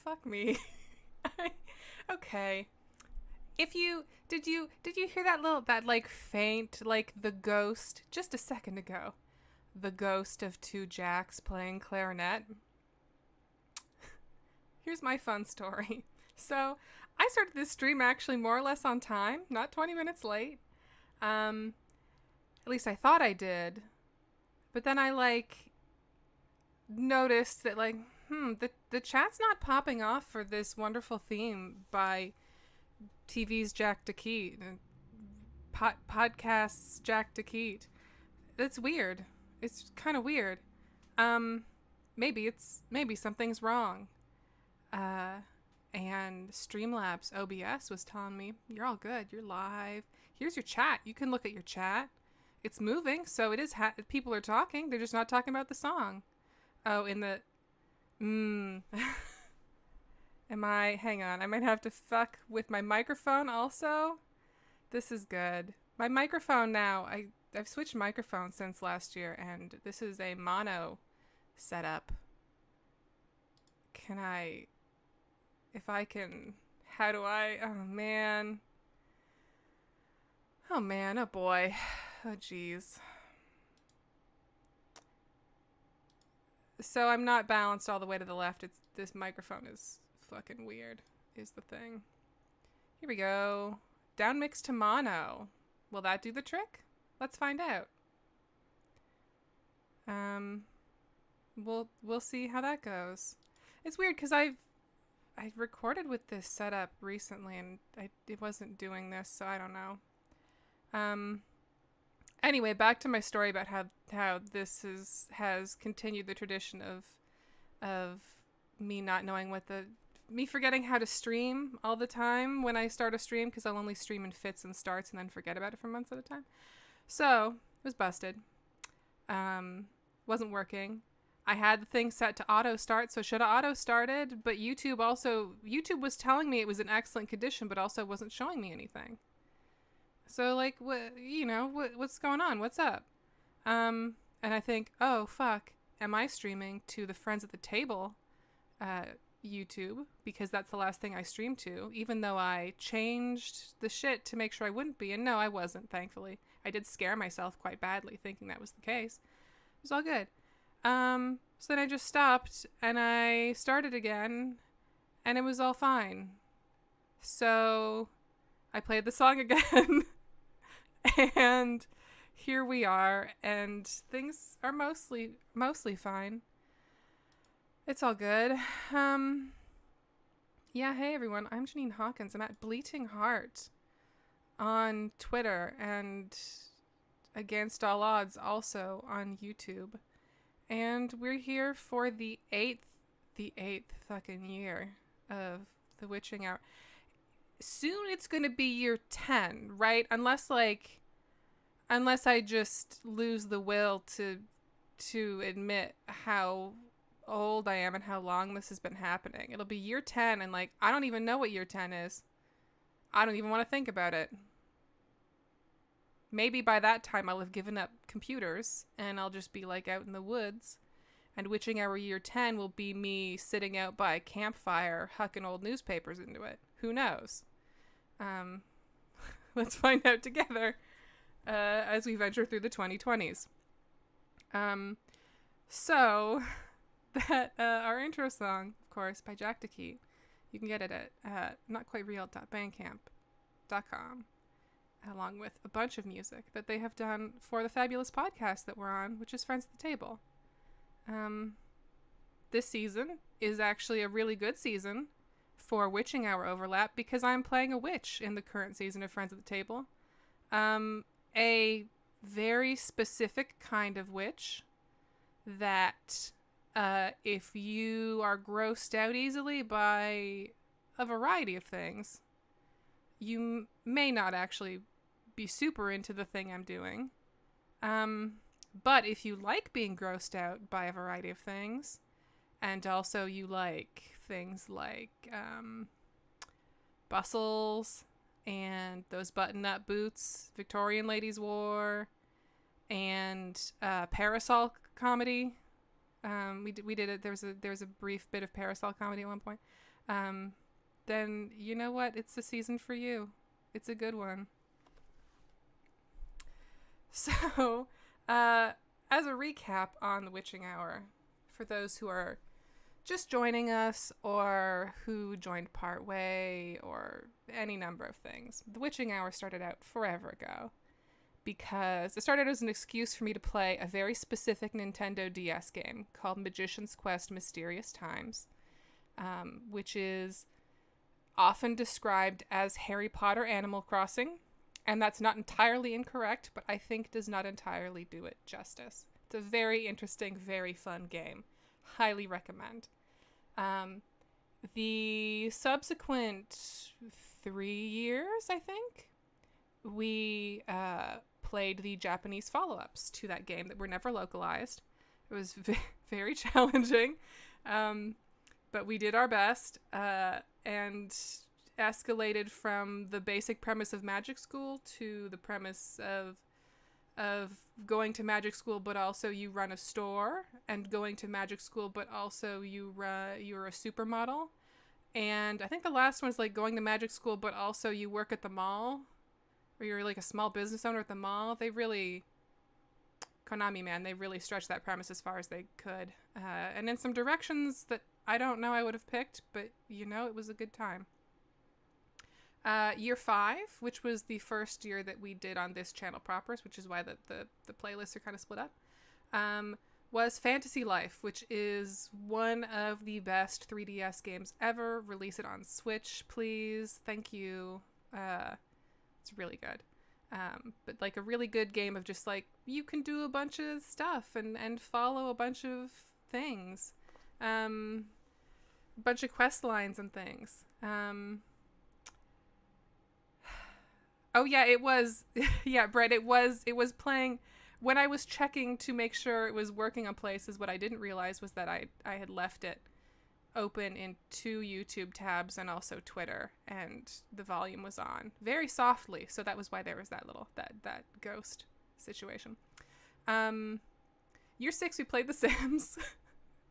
Fuck me. Okay. If you did you hear that like faint, like the ghost just a second ago? The ghost of two Jacks playing clarinet. Here's my fun story. So, I started this stream actually more or less on time, not 20 minutes late. At least I thought I did. But then I like noticed that like, the chat's not popping off for this wonderful theme by TV's Jack de Quidt, podcasts Jack de Quidt. That's weird. It's kind of weird. Maybe something's wrong. And Streamlabs OBS was telling me, you're all good. You're live. Here's your chat. You can look at your chat. It's moving, so it is. People are talking. They're just not talking about the song. Oh, in the. Am I? Hang on. I might have to fuck with my microphone also. This is good. My microphone now. I've switched microphones since last year, and this is a mono setup. Can I? If I can. How do I? Oh man. Oh man. Oh boy. Oh jeez. So I'm not balanced all the way to the left. This microphone is fucking weird, is the thing. Here we go. Down mix to mono. Will that do the trick? Let's find out. We'll see how that goes. It's weird because I recorded with this setup recently and it wasn't doing this, so I don't know. Anyway, back to my story about how this has continued the tradition of me not knowing me forgetting how to stream all the time when I start a stream, because I'll only stream in fits and starts and then forget about it for months at a time. So it was busted. Wasn't working. I had the thing set to auto start, so should have auto started, but YouTube was telling me it was in excellent condition, but also wasn't showing me anything. So like, what's going on? What's up? And I think, oh fuck, am I streaming to the Friends at the Table YouTube, because that's the last thing I streamed to, even though I changed the shit to make sure I wouldn't be, and no, I wasn't, thankfully. I did scare myself quite badly thinking that was the case. It was all good. So then I just stopped and I started again and it was all fine. So I played the song again and here we are, and things are mostly fine. It's all good. Yeah, hey everyone, I'm Janine Hawkins. I'm at Bleating Heart on Twitter and Against All Odds also on YouTube. And we're here for the eighth fucking year of the Witching Hour. Soon it's gonna be year 10, right? Unless I just lose the will to admit how old I am and how long this has been happening. It'll be year 10 and like I don't even know what year 10 is. I don't even want to think about it. Maybe by that time I'll have given up computers and I'll just be like out in the woods, and Witching Hour year 10 will be me sitting out by a campfire hucking old newspapers into it. Who knows? Let's find out together as we venture through the 2020s. So that our intro song, of course, by Jack de Quidt. You can get it at notquitereal.bandcamp.com, along with a bunch of music that they have done for the fabulous podcast that we're on, which is Friends at the Table. This season is actually a really good season for Witching Hour overlap because I'm playing a witch in the current season of Friends at the Table. A very specific kind of witch that if you are grossed out easily by a variety of things, you may not actually be super into the thing I'm doing. But if you like being grossed out by a variety of things, and also you like things like bustles and those button-up boots Victorian ladies wore, and parasol comedy. We did it. There was a brief bit of parasol comedy at one point. Then you know what? It's the season for you. It's a good one. So, as a recap on the Witching Hour, for those who are just joining us or who joined partway or any number of things, the Witching Hour started out forever ago because it started as an excuse for me to play a very specific Nintendo DS game called Magician's Quest Mysterious Times, which is often described as Harry Potter Animal Crossing, and that's not entirely incorrect, but I think does not entirely do it justice. It's a very interesting, very fun game. Highly recommend. The subsequent 3 years, I think, we played the Japanese follow-ups to that game that were never localized. It was very challenging, but we did our best and escalated from the basic premise of Magic School to the premise of going to Magic School, but also you run a store, and going to Magic School, but also you're a supermodel. And I think the last one is like going to Magic School, but also you work at the mall, or you're like a small business owner at the mall. They really, Konami, man, they really stretched that premise as far as they could. And in some directions that I don't know I would have picked, but you know, it was a good time. Year 5, which was the first year that we did on this channel proper, which is why the playlists are kind of split up, was Fantasy Life, which is one of the best 3DS games ever. Release it on Switch, please. Thank you. It's really good. But like a really good game of just like, you can do a bunch of stuff and follow a bunch of things. A bunch of quest lines and things. Oh yeah, it was, yeah, Brett, it was playing, when I was checking to make sure it was working on places, what I didn't realize was that I had left it open in 2 YouTube tabs and also Twitter, and the volume was on very softly, so that was why there was that ghost situation. Year 6, we played The Sims,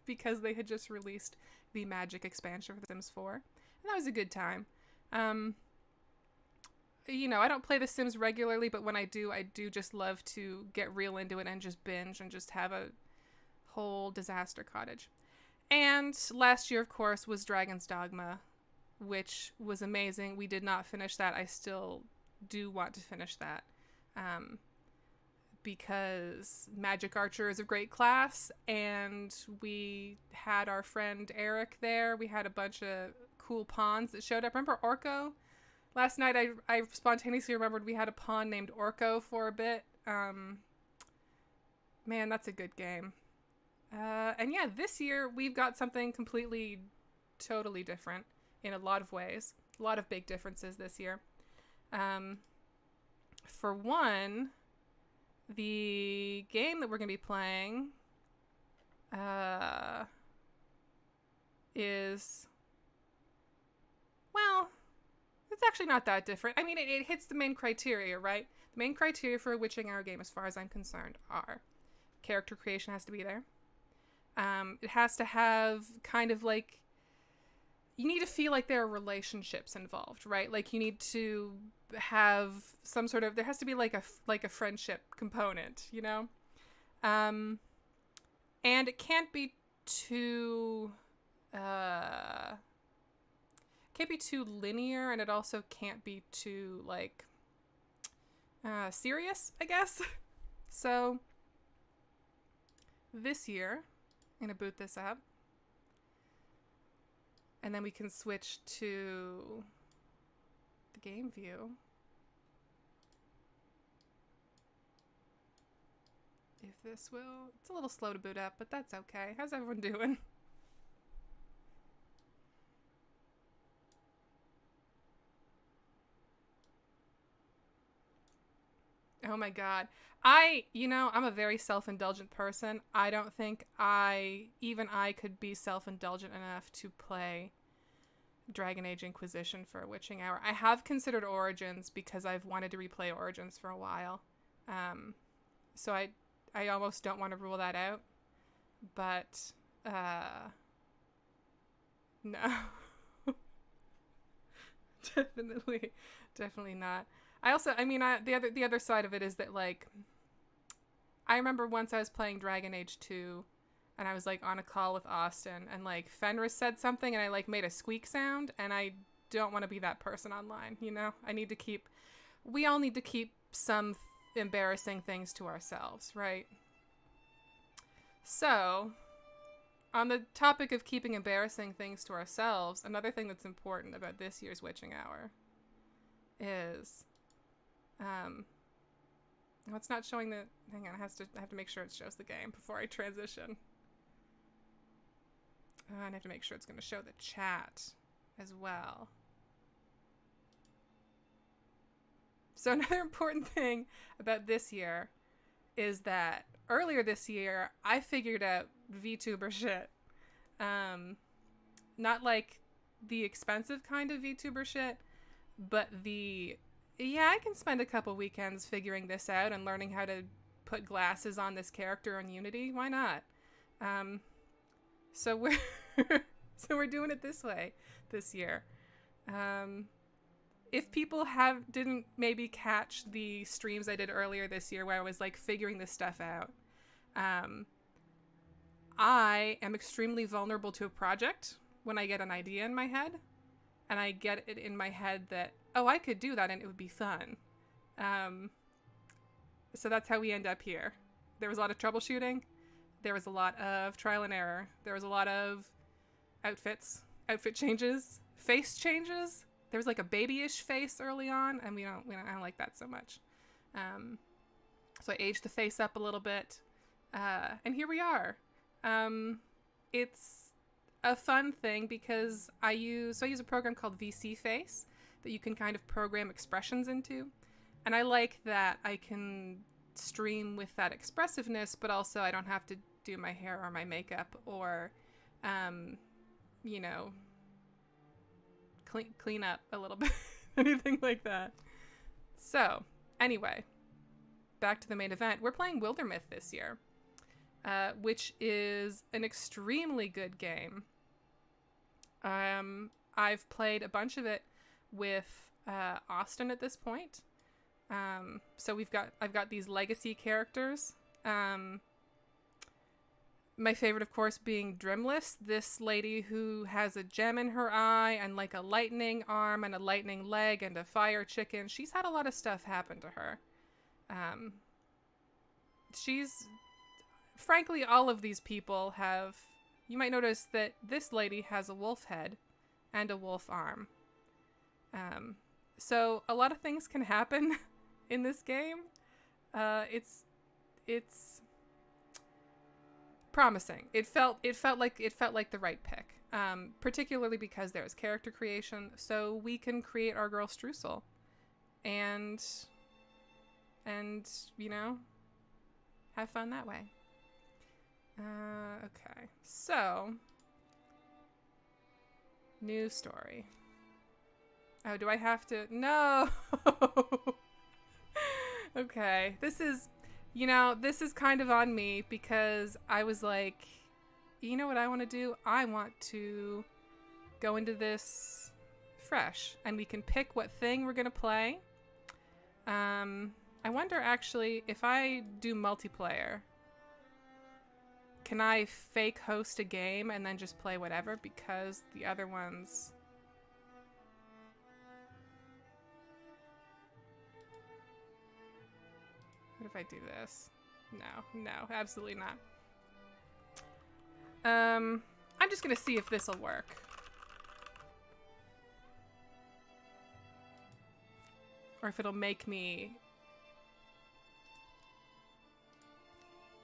because they had just released the Magic expansion for The Sims 4, and that was a good time. You know, I don't play The Sims regularly, but when I do just love to get real into it and just binge and just have a whole disaster cottage. And last year, of course, was Dragon's Dogma, which was amazing. We did not finish that. I still do want to finish that. Because Magic Archer is a great class, and we had our friend Eric there. We had a bunch of cool pawns that showed up. Remember Orko? Last night I spontaneously remembered we had a pawn named Orko for a bit. Man, that's a good game. And yeah, this year we've got something completely, totally different in a lot of ways. A lot of big differences this year. For one, the game that we're going to be playing is, well, it's actually not that different. I mean, it hits the main criteria, right? The main criteria for a Witching Hour game, as far as I'm concerned, are character creation has to be there. It has to have kind of like, you need to feel like there are relationships involved, right? Like you need to have some sort of, there has to be like a friendship component, you know? And it can't be too linear, and it also can't be too like serious, I guess. So this year I'm gonna boot this up, and then we can switch to the game view. If this will, it's a little slow to boot up, but that's okay. How's everyone doing? Oh my god. I'm a very self-indulgent person. I don't think I could be self-indulgent enough to play Dragon Age Inquisition for a Witching Hour. I have considered Origins because I've wanted to replay Origins for a while. So I almost don't want to rule that out. But, no. Definitely not. The other side of it is that, like, I remember once I was playing Dragon Age 2, and I was, like, on a call with Austin, and, like, Fenris said something, and I, like, made a squeak sound, and I don't want to be that person online, you know? We all need to keep some embarrassing things to ourselves, right? So, on the topic of keeping embarrassing things to ourselves, another thing that's important about this year's Witching Hour is, it's not showing the, hang on, I have to make sure it shows the game before I transition. And I have to make sure it's going to show the chat as well. So another important thing about this year is that earlier this year, I figured out VTuber shit. Not like the expensive kind of VTuber shit, but I can spend a couple weekends figuring this out and learning how to put glasses on this character on Unity. Why not? So we're doing it this way this year. If people didn't maybe catch the streams I did earlier this year where I was like figuring this stuff out, I am extremely vulnerable to a project when I get an idea in my head, and I get it in my head that, oh, I could do that and it would be fun. So that's how we end up here. There was a lot of troubleshooting. There was a lot of trial and error. There was a lot of outfit changes, face changes. There was like a babyish face early on, and I don't like that so much. So I aged the face up a little bit, and here we are. It's a fun thing because I use a program called VC Face that you can kind of program expressions into, and I like that I can stream with that expressiveness, but also I don't have to do my hair or my makeup or, clean up a little bit, anything like that. So, anyway, back to the main event. We're playing Wildermyth this year, which is an extremely good game. I've played a bunch of it with Austin at this point. So I've got these legacy characters. My favorite, of course, being Drimless, this lady who has a gem in her eye and like a lightning arm and a lightning leg and a fire chicken. She's had a lot of stuff happen to her. She's, frankly, all of these people have, you might notice that this lady has a wolf head and a wolf arm. So a lot of things can happen in this game. It's promising. It felt like the right pick. Particularly because there's character creation, so we can create our girl Streusel, and you know, have fun that way. Okay, so new story. Oh, do I have to? No. Okay, this is, you know, this is kind of on me because I was like, you know what I want to do? I want to go into this fresh, and we can pick what thing we're gonna play. I wonder actually if I do multiplayer, can I fake host a game and then just play whatever, because the other ones... What if I do this? No, absolutely not. I'm just gonna see if this'll work. Or if it'll make me...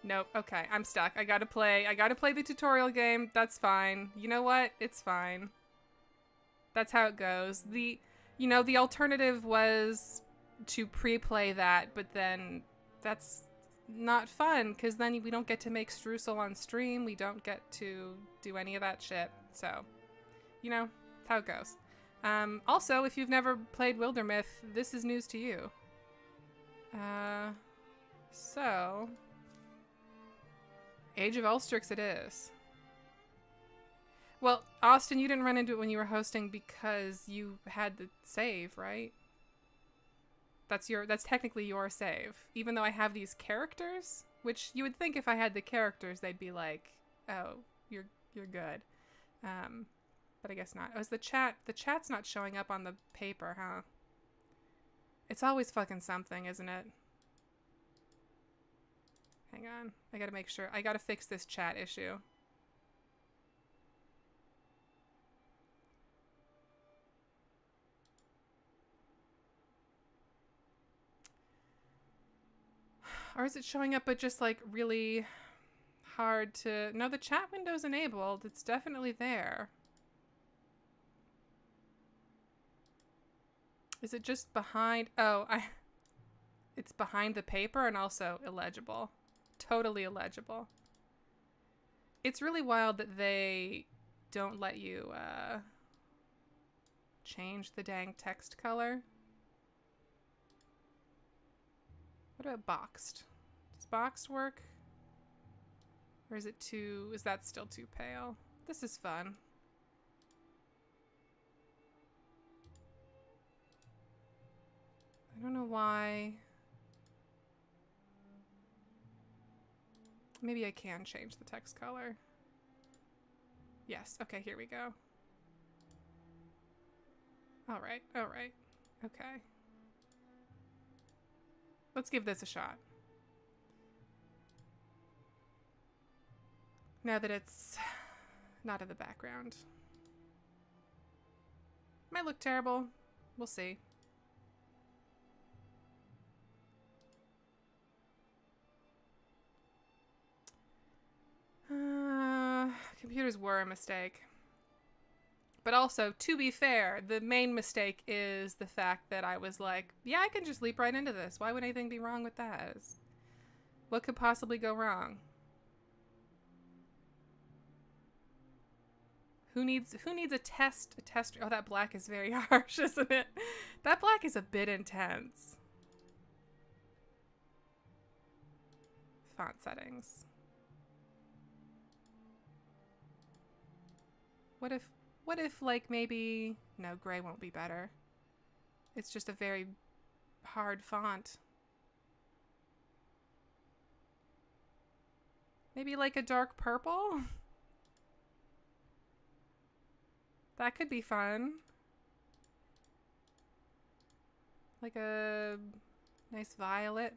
Nope, okay, I'm stuck. I gotta play the tutorial game. That's fine. You know what? It's fine. That's how it goes. You know, the alternative was to pre-play that, but then that's not fun, because then we don't get to make Streusel on stream. We don't get to do any of that shit. So, you know, that's how it goes. Also, if you've never played Wildermyth, this is news to you. So... Age of Ulstrix it is. Well, Austin, you didn't run into it when you were hosting because you had the save, right? That's technically your save. Even though I have these characters, which you would think if I had the characters, they'd be like, oh, you're good. But I guess not. Oh, the chat's not showing up on the paper, huh? It's always fucking something, isn't it? Hang on. I gotta make sure. I gotta fix this chat issue. Or is it showing up but just like really hard to... No, the chat window's enabled. It's definitely there. Is it just behind... Oh, it's behind the paper and also illegible. Totally illegible. It's really wild that they don't let you change the dang text color. What about boxed? Does boxed work? Or is it too... Is that still too pale? This is fun. I don't know why... Maybe I can change the text color. Yes, okay, here we go. Alright, okay. Let's give this a shot. Now that it's not in the background. Might look terrible. We'll see. Computers were a mistake. But also, to be fair, the main mistake is the fact that I was like, yeah, I can just leap right into this. Why would anything be wrong with that? What could possibly go wrong? Who needs a test? Oh, that black is very harsh, isn't it? That black is a bit intense. Font settings. What if like maybe... No, gray won't be better. It's just a very hard font. Maybe like a dark purple? That could be fun. Like a nice violet.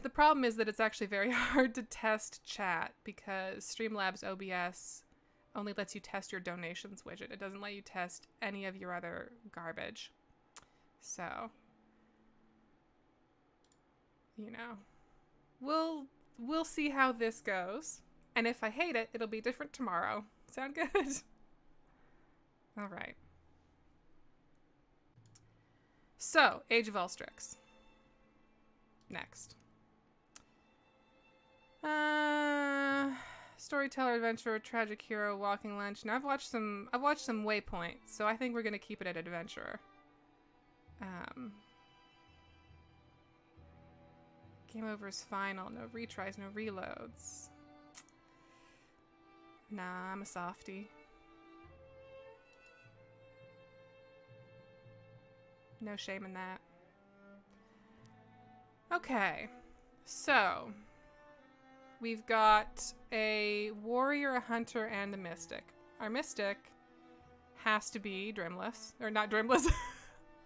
The problem is that it's actually very hard to test chat because Streamlabs OBS only lets you test your donations widget. It doesn't let you test any of your other garbage. So, you know, we'll see how this goes. And if I hate it, it'll be different tomorrow. Sound good? All right. So, Age of Ulstrix. Next. Storyteller, adventurer, tragic hero, walking lunch. Now I've watched some Waypoint, so I think we're gonna keep it at adventurer. Game over's final. No retries, no reloads. Nah, I'm a softie. No shame in that. Okay, so we've got a warrior, a hunter, and a mystic. Our mystic has to be Drimless. Or not Drimless.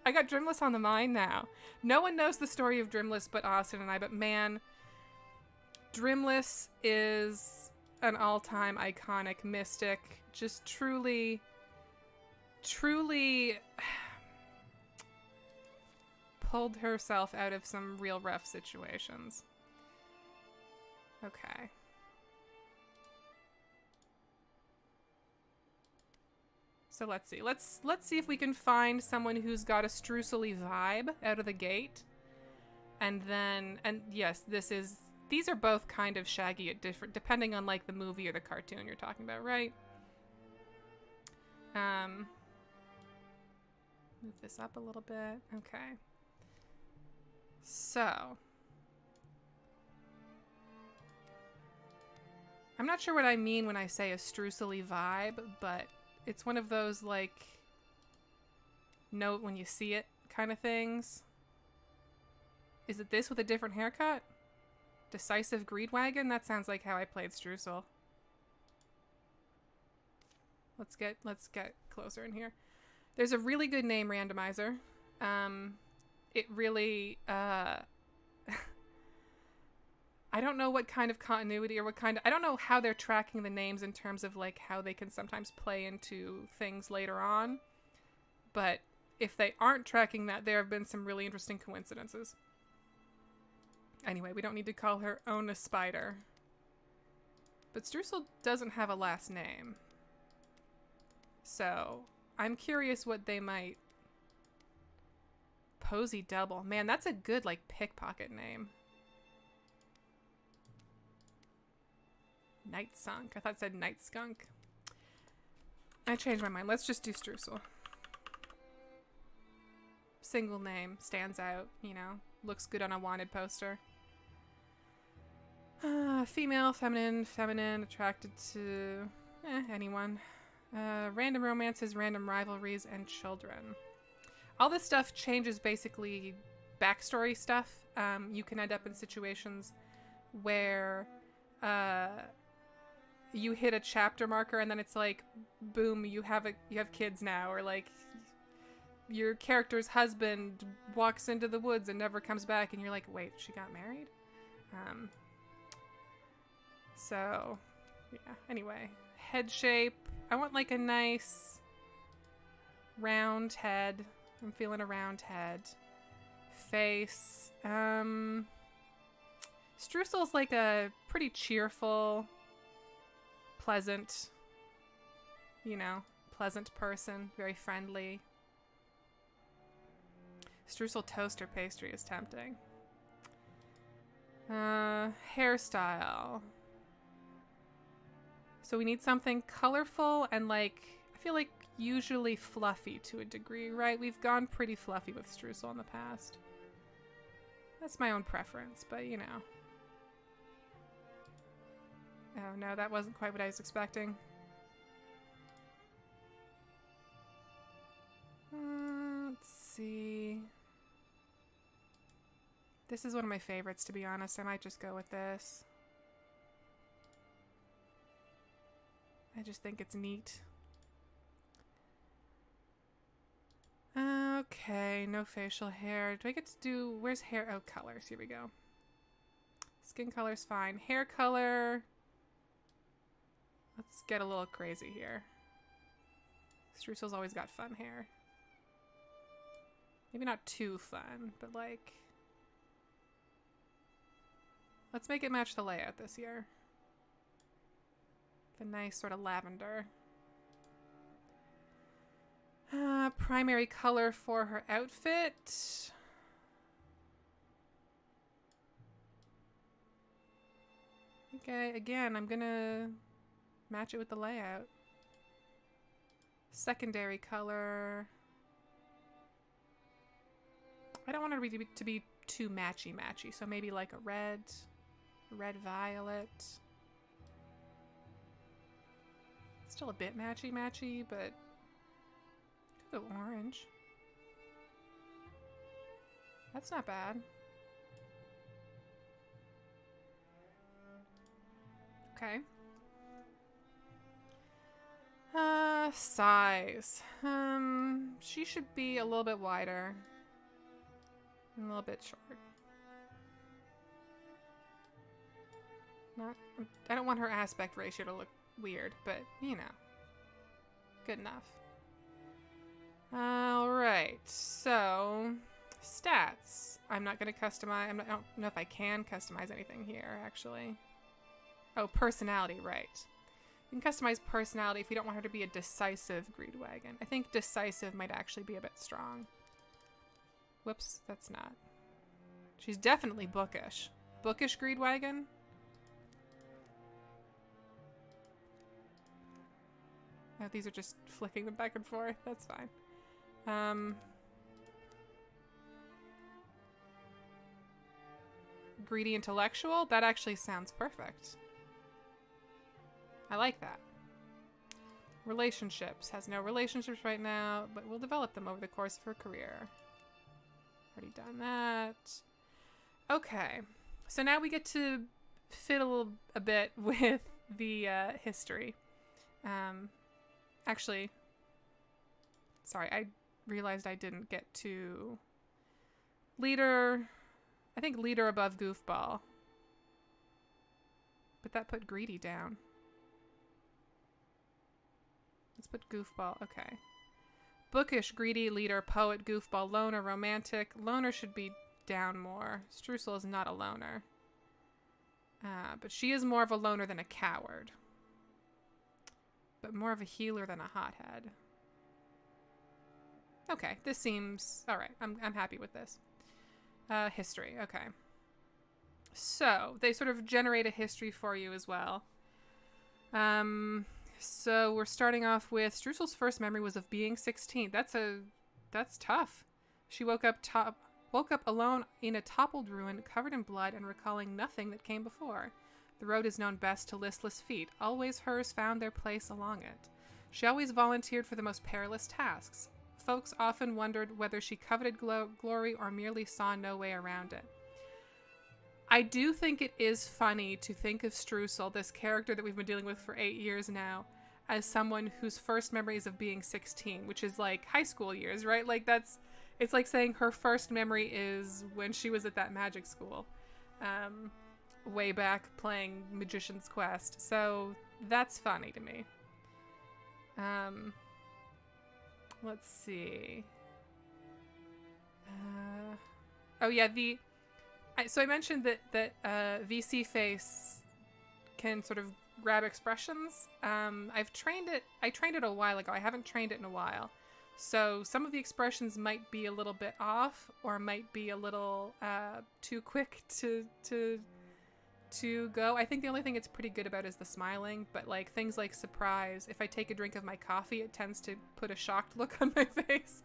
I got Drimless on the mind now. No one knows the story of Drimless but Austin and I, but man, Drimless is an all-time iconic mystic. Just truly pulled herself out of some real rough situations. Okay. So let's see. Let's see if we can find someone who's got a Streusel-y vibe out of the gate. And then, and yes, these are both kind of shaggy at different, depending on like the movie or the cartoon you're talking about, right? Move this up a little bit. Okay. So, I'm not sure what I mean when I say a Streusel-y vibe, but it's one of those, like, note when you see it kind of things. Is it this with a different haircut? Decisive Greedwagon? That sounds like how I played Streusel. Let's get closer in here. There's a really good name randomizer. It really, I don't know what kind of continuity or I don't know how they're tracking the names in terms of like how they can sometimes play into things later on. But if they aren't tracking that, there have been some really interesting coincidences. Anyway, we don't need to call her Ona Spider. But Streusel doesn't have a last name. So, I'm curious what they might... Posy Double. Man, that's a good, like, pickpocket name. Night Sunk. I thought it said Night Skunk. I changed my mind. Let's just do Streusel. Single name. Stands out, you know. Looks good on a wanted poster. Female, feminine, attracted to anyone. Random romances, random rivalries, and children. All this stuff changes basically backstory stuff. You can end up in situations where you hit a chapter marker and then it's like, boom, you have kids now, or like your character's husband walks into the woods and never comes back, and you're like, wait, she got married? So, yeah. Anyway, head shape. I want like a nice round head. I'm feeling a round head. Face. Streusel's like a pretty cheerful, pleasant, you know, pleasant person. Very friendly. Streusel toast or pastry is tempting. Hairstyle. So we need something colorful and like, I feel like usually fluffy to a degree, right? We've gone pretty fluffy with Streusel in the past. That's my own preference, but you know. Oh no, that wasn't quite what I was expecting. Let's see. This is one of my favorites, to be honest. I might just go with this. I just think it's neat. Okay, no facial hair. Do I get to do... Where's hair? Oh, colors. Here we go. Skin color's fine. Hair color... Let's get a little crazy here. Streusel's always got fun hair. Maybe not too fun, but like... Let's make it match the layout this year. The nice sort of lavender. Primary color for her outfit. Okay, again, I'm gonna match it with the layout. Secondary color. I don't want it to be too matchy-matchy, so maybe like a red violet. Still a bit matchy-matchy, but the orange. That's not bad. Okay. Size. She should be a little bit wider. And a little bit short. I don't want her aspect ratio to look weird, but, you know. Good enough. Alright, so... Stats. I'm not going to customize... I don't know if I can customize anything here, actually. Oh, personality, right. You can customize personality if you don't want her to be a decisive Greedwagon. I think decisive might actually be a bit strong. Whoops, that's not. She's definitely bookish. Bookish Greedwagon? Oh, these are just flicking them back and forth. That's fine. Greedy intellectual? That actually sounds perfect. I like that. Relationships. Has no relationships right now, but we'll develop them over the course of her career. Already done that. Okay. So now we get to fiddle a bit with the history. Actually, sorry, I realized I didn't get to leader. I think leader above goofball. But that put greedy down. Let's put goofball. Okay. Bookish, greedy, leader, poet, goofball, loner, romantic. Loner should be down more. Streusel is not a loner. But she is more of a loner than a coward. But more of a healer than a hothead. Okay, this seems... Alright, I'm happy with this. History, okay. So, they sort of generate a history for you as well. So we're starting off with Streusel's first memory was of being 16. That's tough. She woke up alone in a toppled ruin, covered in blood and recalling nothing that came before. The road is known best to listless feet. Always hers found their place along it. She always volunteered for the most perilous tasks. Folks often wondered whether she coveted glory or merely saw no way around it. I do think it is funny to think of Streusel, this character that we've been dealing with for 8 years now, as someone whose first memories of being 16, which is like high school years, right? Like it's like saying her first memory is when she was at that magic school, way back playing Magician's Quest. So that's funny to me. Let's see. Oh yeah, so I mentioned that VC Face can sort of grab expressions. I trained it a while ago. I haven't trained it in a while. So some of the expressions might be a little bit off, or might be a little too quick to go. I think the only thing it's pretty good about is the smiling, but like things like surprise, if I take a drink of my coffee, it tends to put a shocked look on my face.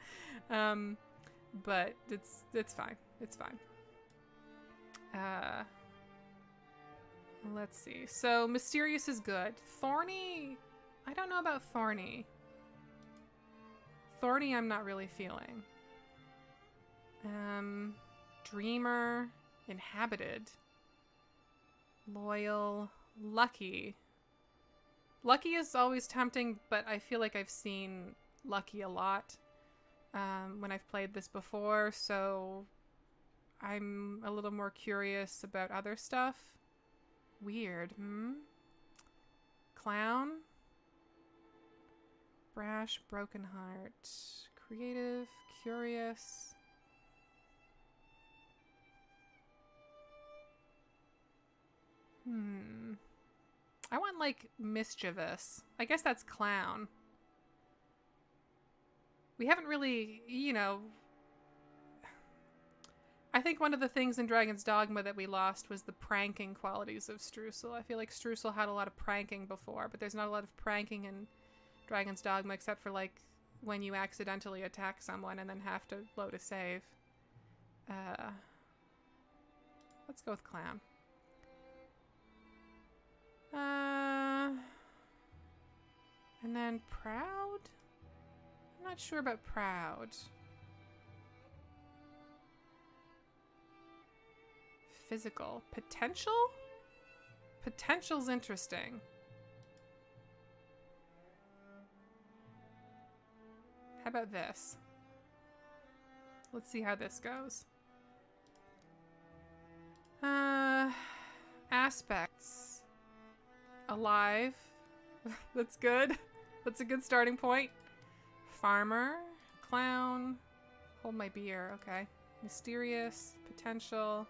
But it's fine. It's fine. Let's see. So mysterious is good. Thorny, I don't know about thorny. Thorny I'm not really feeling. Dreamer, Inhabited. Loyal. Lucky. Lucky is always tempting, but I feel like I've seen Lucky a lot when I've played this before, so I'm a little more curious about other stuff. Weird. Clown. Brash, broken heart. Creative, curious. I want, like, mischievous. I guess that's clown. We haven't really, you know... I think one of the things in Dragon's Dogma that we lost was the pranking qualities of Streusel. I feel like Streusel had a lot of pranking before, but there's not a lot of pranking in Dragon's Dogma except for, like, when you accidentally attack someone and then have to load a save. Let's go with clown. And then proud? I'm not sure about proud. Physical. Potential? Potential's interesting. How about this? Let's see how this goes. Aspects. Alive. That's good. That's a good starting point. Farmer. Clown. Hold my beer. Okay. Mysterious. Potential.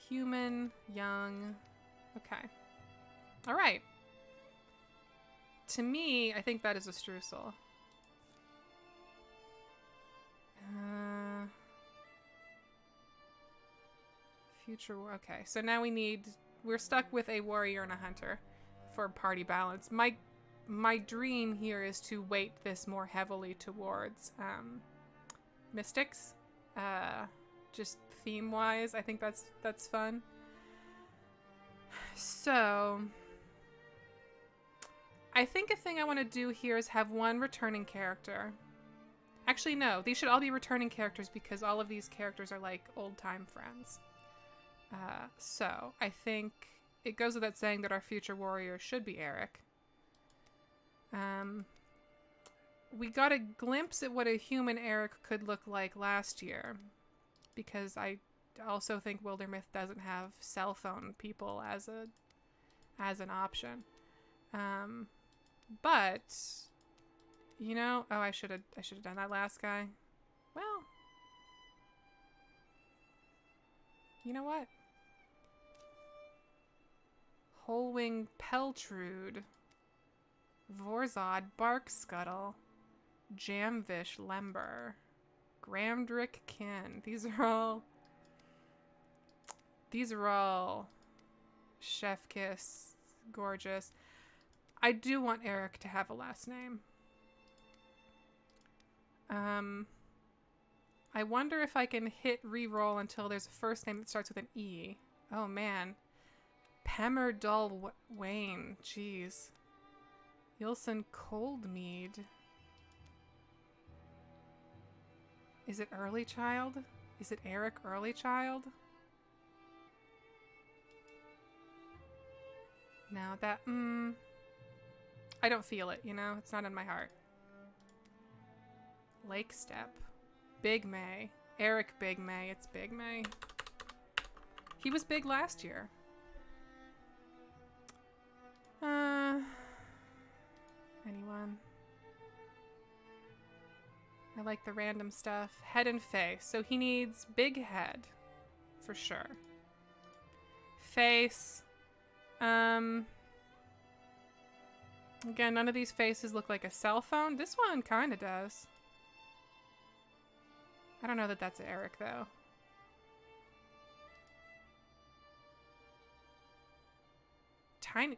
Human. Young. Okay. All right. To me, I think that is a Streusel. Future. Okay, so now we're stuck with a warrior and a hunter for party balance. My dream here is to weight this more heavily towards mystics. Just theme-wise, I think that's fun. So I think a thing I want to do here is have one returning character. Actually, no, these should all be returning characters because all of these characters are like old-time friends. So I think it goes without saying that our future warrior should be Eric. We got a glimpse at what a human Eric could look like last year, because I also think Wildermyth doesn't have cell phone people as an option. But you know, oh, I should have done that last guy. Well, you know what? Wholewing Peltrude, Vorzod Barkscuttle, Jamvish Lember, Gramdrick Kin. These are all chef kiss, gorgeous. I do want Eric to have a last name. I wonder if I can hit reroll until there's a first name that starts with an E. Oh man. Pemmerdall Wayne. Jeez. Ilson Coldmead. Is it Early Child? Is it Eric Early Child? No, that, I don't feel it, you know? It's not in my heart. Lake Step. Big May. Eric Big May. It's Big May. He was big last year. Anyone? I like the random stuff. Head and face. So he needs big head. For sure. Face. Again, none of these faces look like a cell phone. This one kind of does. I don't know that that's Eric, though.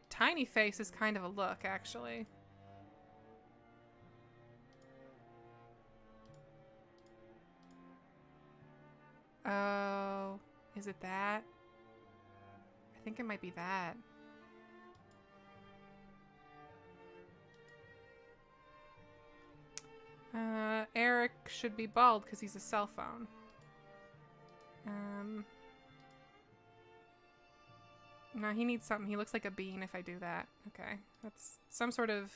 Tiny face is kind of a look, actually. Oh, is it that? I think it might be that. Eric should be bald because he's a cell phone. No, he needs something. He looks like a bean if I do that. Okay. That's some sort of...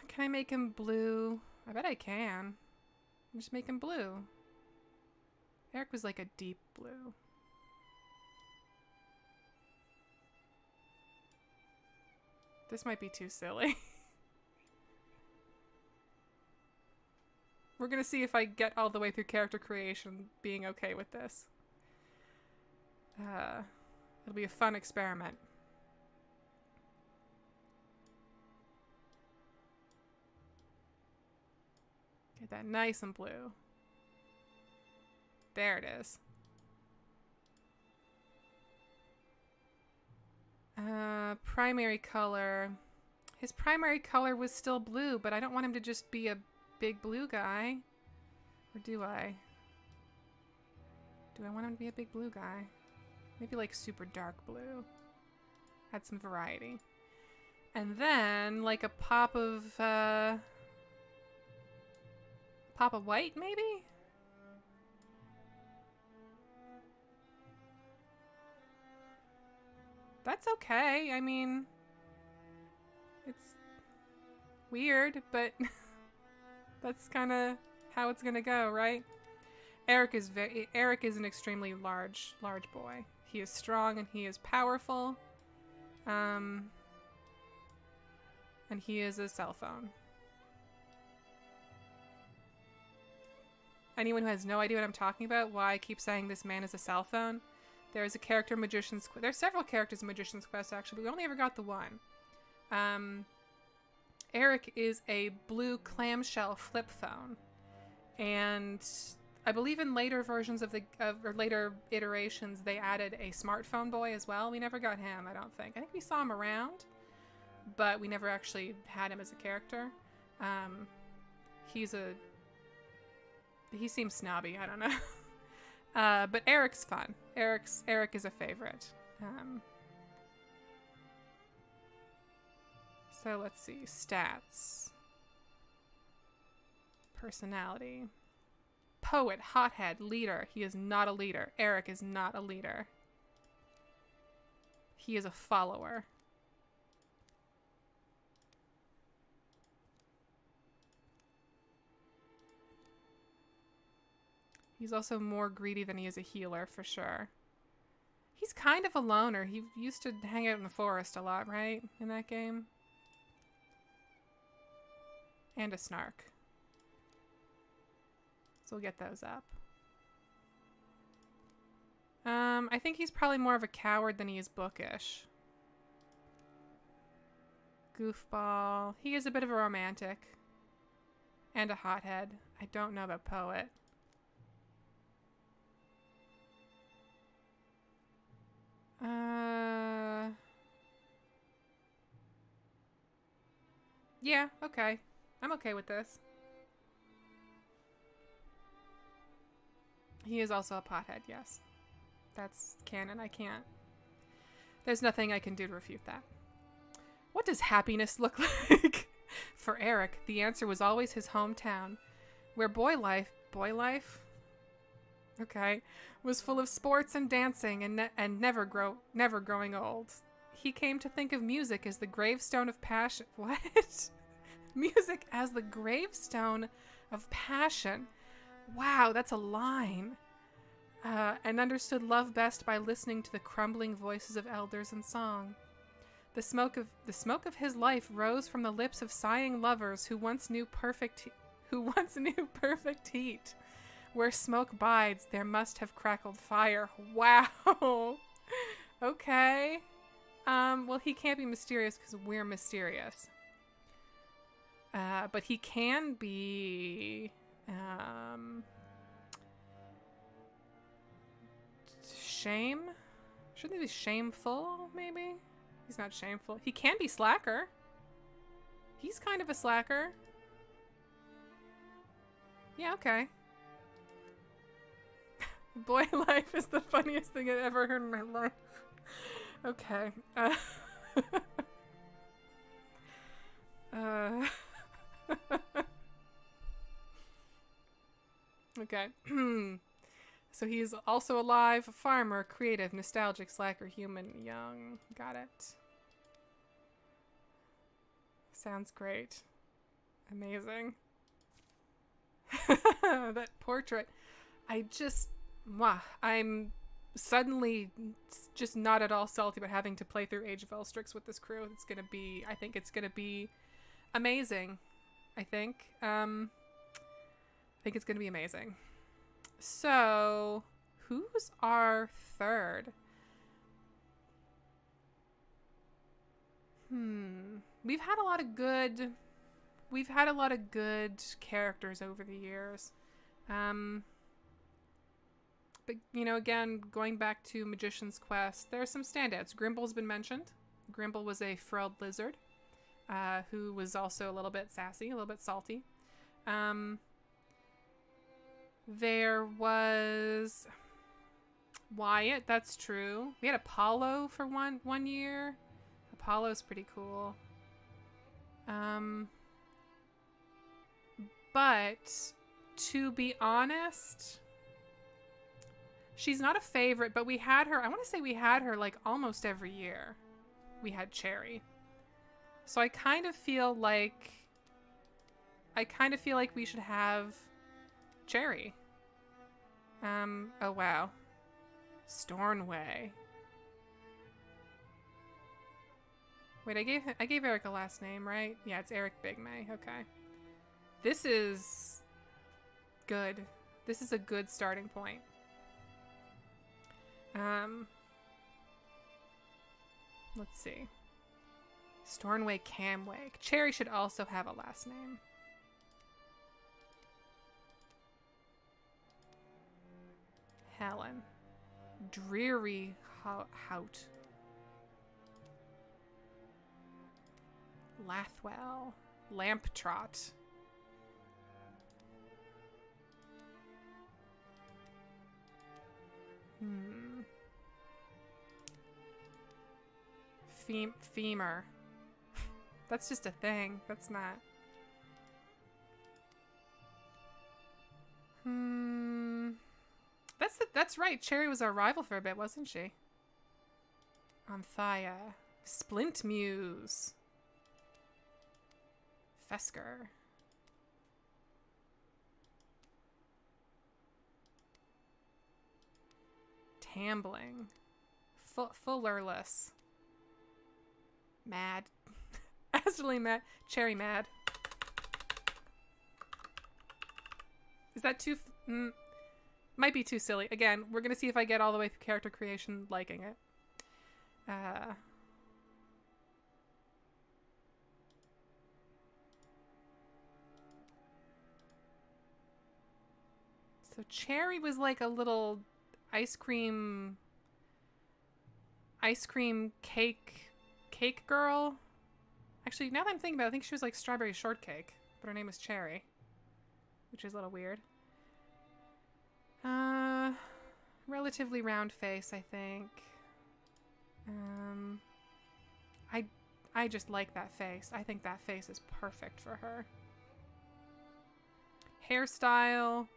Can I make him blue? I bet I can. Just make him blue. Eric was like a deep blue. This might be too silly. We're gonna see if I get all the way through character creation being okay with this. It'll be a fun experiment. Get that nice and blue. There it is. Primary color. His primary color was still blue, but I don't want him to just be a big blue guy. Or do I? Do I want him to be a big blue guy? Maybe like super dark blue. Add some variety. And then like a pop of white maybe? That's okay. I mean, it's weird, but that's kind of how it's gonna go, right? Eric is an extremely large boy. He is strong and he is powerful. And he is a cell phone. Anyone who has no idea what I'm talking about, why I keep saying this man is a cell phone, there's a character in Magician's Quest. There's several characters in Magician's Quest, actually, but we only ever got the one. Eric is a blue clamshell flip phone. And I believe in later versions or later iterations, they added a smartphone boy as well. We never got him, I don't think. I think we saw him around, but we never actually had him as a character. He seems snobby, I don't know. But Eric's fun. Eric is a favorite. So let's see. Stats. Personality. Poet, hothead, leader. He is not a leader. Eric is not a leader. He is a follower. He's also more greedy than he is a healer, for sure. He's kind of a loner. He used to hang out in the forest a lot, right? In that game? And a snark. So we'll get those up. I think he's probably more of a coward than he is bookish. Goofball. He is a bit of a romantic. And a hothead. I don't know about poet. Yeah, okay. I'm okay with this. He is also a pothead, yes. That's canon, I can't. There's nothing I can do to refute that. What does happiness look like? For Eric, the answer was always his hometown, where boy life? Okay, was full of sports and dancing and never growing old. He came to think of music as the gravestone of passion. What? Music as the gravestone of passion. Wow, that's a line. And understood love best by listening to the crumbling voices of elders in song. The smoke of his life rose from the lips of sighing lovers who once knew perfect heat. Where smoke bides, there must have crackled fire. Wow. Okay. Well, he can't be mysterious because we're mysterious. But he can be, shame? Shouldn't he be shameful, maybe? He's not shameful. He can be slacker. He's kind of a slacker. Yeah, okay. Boy life is the funniest thing I've ever heard in my life. Okay. uh, okay. So he's also alive, farmer, creative, nostalgic, slacker, human, young. Got it. Sounds great. Amazing. That portrait. I'm suddenly just not at all salty about having to play through Age of Elstrix with this crew. I think it's gonna be amazing. I think it's gonna be amazing. So, who's our third? We've had a lot of good characters over the years. But, again, going back to Magician's Quest, there are some standouts. Grimble's been mentioned. Grimble was a frilled lizard, who was also a little bit sassy, a little bit salty. There was Wyatt, that's true. We had Apollo for one year. Apollo's pretty cool. But to be honest, she's not a favorite, but we had her, I want to say we had her like almost every year. We had Cherry. So I kind of feel like we should have Cherry. Oh wow. Stornway. Wait, I gave Eric a last name, right? Yeah, it's Eric Bigmay. Okay. This is good. This is a good starting point. Let's see. Stornway Camwake. Cherry should also have a last name. Helen. Dreary Hout. Lathwell. Lamptrot. Femur. That's just a thing. That's not. That's right. Cherry was our rival for a bit, wasn't she? Anthea. Splintmuse. Fesker. Tambling. Fullerless. Mad. Absolutely mad. Cherry mad. Is that too... might be too silly. Again, we're going to see if I get all the way through character creation liking it. So Cherry was like a little ice cream cake girl. Actually, now that I'm thinking about it, I think she was like strawberry shortcake, but her name was Cherry, which is a little weird. Relatively round face, I think. I just like that face. I think that face is perfect for her. Hairstyle.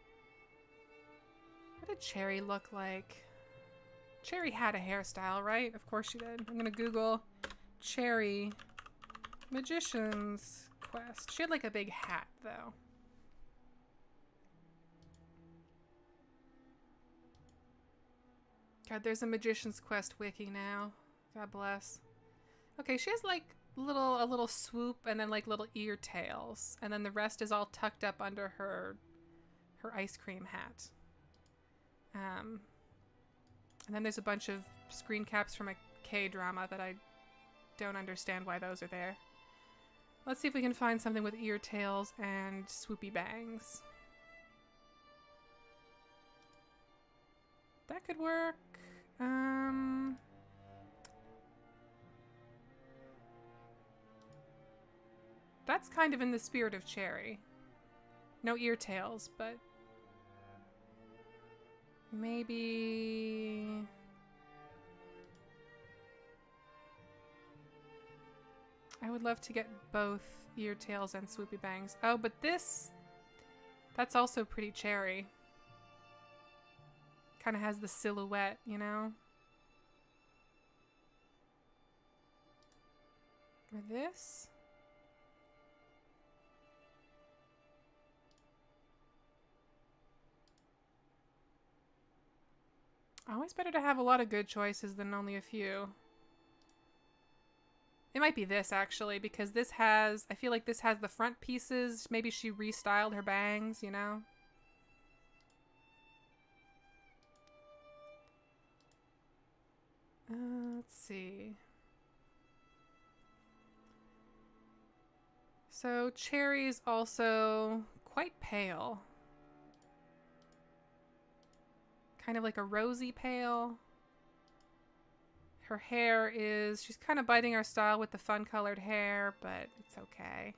What did Cherry look like? Cherry had a hairstyle, right? Of course she did. I'm gonna Google Cherry Magician's Quest. She had like a big hat, though. God, there's a Magician's Quest wiki now. God bless. Okay, she has like a little swoop and then like little ear tails, and then the rest is all tucked up under her ice cream hat. And then there's a bunch of screen caps from a K-drama that I don't understand why those are there. Let's see if we can find something with ear tails and swoopy bangs. That could work. That's kind of in the spirit of Cherry. No ear tails, but maybe I would love to get both ear tails and swoopy bangs. Oh, but this... That's also pretty cherry. Kind of has the silhouette, you know? Or this? Always better to have a lot of good choices than only a few. It might be this, actually, because this has... I feel like this has the front pieces. Maybe she restyled her bangs, you know? Let's see. So, Cherry's also quite pale. Kind of like a rosy pale. Her hair is... She's kind of biting our style with the fun-colored hair, but it's okay.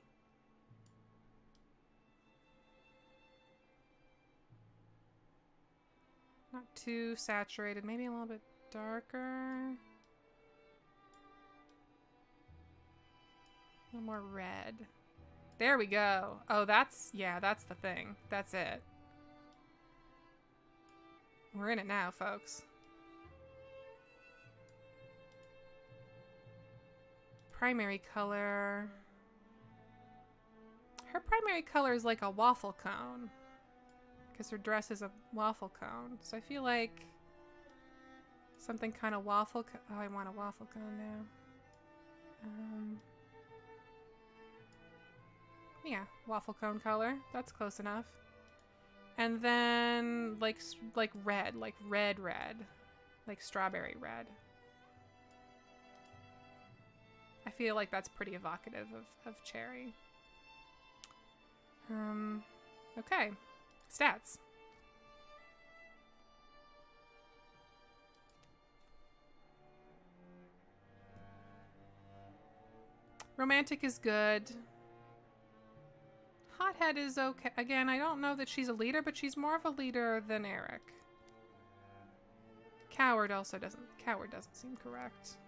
Not too saturated. Maybe a little bit darker. A little more red. There we go. Oh, that's... Yeah, that's the thing. That's it. We're in it now, folks. Primary color. Her primary color is like a waffle cone. Because her dress is a waffle cone. So I feel like something kind of waffle cone. Oh, I want a waffle cone now. Yeah, waffle cone color. That's close enough. And then like red, like red, like strawberry red. I feel like that's pretty evocative of Cherry. Okay. Stats. Romantic is good. Hothead is okay. Again, I don't know that she's a leader, but she's more of a leader than Eric. Coward doesn't seem correct.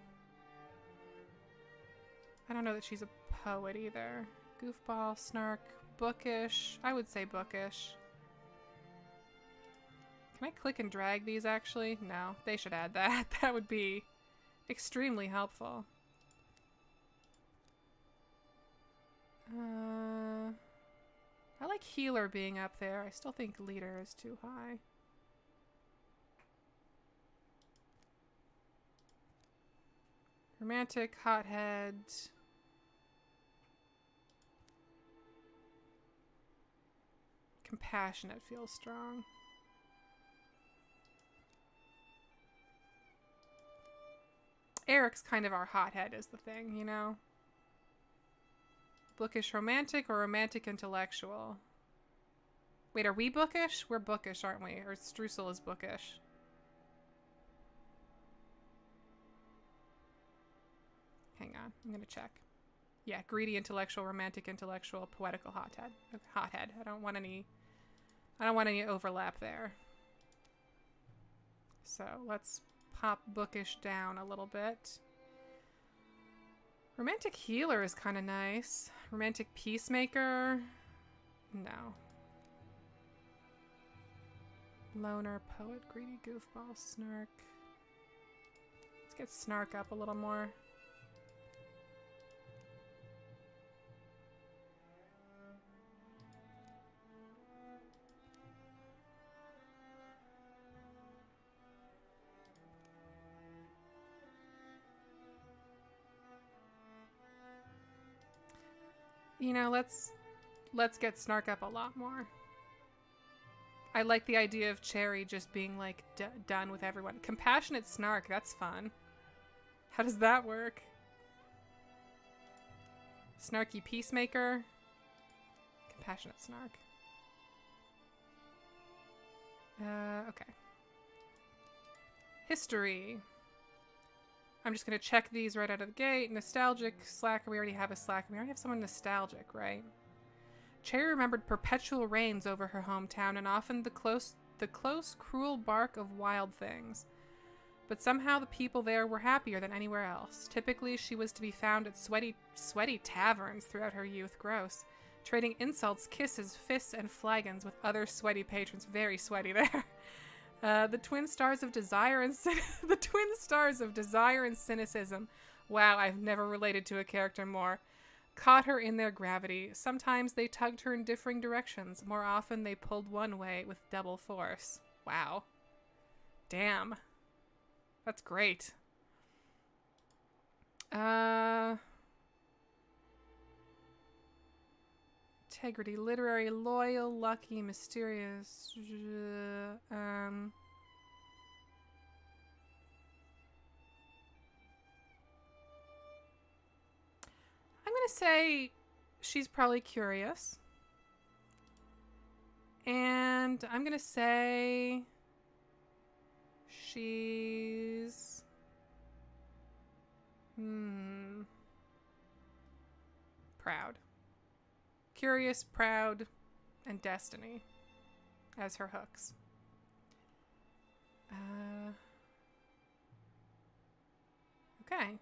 I don't know that she's a poet either. Goofball, snark, bookish. I would say bookish. Can I click and drag these actually? No, they should add that. That would be extremely helpful. I like healer being up there. I still think leader is too high. Romantic, hothead. Compassionate feels strong. Eric's kind of our hothead is the thing, you know? Bookish romantic or romantic intellectual? Wait, are we bookish? We're bookish, aren't we? Or Streusel is bookish. Hang on, I'm gonna check. Yeah, greedy intellectual, romantic intellectual, poetical hothead. Okay, hothead. I don't want any overlap there. So let's pop bookish down a little bit. Romantic healer is kind of nice. Romantic peacemaker? No. Loner, poet, greedy, goofball, snark. Let's get snark up a little more. You know, let's get snark up a lot more. I like the idea of Cherry just being like done with everyone. Compassionate snark, that's fun. How does that work? Snarky peacemaker. Compassionate snark. Okay. History. I'm just going to check these right out of the gate. Nostalgic, slacker. We already have a slacker. We already have someone nostalgic, right? Cherry remembered perpetual rains over her hometown and often the close, cruel bark of wild things. But somehow the people there were happier than anywhere else. Typically, she was to be found at sweaty taverns throughout her youth. Gross. Trading insults, kisses, fists, and flagons with other sweaty patrons. Very sweaty there. The twin stars of desire and the twin stars of desire and cynicism. Wow, I've never related to a character more. Caught her in their gravity. Sometimes they tugged her in differing directions. More often they pulled one way with double force. Wow. Damn. That's great. Integrity, literary, loyal, lucky, mysterious. I'm gonna say she's probably curious. And I'm gonna say she's proud. Curious, proud, and destiny as her hooks. Okay.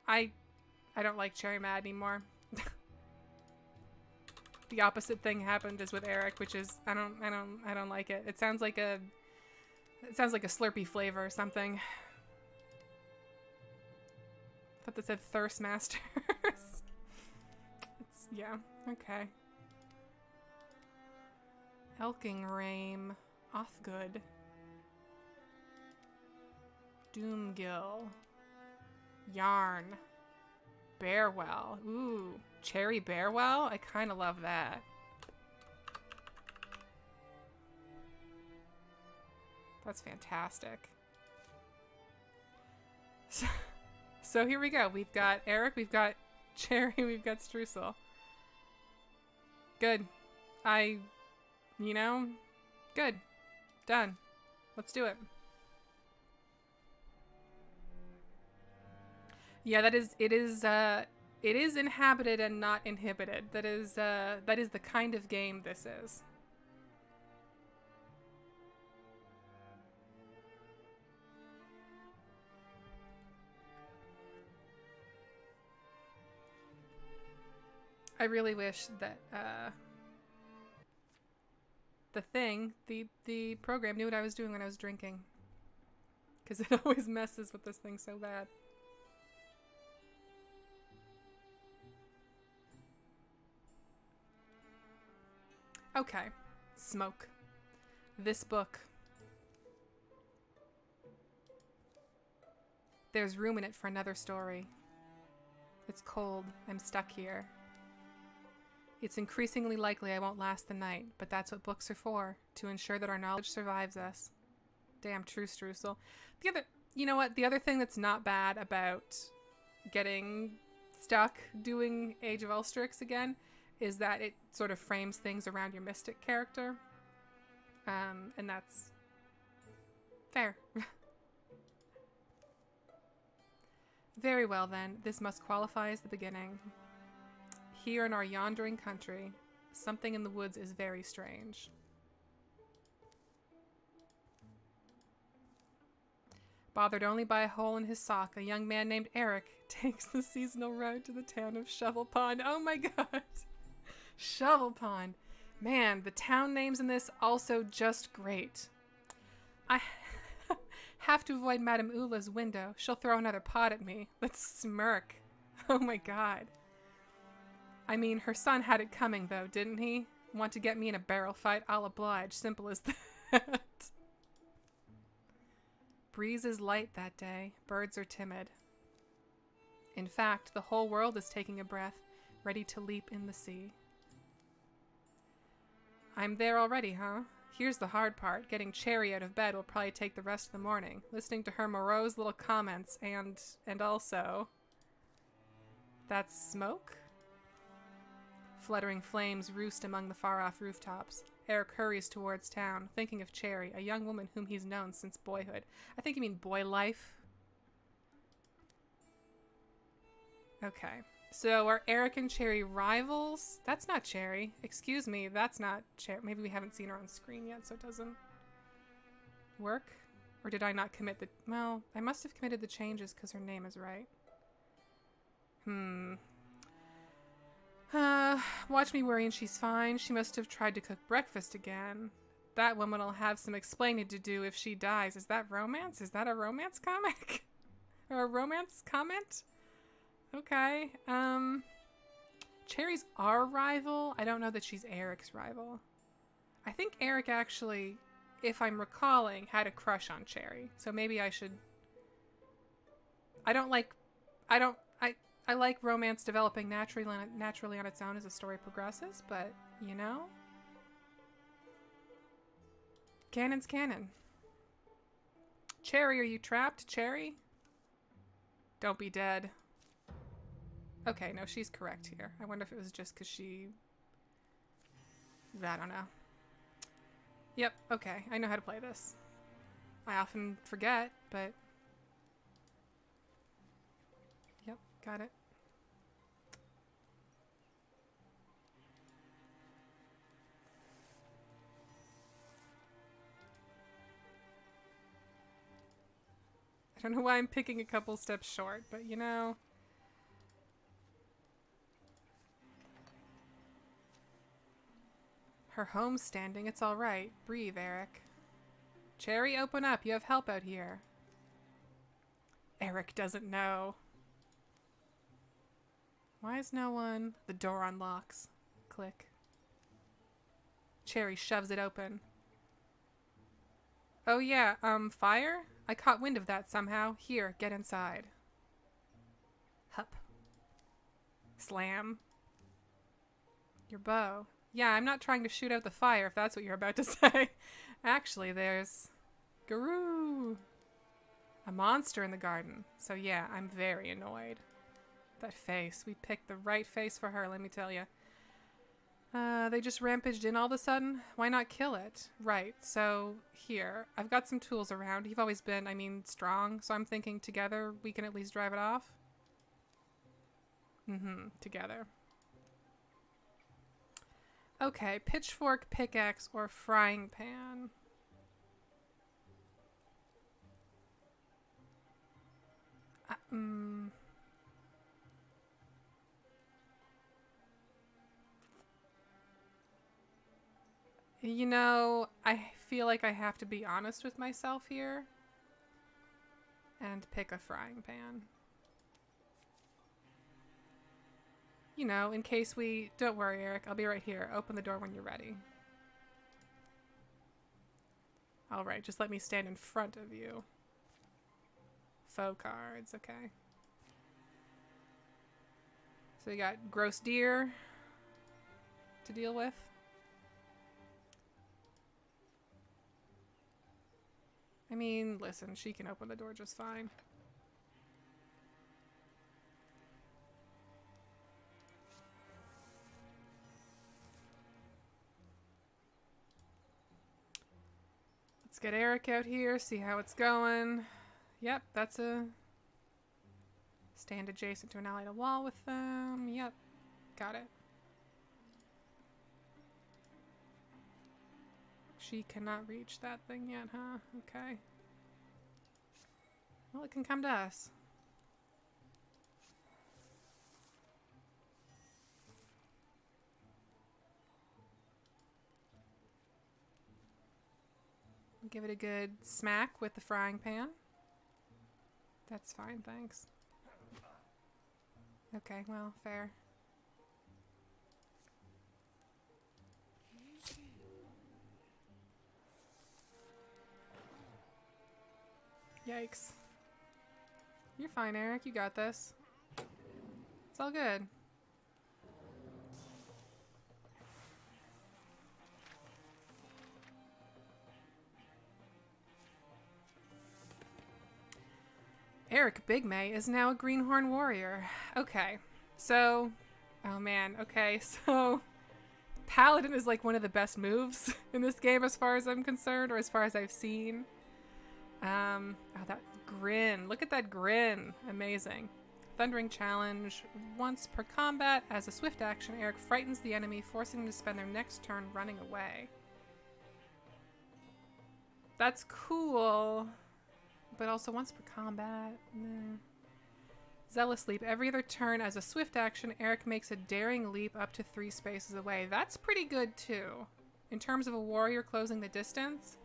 I don't like Cherry Mad anymore. The opposite thing happened as with Eric, which is I don't like it. It sounds like a Slurpee flavor or something. I thought that said Thirst Masters. Yeah, okay. Elkingrame, Othgood, Doomgill, Yarn, Bearwell. Ooh, Cherry Bearwell? I kind of love that. That's fantastic. So here we go. We've got Eric, we've got Cherry, we've got Streusel. Good. Good. Done. Let's do it. Yeah, it is inhabited and not inhibited. That is the kind of game this is. I really wish that the program knew what I was doing when I was drinking, because it always messes with this thing so bad. Okay, smoke. This book. There's room in it for another story. It's cold. I'm stuck here. It's increasingly likely I won't last the night, but that's what books are for, to ensure that our knowledge survives us. Damn true, Streusel. The other thing that's not bad about getting stuck doing Age of Ulstrix again is that it sort of frames things around your mystic character. And that's fair. Very well then, this must qualify as the beginning. Here in our yondering country, something in the woods is very strange. Bothered only by a hole in his sock, a young man named Eric takes the seasonal road to the town of Shovel Pond. Oh my god! Shovel Pond. Man, the town names in this also just great. I have to avoid Madame Ula's window. She'll throw another pot at me. Let's smirk. Oh my god. I mean, her son had it coming though, didn't he? Want to get me in a barrel fight? I'll oblige. Simple as that. Breeze is light that day. Birds are timid. In fact, the whole world is taking a breath, ready to leap in the sea. I'm there already, huh? Here's the hard part. Getting Cherry out of bed will probably take the rest of the morning. Listening to her morose little comments and also... That's smoke? Fluttering flames roost among the far-off rooftops. Eric hurries towards town, thinking of Cherry, a young woman whom he's known since boyhood. I think you mean boy life. Okay. So are Eric and Cherry rivals? That's not Cherry. Excuse me, that's not Cherry. Maybe we haven't seen her on screen yet, so it doesn't work. Or did I not commit the... Well, I must have committed the changes because her name is right. Watch me worry and she's fine. She must have tried to cook breakfast again. That woman will have some explaining to do if she dies. Is that romance? Is that a romance comic? Or a romance comment? Okay. Cherry's our rival. I don't know that she's Eric's rival. I think Eric actually, if I'm recalling, had a crush on Cherry. So maybe I should... I like romance developing naturally on its own as the story progresses, but, you know... Canon's canon. Cherry, are you trapped, Cherry? Don't be dead. Okay, no, she's correct here. I wonder if it was just because she... I don't know. Yep, okay, I know how to play this. I often forget, but... Yep, got it. I don't know why I'm picking a couple steps short, but you know... Her home's standing, it's alright. Breathe, Eric. Cherry, open up, you have help out here. Eric doesn't know. Why is no one... The door unlocks. Click. Cherry shoves it open. Oh yeah, fire? I caught wind of that somehow. Here, get inside. Hup. Slam. Your bow. Yeah, I'm not trying to shoot out the fire, if that's what you're about to say. Actually, there's... Garoo! A monster in the garden. So yeah, I'm very annoyed. That face. We picked the right face for her, let me tell you. They just rampaged in all of a sudden? Why not kill it? Right, so here. I've got some tools around. You've always been, I mean, strong, so I'm thinking together we can at least drive it off. Together. Okay, pitchfork, pickaxe, or frying pan. You know, I feel like I have to be honest with myself here. And pick a frying pan. You know, in case we... Don't worry, Eric. I'll be right here. Open the door when you're ready. Alright, just let me stand in front of you. Faux cards, okay. So we got gross deer to deal with. I mean, listen, she can open the door just fine. Let's get Eric out here, see how it's going. Yep, that's a... Stand adjacent to an allied wall with them. Yep, got it. She cannot reach that thing yet, huh? Okay. Well, it can come to us. Give it a good smack with the frying pan. That's fine, thanks. Okay, well, fair. Yikes. You're fine, Eric. You got this. It's all good. Eric Big May is now a Greenhorn warrior. Okay, so... Oh man, okay, so... Paladin is like one of the best moves in this game as far as I'm concerned, or as far as I've seen. Oh, that grin. Look at that grin. Amazing. Thundering Challenge. Once per combat, as a swift action, Eric frightens the enemy, forcing them to spend their next turn running away. That's cool. But also once per combat. Nah. Zealous Leap. Every other turn, as a swift action, Eric makes a daring leap up to 3 spaces away. That's pretty good, too. In terms of a warrior closing the distance,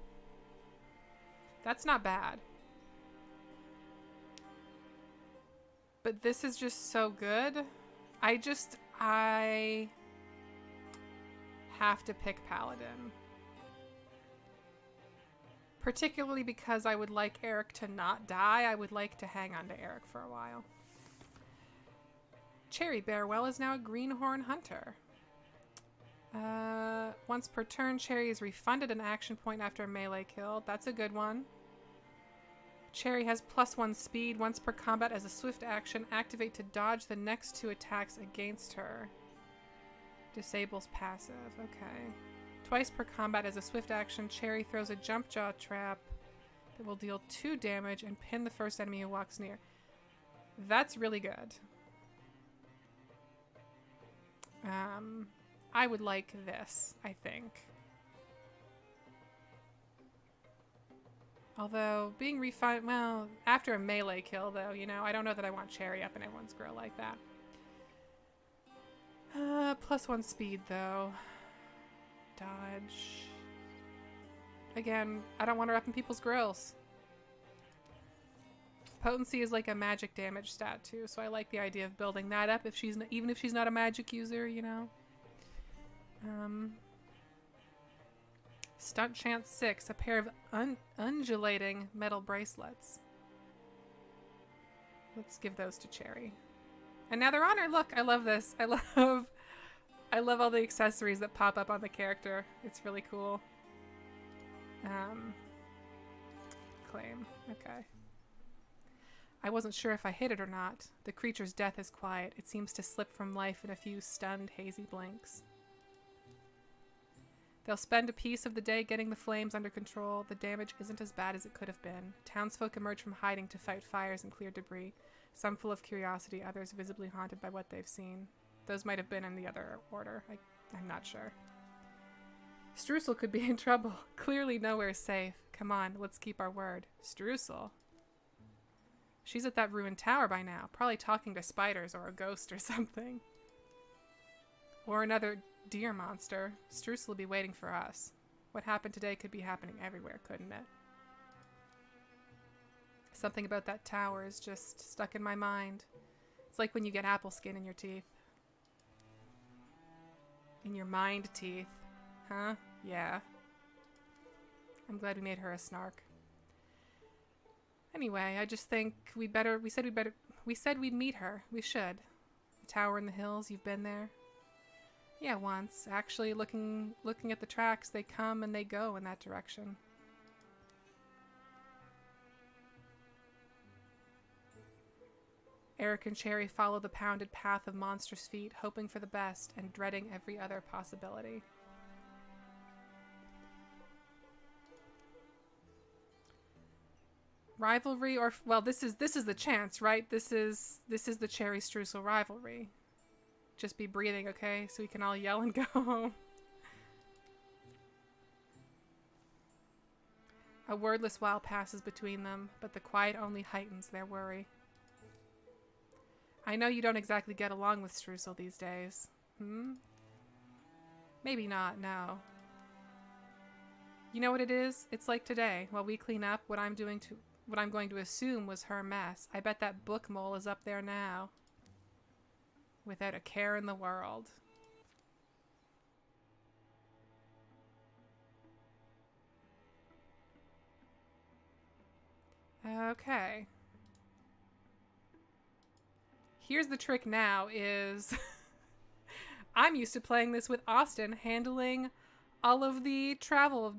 that's not bad. But this is just so good. I have to pick Paladin. Particularly because I would like Eric to not die. I would like to hang on to Eric for a while. Cherry Bearwell is now a Greenhorn Hunter. Once per turn, Cherry is refunded an action point after a melee kill. That's a good one. Cherry has +1 speed. Once per combat, as a swift action, activate to dodge the next 2 attacks against her. Disables passive. Okay. Twice per combat, as a swift action, Cherry throws a jump jaw trap that will deal 2 damage and pin the first enemy who walks near. That's really good. I would like this, I think. Although, being refunded, well, after a melee kill, though, you know, I don't know that I want Cherry up in everyone's grill like that. +1 speed, though. Dodge. Again, I don't want her up in people's grills. Potency is like a magic damage stat, too, so I like the idea of building that up if she's even if she's not a magic user, you know. Stunt Chance 6, a pair of undulating metal bracelets. Let's give those to Cherry. And now they're on her. Look, I love this. I love all the accessories that pop up on the character. It's really cool. Claim. Okay. I wasn't sure if I hit it or not. The creature's death is quiet. It seems to slip from life in a few stunned, hazy blinks. They'll spend a piece of the day getting the flames under control. The damage isn't as bad as it could have been. Townsfolk emerge from hiding to fight fires and clear debris. Some full of curiosity, others visibly haunted by what they've seen. Those might have been in the other order. I'm not sure. Streusel could be in trouble. Clearly nowhere safe. Come on, let's keep our word. Streusel? She's at that ruined tower by now. Probably talking to spiders or a ghost or something. Or another deer monster. Streusel will be waiting for us. What happened today could be happening everywhere, couldn't it? Something about that tower is just stuck in my mind. It's like when you get apple skin in your teeth. In your mind teeth. Huh? Yeah. I'm glad we made her a snark. Anyway, I just think we said we'd meet her. We should. The tower in the hills, you've been there? Yeah, once. Actually, looking at the tracks, they come and they go in that direction. Eric and Cherry follow the pounded path of monstrous feet, hoping for the best and dreading every other possibility. Rivalry, or well, this is the chance, right? This is the Cherry Streusel rivalry. Just be breathing, okay? So we can all yell and go home. A wordless while passes between them, but the quiet only heightens their worry. I know you don't exactly get along with Streusel these days. Maybe not, no. You know what it is? It's like today, while we clean up what I'm going to assume was her mess. I bet that book mole is up there now. Without a care in the world. Okay. Here's the trick now is I'm used to playing this with Austin handling all of the travel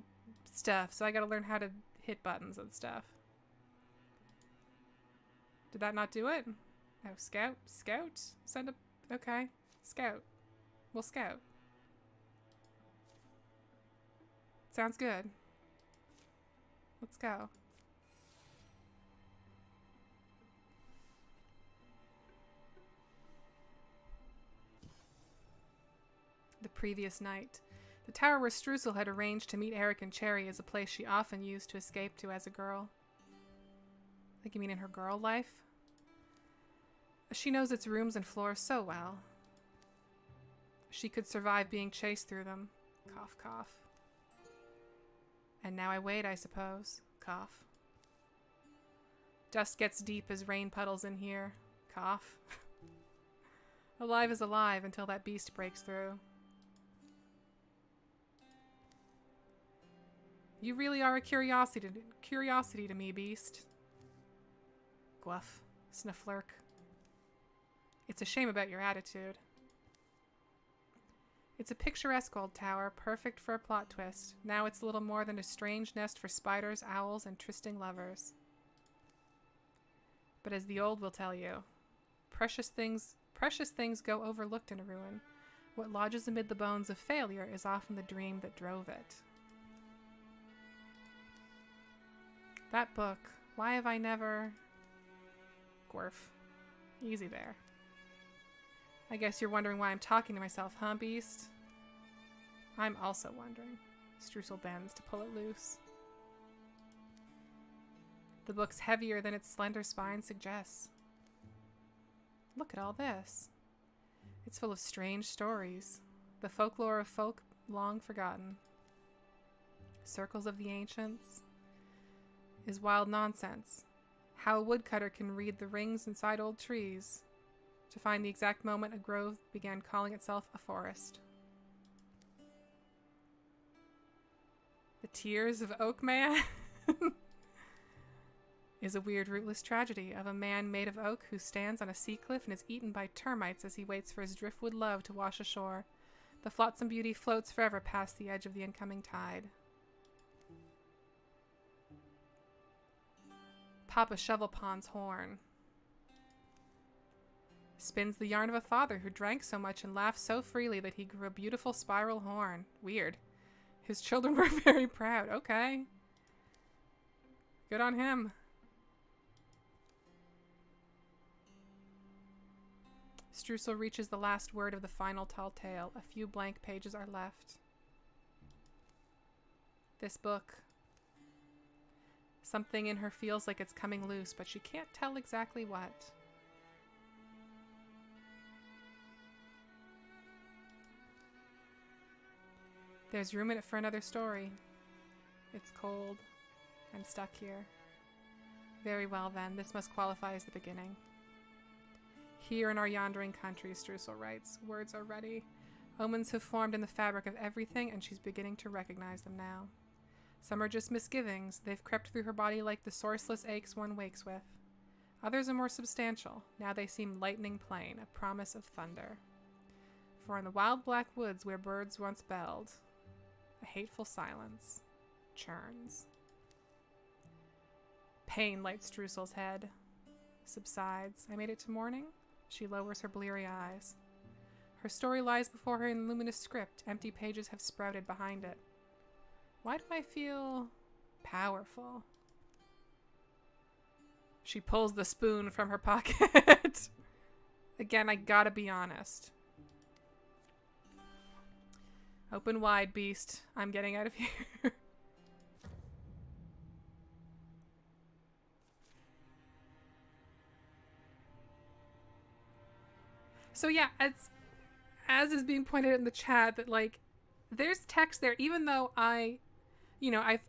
stuff, so I gotta learn how to hit buttons and stuff. Did that not do it? Oh, scout? Scout? Send a... Okay. Scout. We'll scout. Sounds good. Let's go. The previous night. The tower where Streusel had arranged to meet Eric and Cherry is a place she often used to escape to as a girl. Like, you mean in her girl life? She knows its rooms and floors so well. She could survive being chased through them. Cough, cough. And now I wait, I suppose. Cough. Dust gets deep as rain puddles in here. Cough. Alive is alive until that beast breaks through. You really are a curiosity to me, beast. Guff. Snifflurk. It's a shame about your attitude. It's a picturesque old tower, perfect for a plot twist. Now it's little more than a strange nest for spiders, owls, and trysting lovers. But as the old will tell you, precious things go overlooked in a ruin. What lodges amid the bones of failure is often the dream that drove it. That book. Why have I never... Gorf. Easy there. I guess you're wondering why I'm talking to myself, huh, beast? I'm also wondering. Streusel bends to pull it loose. The book's heavier than its slender spine suggests. Look at all this. It's full of strange stories. The folklore of folk long forgotten. Circles of the ancients is wild nonsense. How a woodcutter can read the rings inside old trees to find the exact moment a grove began calling itself a forest. The tears of Oak Man is a weird rootless tragedy of a man made of oak who stands on a sea cliff and is eaten by termites as he waits for his driftwood love to wash ashore. The flotsam beauty floats forever past the edge of the incoming tide. Papa Shovelpond's horn spins the yarn of a father who drank so much and laughed so freely that he grew a beautiful spiral horn. Weird. His children were very proud. Okay. Good on him. Streusel reaches the last word of the final tall tale. A few blank pages are left. This book. Something in her feels like it's coming loose, but she can't tell exactly what. There's room in it for another story. It's cold. I'm stuck here. Very well then, this must qualify as the beginning. Here in our yondering country, Streusel writes, words are ready. Omens have formed in the fabric of everything, and she's beginning to recognize them now. Some are just misgivings. They've crept through her body like the sourceless aches one wakes with. Others are more substantial. Now they seem lightning plain, a promise of thunder. For in the wild black woods where birds once belled, a hateful silence churns. Pain lights Streusel's head. Subsides. I made it to morning? She lowers her bleary eyes. Her story lies before her in luminous script. Empty pages have sprouted behind it. Why do I feel powerful? She pulls the spoon from her pocket. Again, I gotta be honest. Open wide, beast. I'm getting out of here. So yeah, as is being pointed out in the chat, that like there's text there, even though I've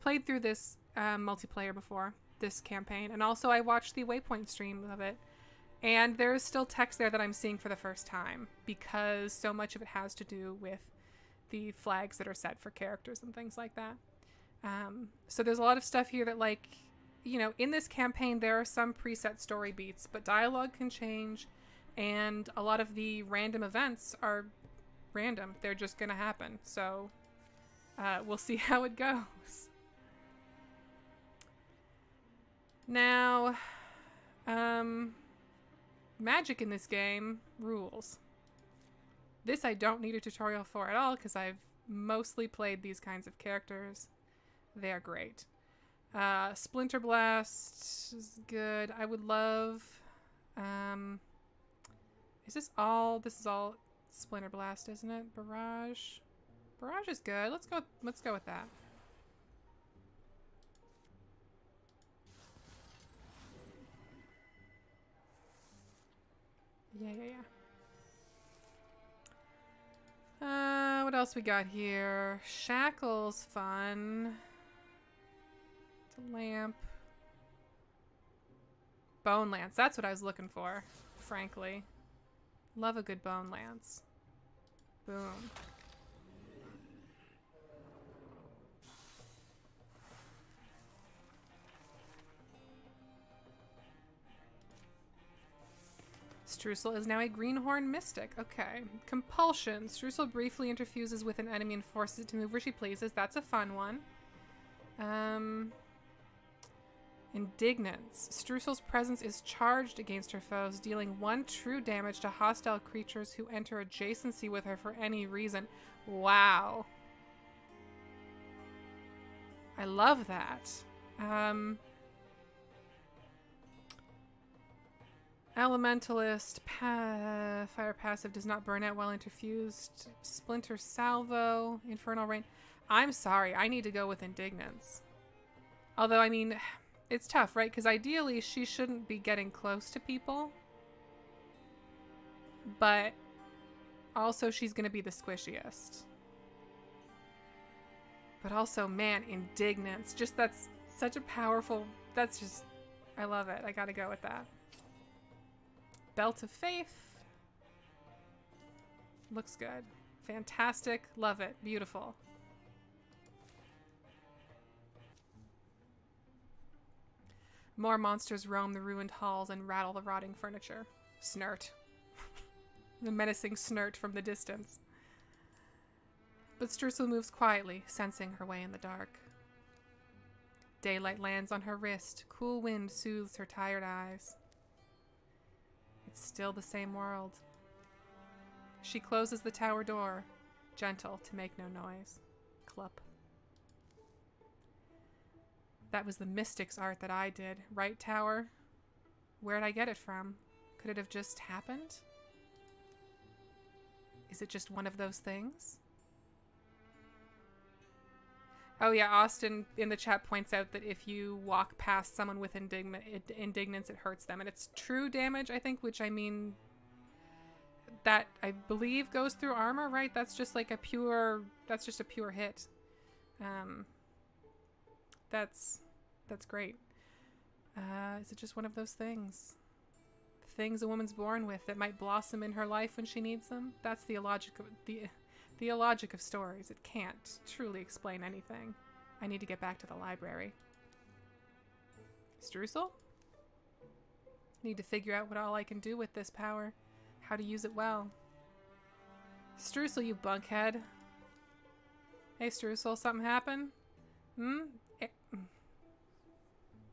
played through this multiplayer before, this campaign, and also I watched the Waypoint stream of it, and there's still text there that I'm seeing for the first time because so much of it has to do with the flags that are set for characters and things like that. So there's a lot of stuff here that, like, in this campaign there are some preset story beats, but dialogue can change, and a lot of the random events are random. They're just gonna happen. So we'll see how it goes. Now, magic in this game rules. This I don't need a tutorial for at all because I've mostly played these kinds of characters. They're great. Splinter Blast is good. I would love... Is this all... This is all Splinter Blast, isn't it? Barrage. Barrage is good. Let's go with that. Yeah. What else we got here? Shackle's fun. It's a lamp. Bone Lance. That's what I was looking for, frankly. Love a good Bone Lance. Boom. Streusel is now a Greenhorn Mystic. Okay. Compulsion. Streusel briefly interfuses with an enemy and forces it to move where she pleases. That's a fun one. Indignance. Streusel's presence is charged against her foes, dealing 1 true damage to hostile creatures who enter adjacency with her for any reason. Wow. I love that. Elementalist. Fire passive does not burn out while interfused. Splinter Salvo. Infernal Rain. I'm sorry. I need to go with Indignance. Although, I mean, it's tough, right? Because ideally, she shouldn't be getting close to people. But also, she's going to be the squishiest. But also, man, Indignance. Just, that's such a powerful... That's just... I love it. I gotta go with that. Belt of Faith. Looks good. Fantastic. Love it. Beautiful. More monsters roam the ruined halls and rattle the rotting furniture. Snurt. The menacing snurt from the distance. But Streusel moves quietly, sensing her way in the dark. Daylight lands on her wrist. Cool wind soothes her tired eyes. It's still the same world. She closes the tower door, gentle to make no noise. Clup. That was the Mystic's art that I did, right, Tower? Where'd I get it from? Could it have just happened? Is it just one of those things? Oh yeah, Austin in the chat points out that if you walk past someone with indignance, it hurts them. And it's true damage, I think, which I mean, that I believe goes through armor, right? That's just like that's just a pure hit. That's great. Is it just one of those things? Things a woman's born with that might blossom in her life when she needs them? That's the illogic of stories. It can't truly explain anything. I need to get back to the library. Streusel? Need to figure out what all I can do with this power. How to use it well. Streusel, you bunkhead. Hey, Streusel, something happened?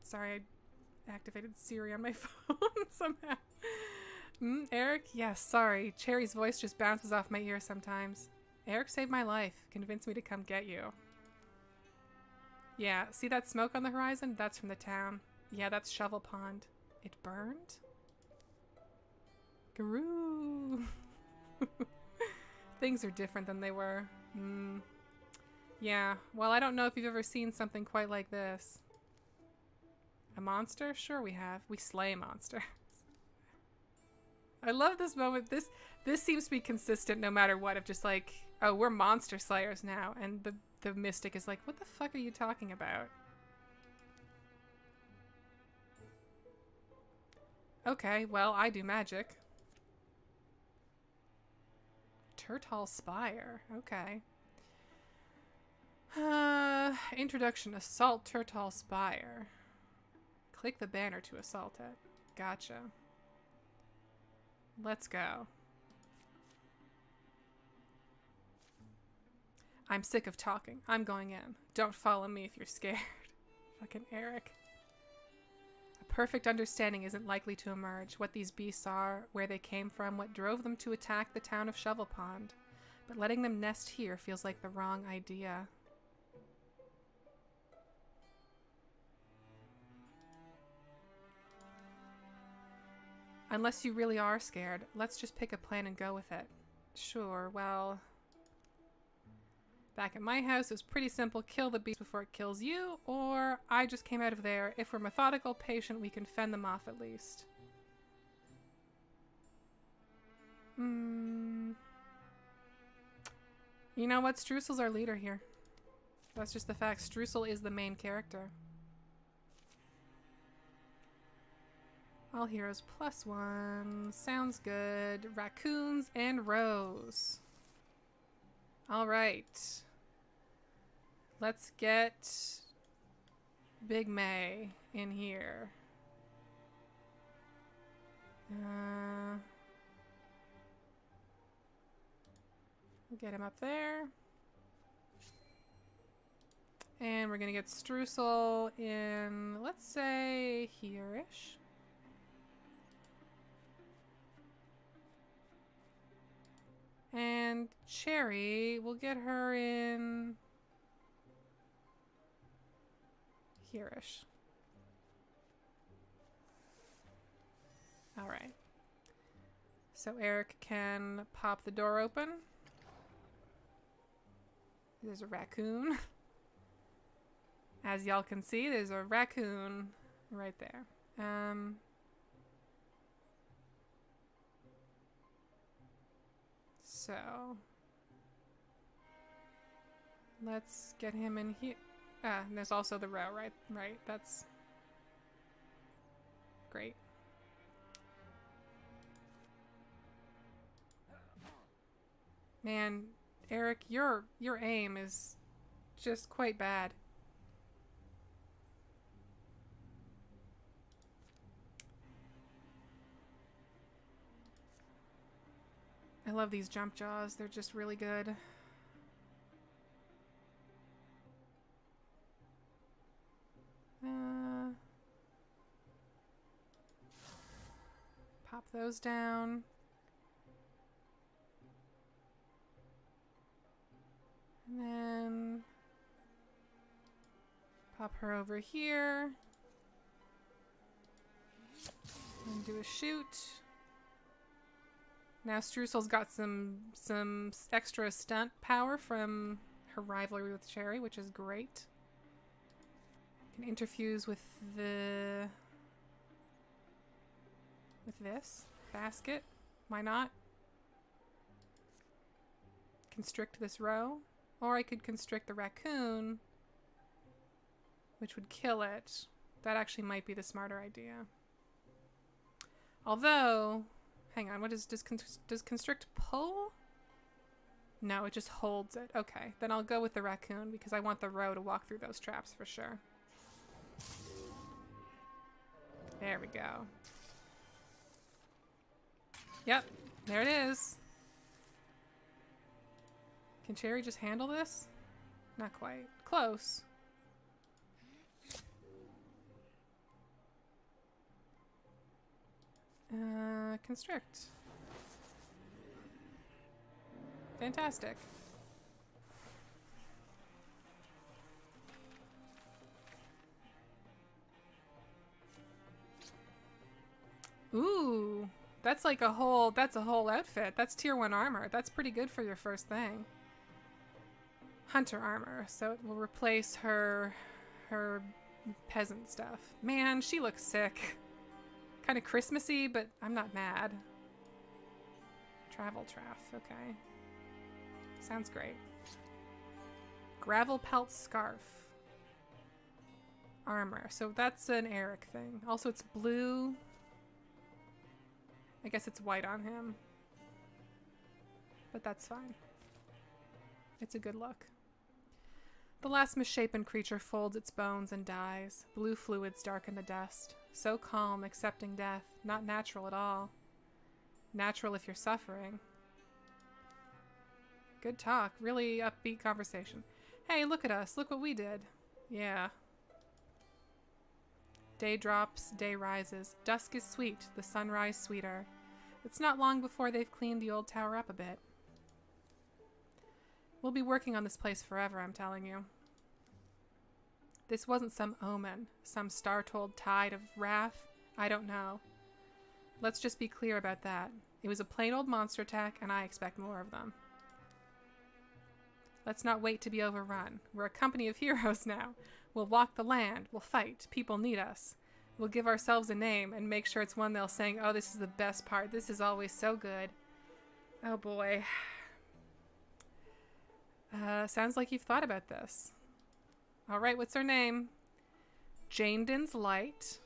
Sorry, I activated Siri on my phone somehow. Eric? Yes, sorry. Cherry's voice just bounces off my ear sometimes. Eric saved my life. Convinced me to come get you. Yeah, see that smoke on the horizon? That's from the town. Yeah, that's Shovel Pond. It burned? Garoo! Things are different than they were. Yeah, well, I don't know if you've ever seen something quite like this. A monster? Sure we have. We slay monsters. I love this moment. This seems to be consistent no matter what, of just like, oh, we're monster slayers now. And the mystic is like, what the fuck are you talking about? Okay, well, I do magic. Turtle Spire. Okay. Introduction. Assault Turtle Spire. Click the banner to assault it. Gotcha. Let's go. I'm sick of talking. I'm going in. Don't follow me if you're scared. Fucking Eric. A perfect understanding isn't likely to emerge. What these beasts are, where they came from, what drove them to attack the town of Shovel Pond. But letting them nest here feels like the wrong idea. Unless you really are scared, let's just pick a plan and go with it. Sure, well... Back at my house, it was pretty simple. Kill the beast before it kills you, or I just came out of there. If we're methodical, patient, we can fend them off at least. You know what? Streusel's our leader here. That's just the fact. Streusel is the main character. All heroes +1. Sounds good. Raccoons and Rose. Alright. Let's get Big May in here. We'll get him up there. And we're gonna get Streusel in, let's say, here-ish. And Cherry, we'll get her in here-ish. Alright. So Eric can pop the door open. There's a raccoon. As y'all can see, there's a raccoon right there. So let's get him in here. Ah, and there's also the row, right? Right, that's great. Man, Eric, your aim is just quite bad. I love these jump jaws. They're just really good. Pop those down. And then pop her over here. And do a shoot. Now Streusel's got some extra stunt power from her rivalry with Cherry, which is great. Can interfuse with this basket. Why not? Constrict this row. Or I could constrict the raccoon, which would kill it. That actually might be the smarter idea. Although, hang on, what does constrict pull? No, it just holds it. Okay, then I'll go with the raccoon because I want the row to walk through those traps for sure. There we go. Yep, there it is. Can Cherry just handle this? Not quite. Close. Constrict. Fantastic. Ooh, that's like that's a whole outfit. That's tier 1 armor. That's pretty good for your first thing. Hunter armor, so it will replace her peasant stuff. Man, she looks sick. Kind of Christmassy, but I'm not mad. Travel traff, okay. Sounds great. Gravel pelt scarf. Armor, so that's an Eric thing. Also, it's blue. I guess it's white on him. But that's fine. It's a good look. The last misshapen creature folds its bones and dies. Blue fluids darken the dust. So calm, accepting death. Not natural at all. Natural if you're suffering. Good talk. Really upbeat conversation. Hey, look at us. Look what we did. Yeah. Day drops, day rises. Dusk is sweet, the sunrise sweeter. It's not long before they've cleaned the old tower up a bit. We'll be working on this place forever, I'm telling you. This wasn't some omen, some star-told tide of wrath. I don't know. Let's just be clear about that. It was a plain old monster attack, and I expect more of them. Let's not wait to be overrun. We're a company of heroes now. We'll walk the land. We'll fight. People need us. We'll give ourselves a name and make sure it's one they'll sing, oh, this is the best part. This is always so good. Oh, boy. Sounds like you've thought about this. All right, what's her name? Janeden's Light.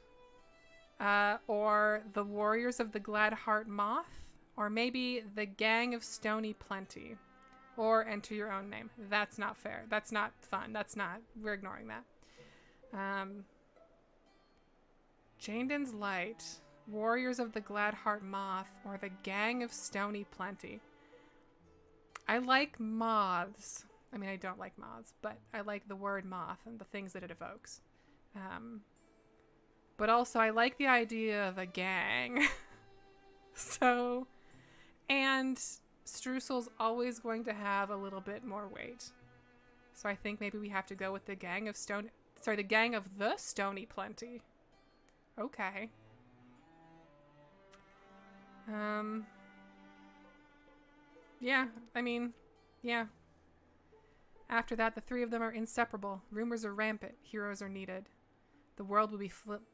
Or the Warriors of the Glad Heart Moth. Or maybe the Gang of Stony Plenty. Or enter your own name. That's not fair. That's not fun. That's not... We're ignoring that. Janeden's Light. Warriors of the Glad Heart Moth. Or the Gang of Stony Plenty. I like moths. I mean, I don't like moths, but I like the word moth and the things that it evokes. But also, I like the idea of a gang. So, and Streusel's always going to have a little bit more weight. So I think maybe we have to go with the Gang of the Gang of the Stony Plenty. Okay. Yeah, I mean, yeah. After that, the three of them are inseparable. Rumors are rampant. Heroes are needed. The world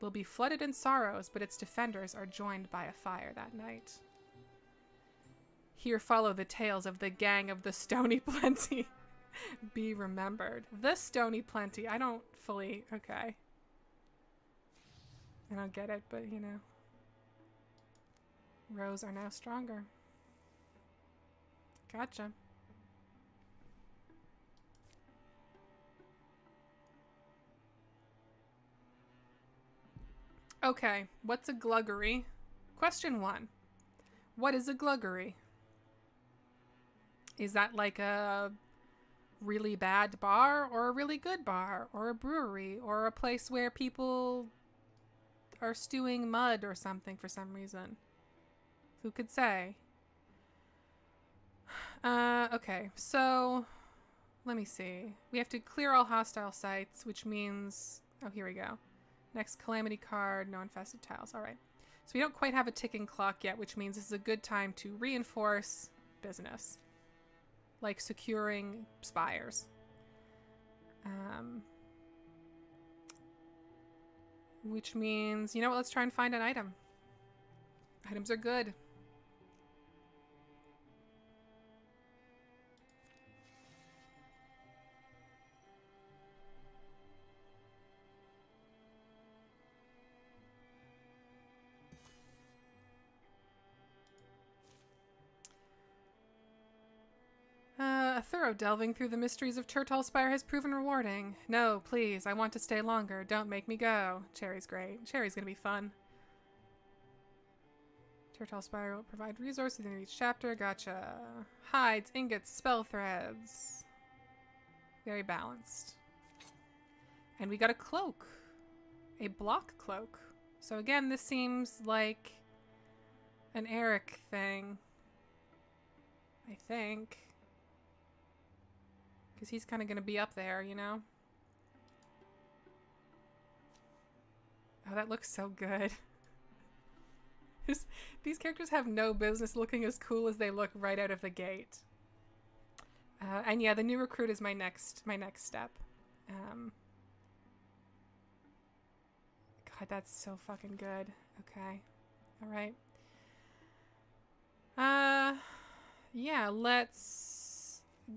will be flooded in sorrows, but its defenders are joined by a fire that night. Here follow the tales of the Gang of the Stony Plenty. Be remembered. The Stony Plenty. I don't fully... Okay. I don't get it, but, you know. Rows are now stronger. Gotcha. Okay, what's a gluggery? Question 1. What is a gluggery? Is that like a really bad bar or a really good bar or a brewery or a place where people are stewing mud or something for some reason? Who could say? Okay, so let me see. We have to clear all hostile sites, which means... Oh, here we go. Next calamity card, no infested tiles. All right. So we don't quite have a ticking clock yet, which means this is a good time to reinforce business. Like securing spires. Which means, you know what, let's try and find an item. Items are good. A thorough delving through the mysteries of Turtle Spire has proven rewarding. No, please, I want to stay longer. Don't make me go. Cherry's great. Cherry's gonna be fun. Turtle Spire will provide resources in each chapter. Gotcha. Hides, ingots, spell threads. Very balanced. And we got a cloak. A block cloak. So again, this seems like an Eric thing. I think. Because he's kind of going to be up there, you know? Oh, that looks so good. These characters have no business looking as cool as they look right out of the gate. And yeah, the new recruit is my next step. God, that's so fucking good. Okay. All right. Yeah, let's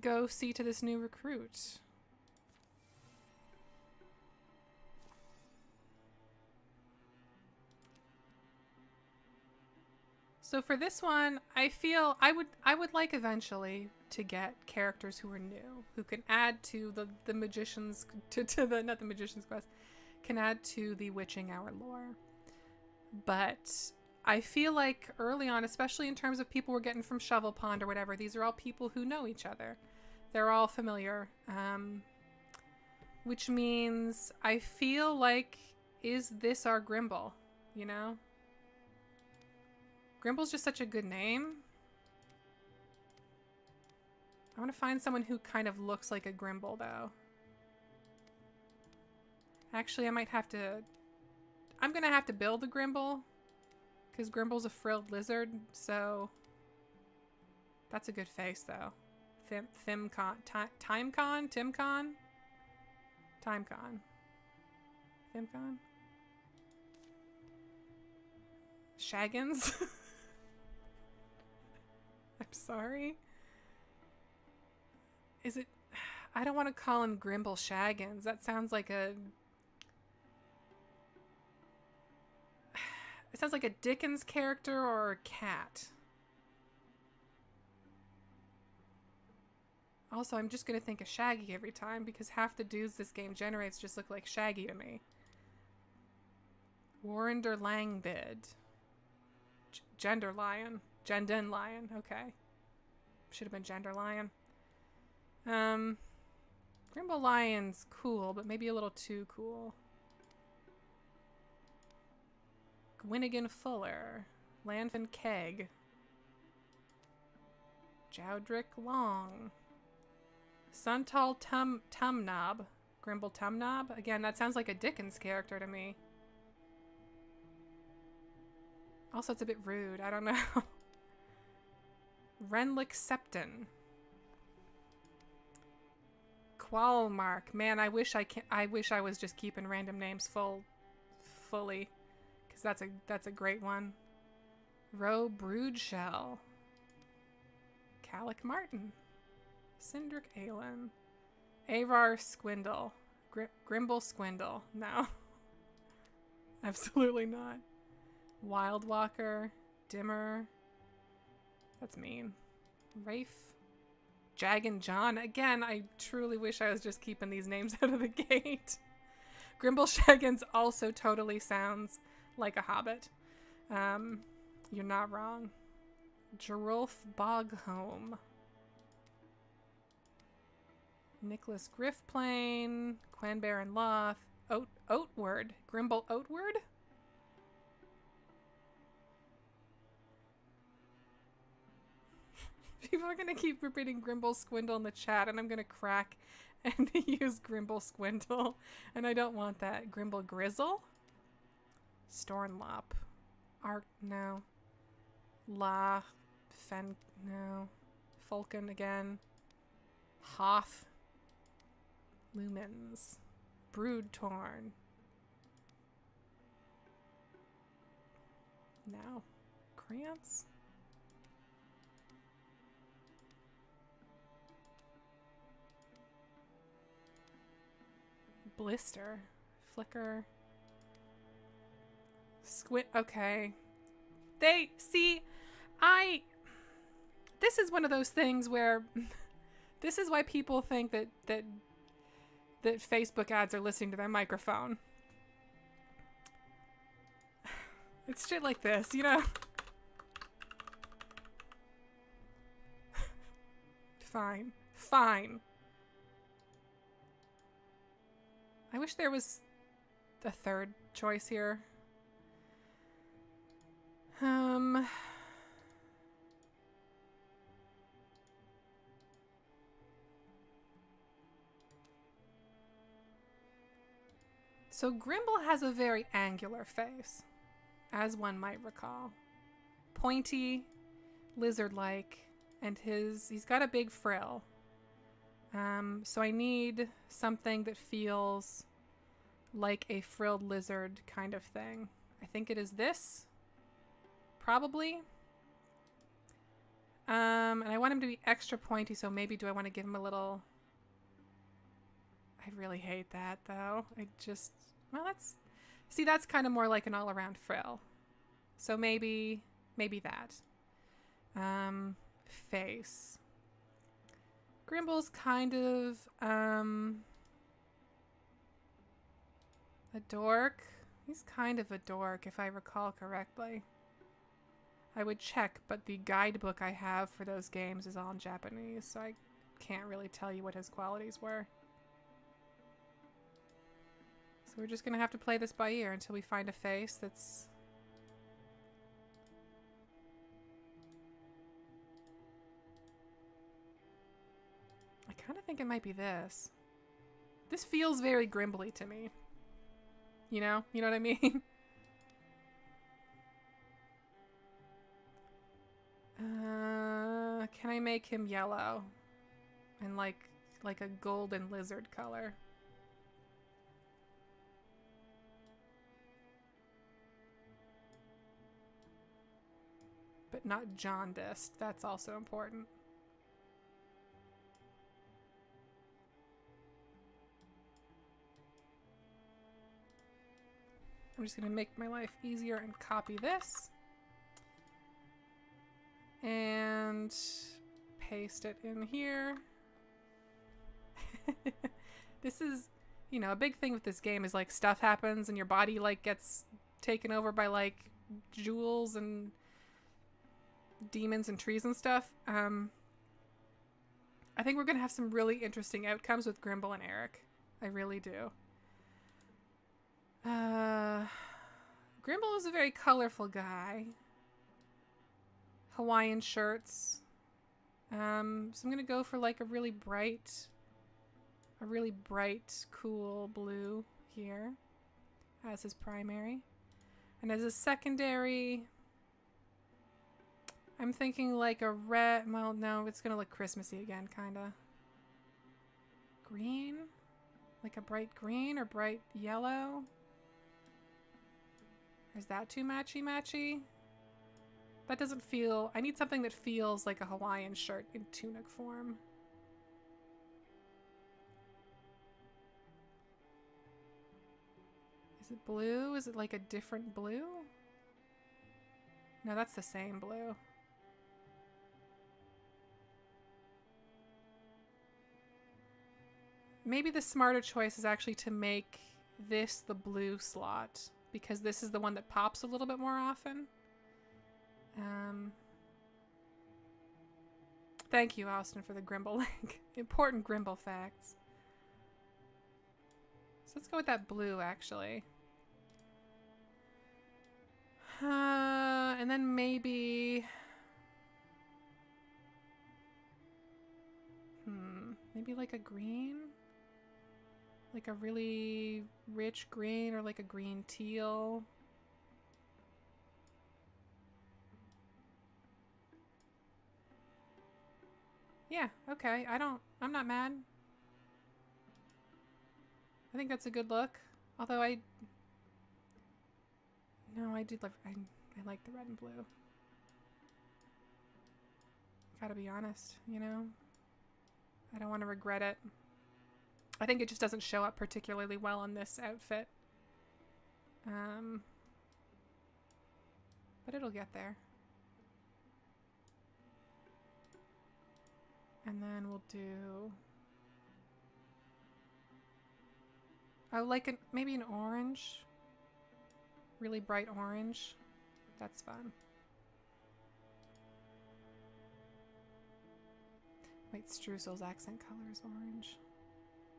go see to this new recruit. So for this one, I feel I would like eventually to get characters who are new, who can add to the magician's to the not the magician's quest, can add to the witching hour lore. But I feel like early on, especially in terms of people we're getting from Shovel Pond or whatever, these are all people who know each other. They're all familiar. Which means I feel like, is this our Grimble? You know? Grimble's just such a good name. I want to find someone who kind of looks like a Grimble, though. Actually, I might have to... I'm going to have to build a Grimble. Because Grimble's a frilled lizard, so... That's a good face, though. Timcon? Timcon? Shaggins? I'm sorry. Is it... I don't want to call him Grimble Shaggins. That sounds like a... It sounds like a Dickens character or a cat. Also, I'm just going to think of Shaggy every time because half the dudes this game generates just look like Shaggy to me. Warrender Langbid. Gender Lion. Genden Lion. Okay. Should have been Gender Lion. Grimble Lion's cool, but maybe a little too cool. Gwynnigan Fuller. Lanfin Keg. Jowdrick Long. Suntal Tumnob. Grimble Tumnob? Again, that sounds like a Dickens character to me. Also, it's a bit rude. I don't know. Renlick Septon. Qualmark. Man, I wish I was just keeping random names fully. Because that's a great one. Roe Broodshell. Calic Martin. Cindric Aelin. Avar Squindle. Grimble Squindle. No. Absolutely not. Wildwalker. Dimmer. That's mean. Rafe. Jaggin John. Again, I truly wish I was just keeping these names out of the gate. Grimble Shaggins also totally sounds like a hobbit. You're not wrong. Gerulf Bogholm. Nicholas Griffplane. Quenbaron Loth. Oatward. Grimble Oatward? People are going to keep repeating Grimble Squindle in the chat, and I'm going to crack and use Grimble Squindle. And I don't want that. Grimble Grizzle? Stornlop. No. No. Fulkin again. Hoth. Lumens. Broodtorn. Now. Krantz. Blister. Flicker. Squint. Okay. This is one of those things where this is why people think that Facebook ads are listening to their microphone. It's shit like this, you know? Fine. I wish there was a third choice here. So Grimble has a very angular face, as one might recall. Pointy, lizard-like, and he's got a big frill. So I need something that feels like a frilled lizard kind of thing. I think it is this. Probably. And I want him to be extra pointy, so maybe do I want to give him a little... I really hate that, though. Well, that's kind of more like an all-around frill. So maybe that. Face. Grimble's kind of, a dork. He's kind of a dork, if I recall correctly. I would check, but the guidebook I have for those games is all in Japanese, so I can't really tell you what his qualities were. So we're just gonna have to play this by ear until we find a face that's... I kind of think it might be this. This feels very Grimbly to me. You know what I mean? Can I make him yellow? And like a golden lizard color? But not jaundiced. That's also important. I'm just going to make my life easier and copy this. And paste it in here. This is, you know, a big thing with this game is like stuff happens and your body like gets taken over by like jewels and demons and trees and stuff. I think we're going to have some really interesting outcomes with Grimble and Eric. I really do. Grimble is a very colorful guy. Hawaiian shirts. So I'm going to go for like a really bright, cool blue here as his primary. And as a secondary, I'm thinking like a red, well, no, it's going to look Christmassy again, kind of. Green? Like a bright green or bright yellow? Or is that too matchy-matchy? That doesn't feel... I need something that feels like a Hawaiian shirt in tunic form. Is it blue? Is it like a different blue? No, that's the same blue. Maybe the smarter choice is actually to make this the blue slot, because this is the one that pops a little bit more often. Thank you, Austin, for the Grimble link. Important Grimble facts. So let's go with that blue, actually. And then maybe... maybe like a green? Like a really rich green or like a green teal. Yeah, okay. I'm not mad. I think that's a good look. Although I do love, I like the red and blue. Gotta be honest, you know? I don't want to regret it. I think it just doesn't show up particularly well on this outfit. But it'll get there. And then we'll do... oh, like maybe an orange. Really bright orange. That's fun. Wait, Streusel's accent color is orange.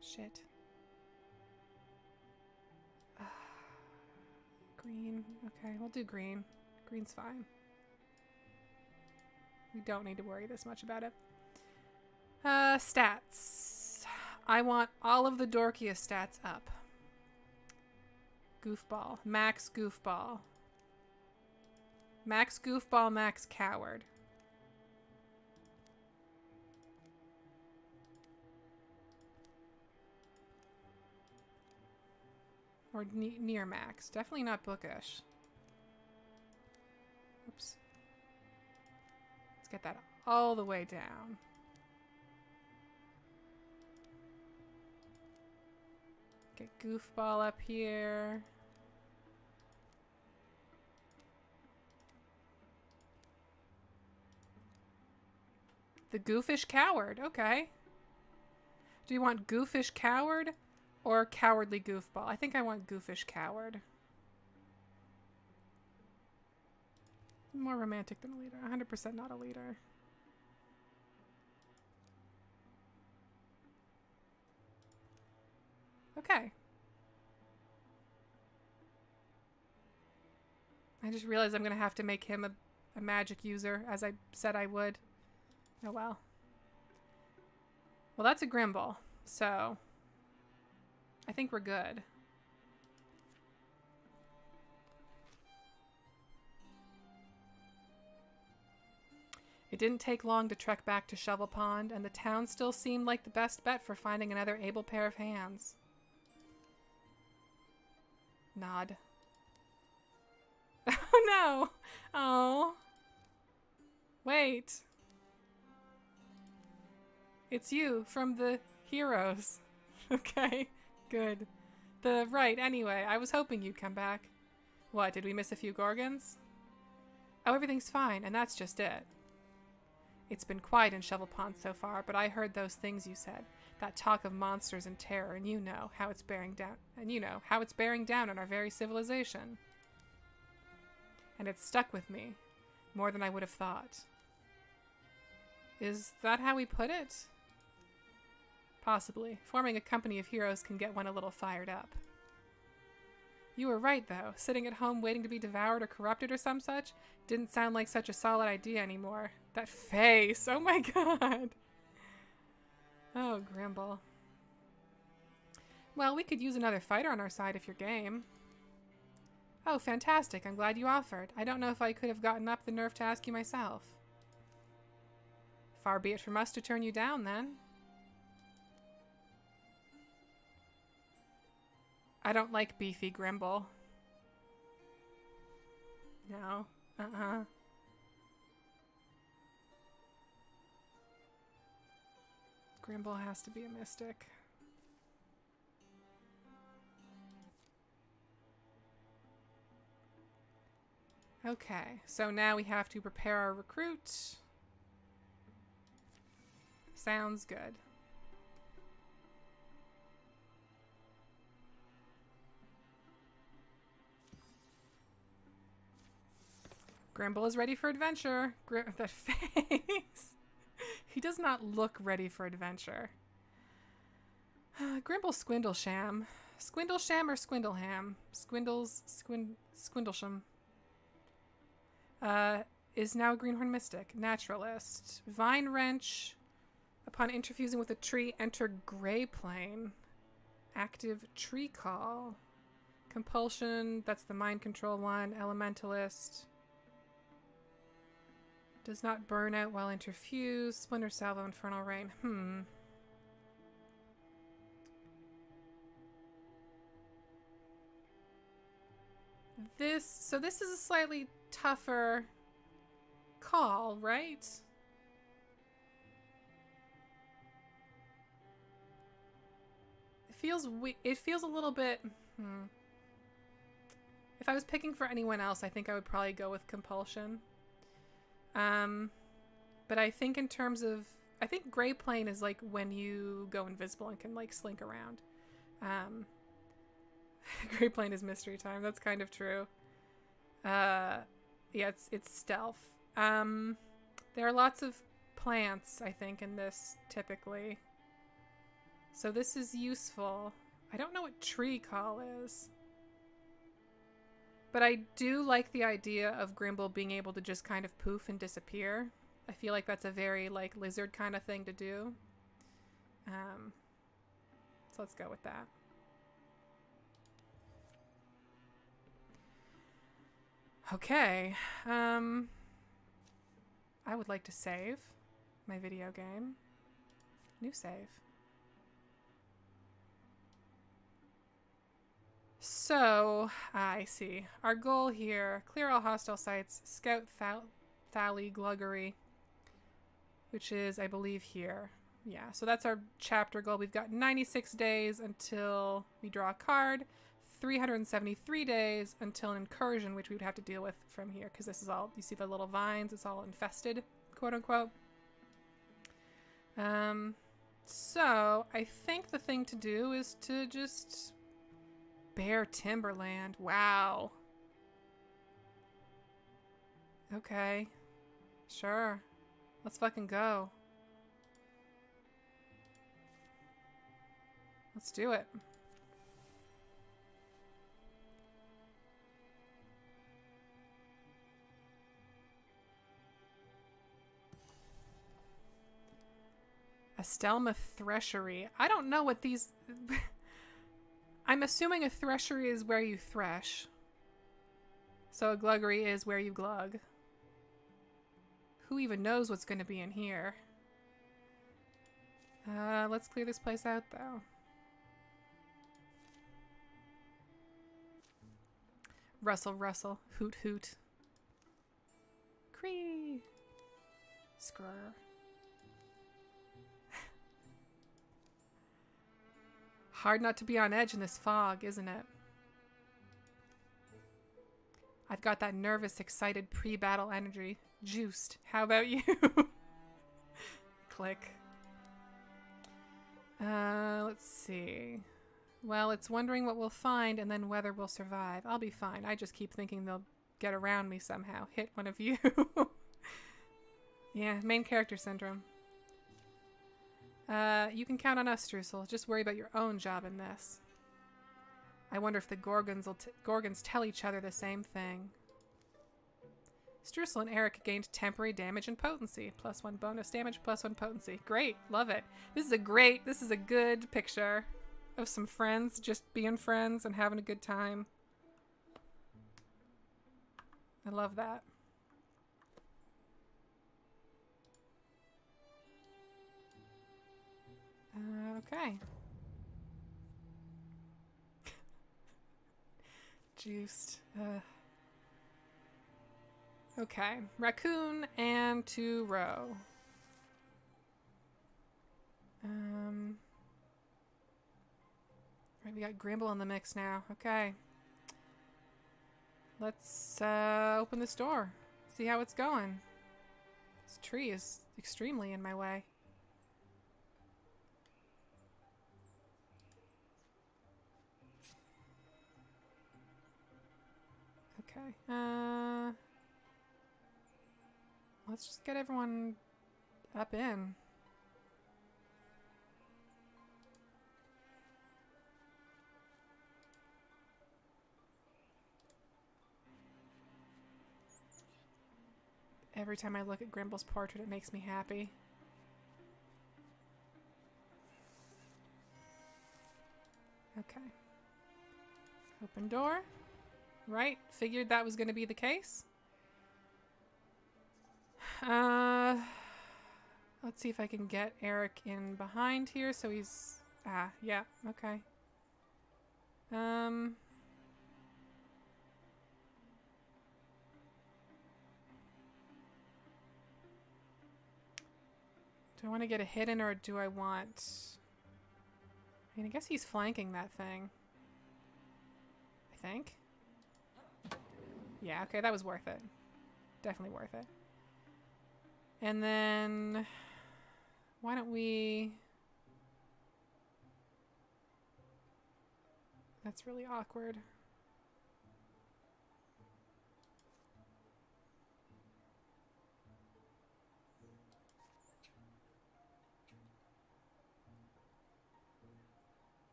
Shit. Green. Okay, we'll do green. Green's fine. We don't need to worry this much about it. Stats. I want all of the dorkiest stats up. Goofball. Max goofball. Max goofball, max coward. Or near max. Definitely not bookish. Oops. Let's get that all the way down. Get goofball up here. The goofish coward. Okay. Do you want goofish coward or cowardly goofball? I think I want goofish coward. More romantic than a leader. 100% not a leader. Okay. I just realized I'm going to have to make him a magic user, as I said I would. Oh well. Well, that's a Grimble, so I think we're good. It didn't take long to trek back to Shovel Pond, and the town still seemed like the best bet for finding another able pair of hands. Nod. Oh no! Oh. Wait. It's you from the Heroes. Okay, good. Right, anyway, I was hoping you'd come back. What, did we miss a few Gorgons? Oh, everything's fine, and that's just it. It's been quiet in Shovel Pond so far, but I heard those things you said. That talk of monsters and terror, and you know how it's bearing down on our very civilization. And it's stuck with me, more than I would have thought. Is that how we put it? Possibly. Forming a company of heroes can get one a little fired up. You were right, though. Sitting at home waiting to be devoured or corrupted or some such didn't sound like such a solid idea anymore. That face! Oh my god! Oh, Grimble. Well, we could use another fighter on our side if you're game. Oh, fantastic. I'm glad you offered. I don't know if I could have gotten up the nerve to ask you myself. Far be it from us to turn you down, then. I don't like beefy Grimble. No. Grimble has to be a mystic. Okay, so now we have to prepare our recruit. Sounds good. Grimble is ready for adventure. That face. He does not look ready for adventure. Grimble Squindlesham. Squindlesham or Swindleham? Swindlesham. Is now a Greenhorn Mystic. Naturalist. Vine Wrench. Upon interfusing with a tree, enter Gray Plane. Active Tree Call. Compulsion. That's the mind control one. Elementalist. Does not burn out while interfused. Splinter Salvo, Infernal Rain. This is a slightly tougher call, right? It feels a little bit... If I was picking for anyone else, I think I would probably go with Compulsion. But I think in terms of... I think Gray Plane is like when you go invisible and can like slink around. Gray Plane is mystery time. That's kind of true. Yeah, it's stealth. There are lots of plants, I think, in this typically. So this is useful. I don't know what tree call is. But I do like the idea of Grimble being able to just kind of poof and disappear. I feel like that's a very, like, lizard kind of thing to do. So let's go with that. Okay. I would like to save my video game. New save. So, I see. Our goal here, clear all hostile sites, scout Thali Gluggery, which is, I believe, here. Yeah, so that's our chapter goal. We've got 96 days until we draw a card, 373 days until an incursion, which we would have to deal with from here, because this is all, you see the little vines, it's all infested, quote unquote. So, I think the thing to do is to just... Bare Timberland. Wow. Okay. Sure. Let's fucking go. Let's do it. Estelma Threshery. I don't know what these... I'm assuming a threshery is where you thresh. So a gluggery is where you glug. Who even knows what's going to be in here? Let's clear this place out, though. Rustle, rustle. Hoot, hoot. Cree. Skrr. Hard not to be on edge in this fog, isn't it? I've got that nervous, excited pre-battle energy. Juiced. How about you? Click. Let's see. Well, it's wondering what we'll find and then whether we'll survive. I'll be fine. I just keep thinking they'll get around me somehow. Hit one of you. Yeah, main character syndrome. You can count on us, Streusel. Just worry about your own job in this. I wonder if the Gorgons tell each other the same thing. Streusel and Eric gained temporary damage and potency. +1 bonus damage, +1 potency. Great. Love it. This is a good picture of some friends just being friends and having a good time. I love that. Okay. Juiced. Okay. Raccoon and 2 row. Right, we got Grimble in the mix now. Okay. Let's open this door. See how it's going. This tree is extremely in my way. Okay. Let's just get everyone up in. Every time I look at Grimble's portrait, it makes me happy. Okay. Open door. Right, figured that was going to be the case. Let's see if I can get Eric in behind here so he's... Ah, yeah, okay. Do I want to get a hit in or do I want... I mean, I guess he's flanking that thing. I think. Yeah, okay, that was worth it. Definitely worth it. And then... Why don't we... That's really awkward.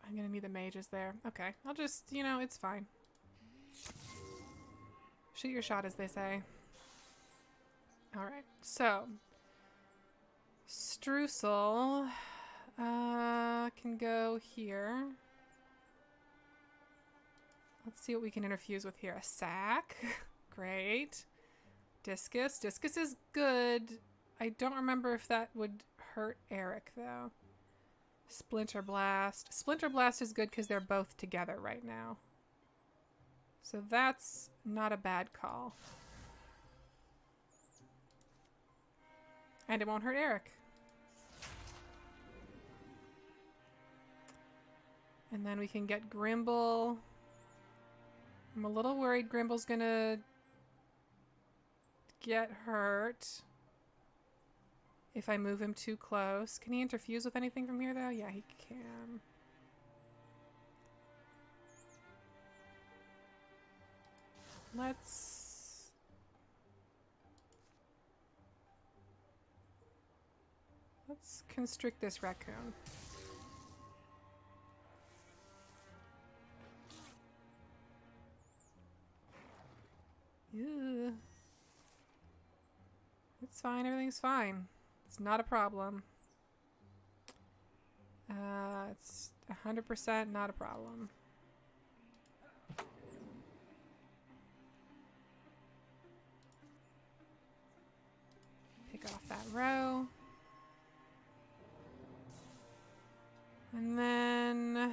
I'm gonna need the mages there. Okay, I'll just, you know, it's fine. Shoot your shot, as they say. Alright, so... Streusel... can go here. Let's see what we can interfuse with here. A sack. Great. Discus. Discus is good. I don't remember if that would hurt Eric, though. Splinter Blast. Splinter Blast is good because they're both together right now. So that's not a bad call. And it won't hurt Eric. And then we can get Grimble. I'm a little worried Grimble's gonna get hurt if I move him too close. Can he interfuse with anything from here, though? Yeah, he can. Let's constrict this raccoon. Ew. It's fine, everything's fine. It's not a problem. It's 100% not a problem. Check off that row. And then I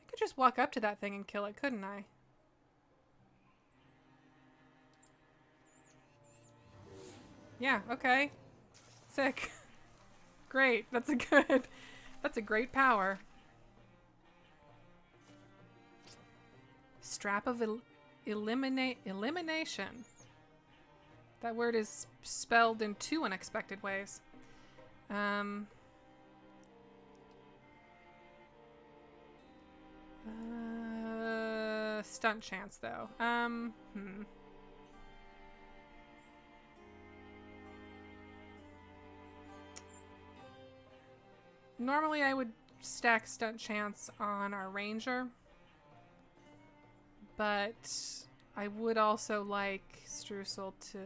could just walk up to that thing and kill it, couldn't I? Yeah, okay. Sick. Great. That's a great power. Strap of elimination. That word is spelled in 2 unexpected ways. Stunt chance though. Normally I would stack stunt chance on our ranger, but I would also like Streusel to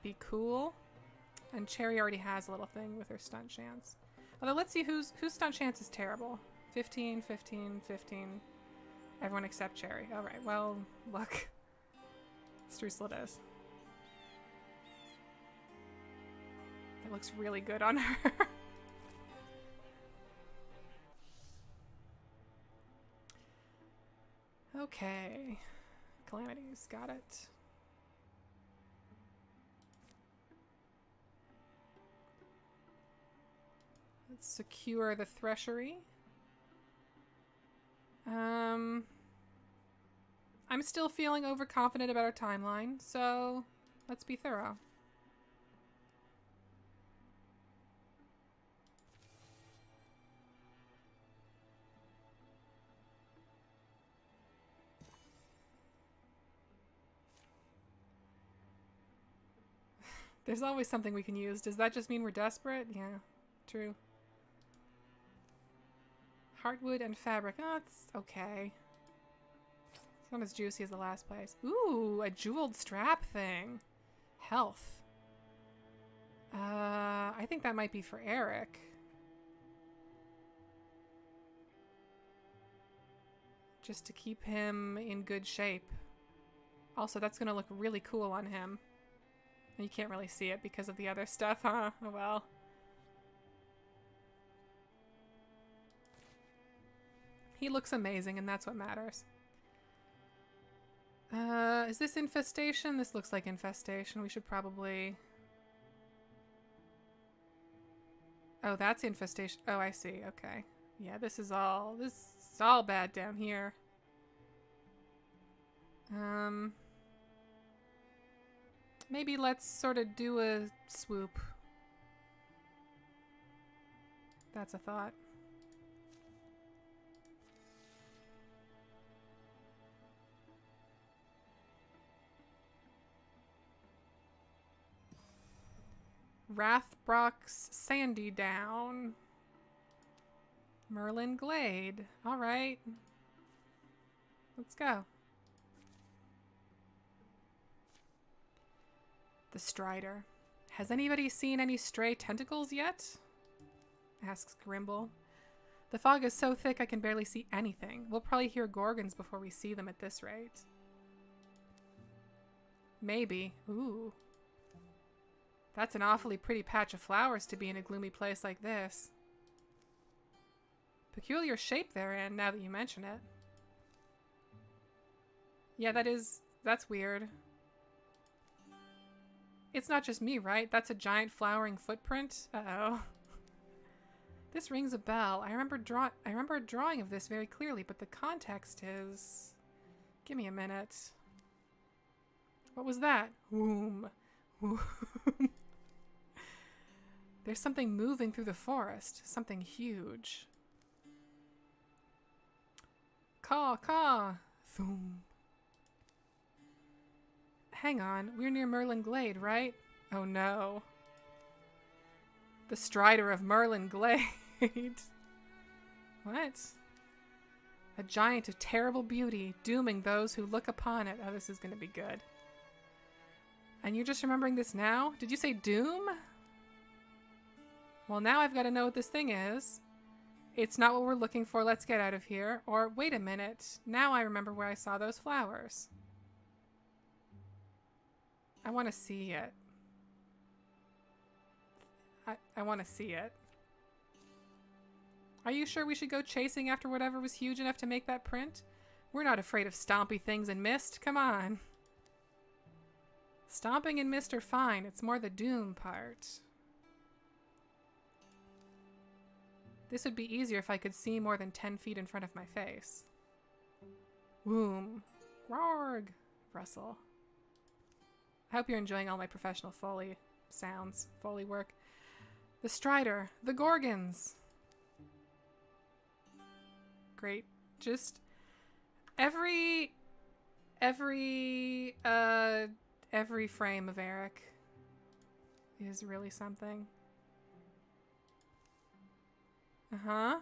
be cool. And Cherry already has a little thing with her stunt chance. Although let's see whose stunt chance is terrible. 15, 15, 15. Everyone except Cherry. Alright, well, look. Streusel it is. That looks really good on her. Okay. Calamities, got it. Let's secure the threshery. I'm still feeling overconfident about our timeline, so let's be thorough. There's always something we can use. Does that just mean we're desperate? Yeah, true. Heartwood and fabric. Oh, it's okay. It's not as juicy as the last place. Ooh, a jeweled strap thing. Health. I think that might be for Eric. Just to keep him in good shape. Also, that's going to look really cool on him. You can't really see it because of the other stuff, huh? Oh well. He looks amazing, and that's what matters. Is this infestation? This looks like infestation. We should probably... Oh, that's infestation. Oh, I see. Okay. Yeah, this is all bad down here. Maybe let's sort of do a swoop. That's a thought. Rathbrock's Sandy Down. Merlin Glade. Alright. Let's go. The Strider. Has anybody seen any stray tentacles yet? Asks Grimble. The fog is so thick I can barely see anything. We'll probably hear Gorgons before we see them at this rate. Maybe. Ooh. That's an awfully pretty patch of flowers to be in a gloomy place like this. Peculiar shape they're in, now that you mention it. Yeah, that's weird. It's not just me, right? That's a giant flowering footprint? Uh-oh. This rings a bell. I remember a drawing of this very clearly, but the context is... Give me a minute. What was that? Womb. Womb. There's something moving through the forest. Something huge. Caw, caw. Thoom. Hang on. We're near Merlin Glade, right? Oh no. The Strider of Merlin Glade. What? A giant of terrible beauty, dooming those who look upon it. Oh, this is going to be good. And you're just remembering this now? Did you say doom? Well, now I've got to know what this thing is. It's not what we're looking for. Let's get out of here. Or, wait a minute. Now I remember where I saw those flowers. I want to see it. I want to see it. Are you sure we should go chasing after whatever was huge enough to make that print? We're not afraid of stompy things in mist. Come on. Stomping in mist are fine. It's more the doom part. This would be easier if I could see more than 10 feet in front of my face. Woom. Grorg. Russell. I hope you're enjoying all my professional Foley sounds, Foley work. The Strider. The Gorgons. Great. Just every frame of Eric is really something. Uh-huh.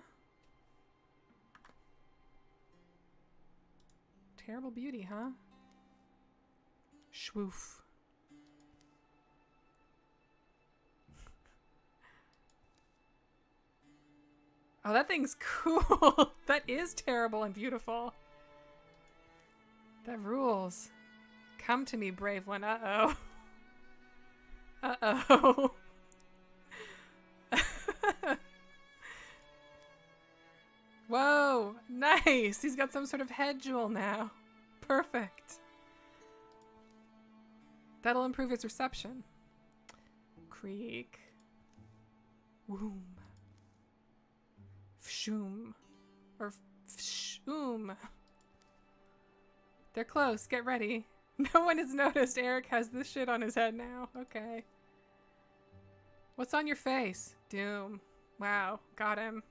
Terrible beauty, huh? Schwoof. Oh, that thing's cool. That is terrible and beautiful. That rules. Come to me, brave one. Uh-oh. Uh-oh. Whoa, nice. He's got some sort of head jewel now. Perfect. That'll improve his reception. Creak. Woom. Fshoom. Or fshoom. They're close. Get ready. No one has noticed Eric has this shit on his head now. Okay. What's on your face? Doom. Wow. Got him.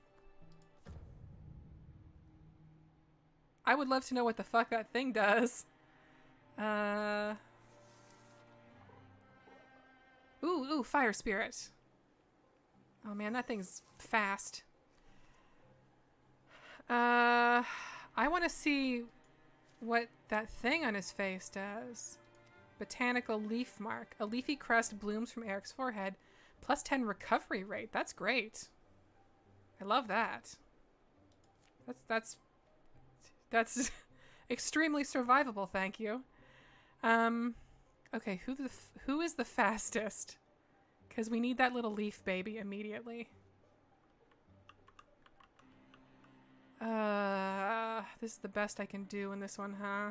I would love to know what the fuck that thing does. Ooh, fire spirit. Oh man, that thing's fast. I want to see what that thing on his face does. Botanical leaf mark. A leafy crest blooms from Eric's forehead. Plus 10 recovery rate. That's great. I love that. That's extremely survivable, thank you. Okay, who is the fastest? Because we need that little leaf baby immediately. This is the best I can do in this one, huh?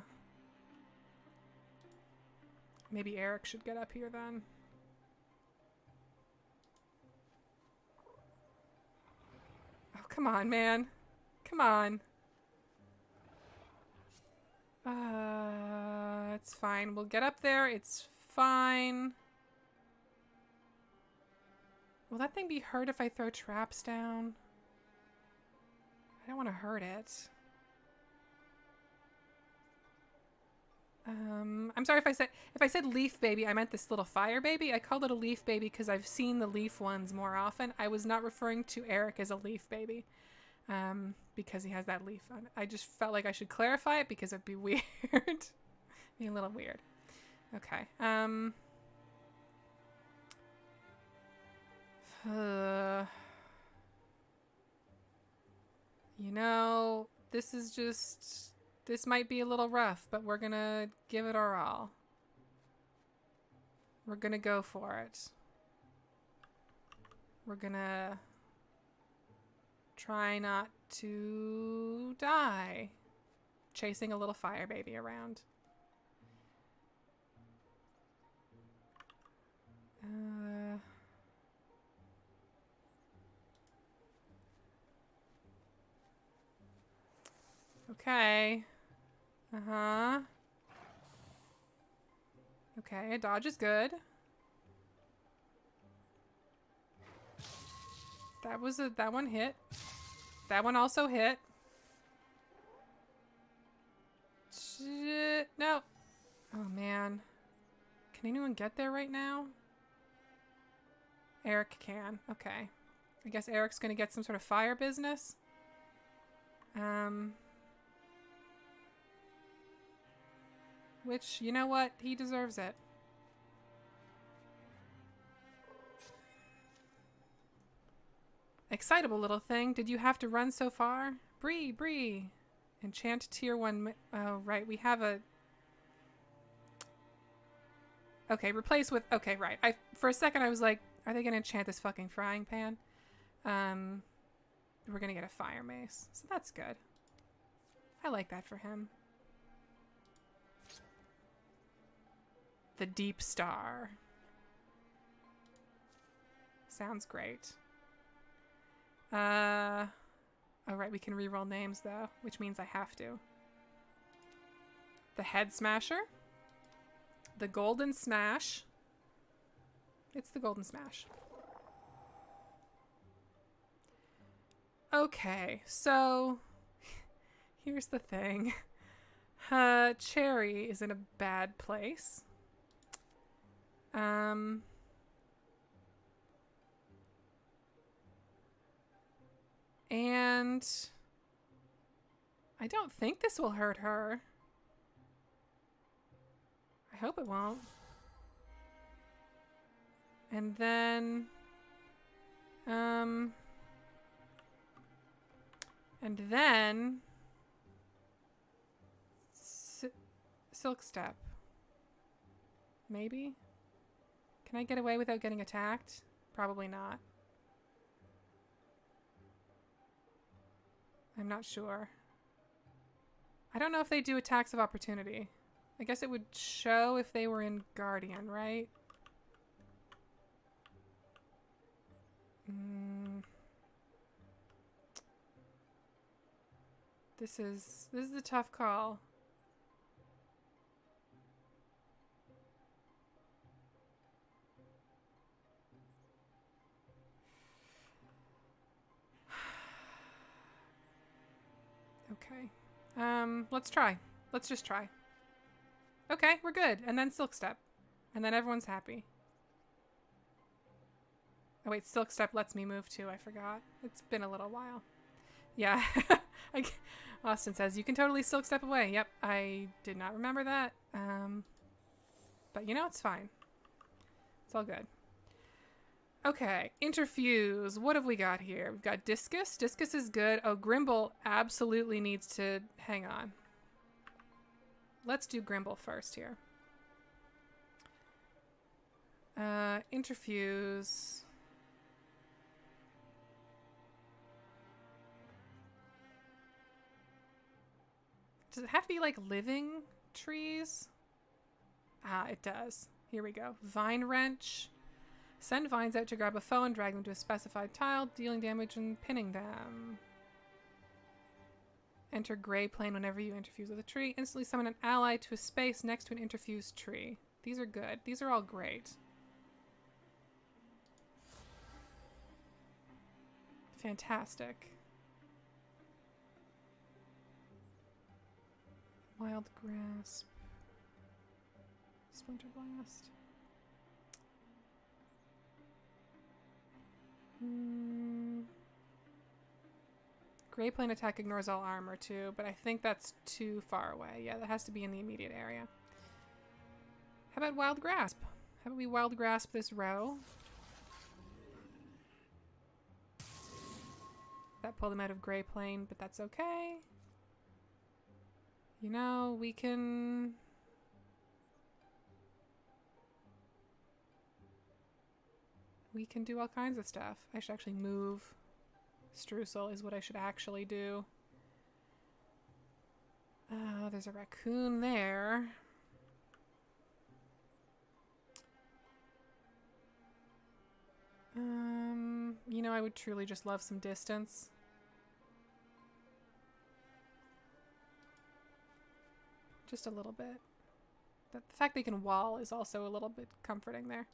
Maybe Eric should get up here then. Oh, come on, man. Come on. It's fine. We'll get up there. It's fine. Will that thing be hurt if I throw traps down? I don't want to hurt it. I'm sorry if I said leaf baby, I meant this little fire baby. I called it a leaf baby because I've seen the leaf ones more often. I was not referring to Eric as a leaf baby. Because he has that leaf on it. I just felt like I should clarify it because it'd be weird. Be a little weird. Okay. You know, this might be a little rough, but we're gonna give it our all. We're gonna go for it. We're gonna try not to die chasing a little fire baby around. Okay. Uh-huh. Okay, a dodge is good. That one hit. That one also hit. Shit. No. Oh, man. Can anyone get there right now? Eric can. Okay. I guess Eric's gonna get some sort of fire business. Which, you know what? He deserves it. Excitable little thing. Did you have to run so far? Bree. Enchant tier 1. Oh, right. We have a... Okay, replace with... Okay, right. For a second, I was like, are they going to enchant this fucking frying pan? We're going to get a fire mace. So that's good. I like that for him. The Deep Star. Sounds great. Oh, right, we can reroll names, though, which means I have to. The Head Smasher. The Golden Smash. It's the Golden Smash. Okay, so here's the thing. Cherry is in a bad place. And I don't think this will hurt her. I hope it won't. And then, Silk Step. Maybe? Can I get away without getting attacked? Probably not. I'm not sure. I don't know if they do attacks of opportunity. I guess it would show if they were in Guardian, right? This is a tough call. Okay. Let's try. Let's just try. Okay, we're good. And then Silk Step. And then everyone's happy. Oh wait, Silk Step lets me move too. I forgot. It's been a little while. Yeah. Austin says, you can totally Silk Step away. Yep, I did not remember that. But you know, it's fine. It's all good. Okay, Interfuse. What have we got here? We've got Discus. Discus is good. Oh, Grimble absolutely needs to hang on. Let's do Grimble first here. Interfuse. Does it have to be like living trees? Ah, it does. Here we go. Vine Wrench. Send vines out to grab a foe and drag them to a specified tile, dealing damage and pinning them. Enter Gray Plane whenever you interfuse with a tree. Instantly summon an ally to a space next to an interfused tree. These are good. These are all great. Fantastic. Wild Grasp. Splinter Blast. Gray Plane attack ignores all armor too, but I think that's too far away. Yeah, that has to be in the immediate area. How about Wild Grasp? How about we Wild Grasp this row? That pulled them out of Gray Plane, but that's okay. You know, we can... We can do all kinds of stuff. I should actually move. Streusel is what I should actually do. There's a raccoon there. You know, I would truly just love some distance. Just a little bit. The fact they can wall is also a little bit comforting there.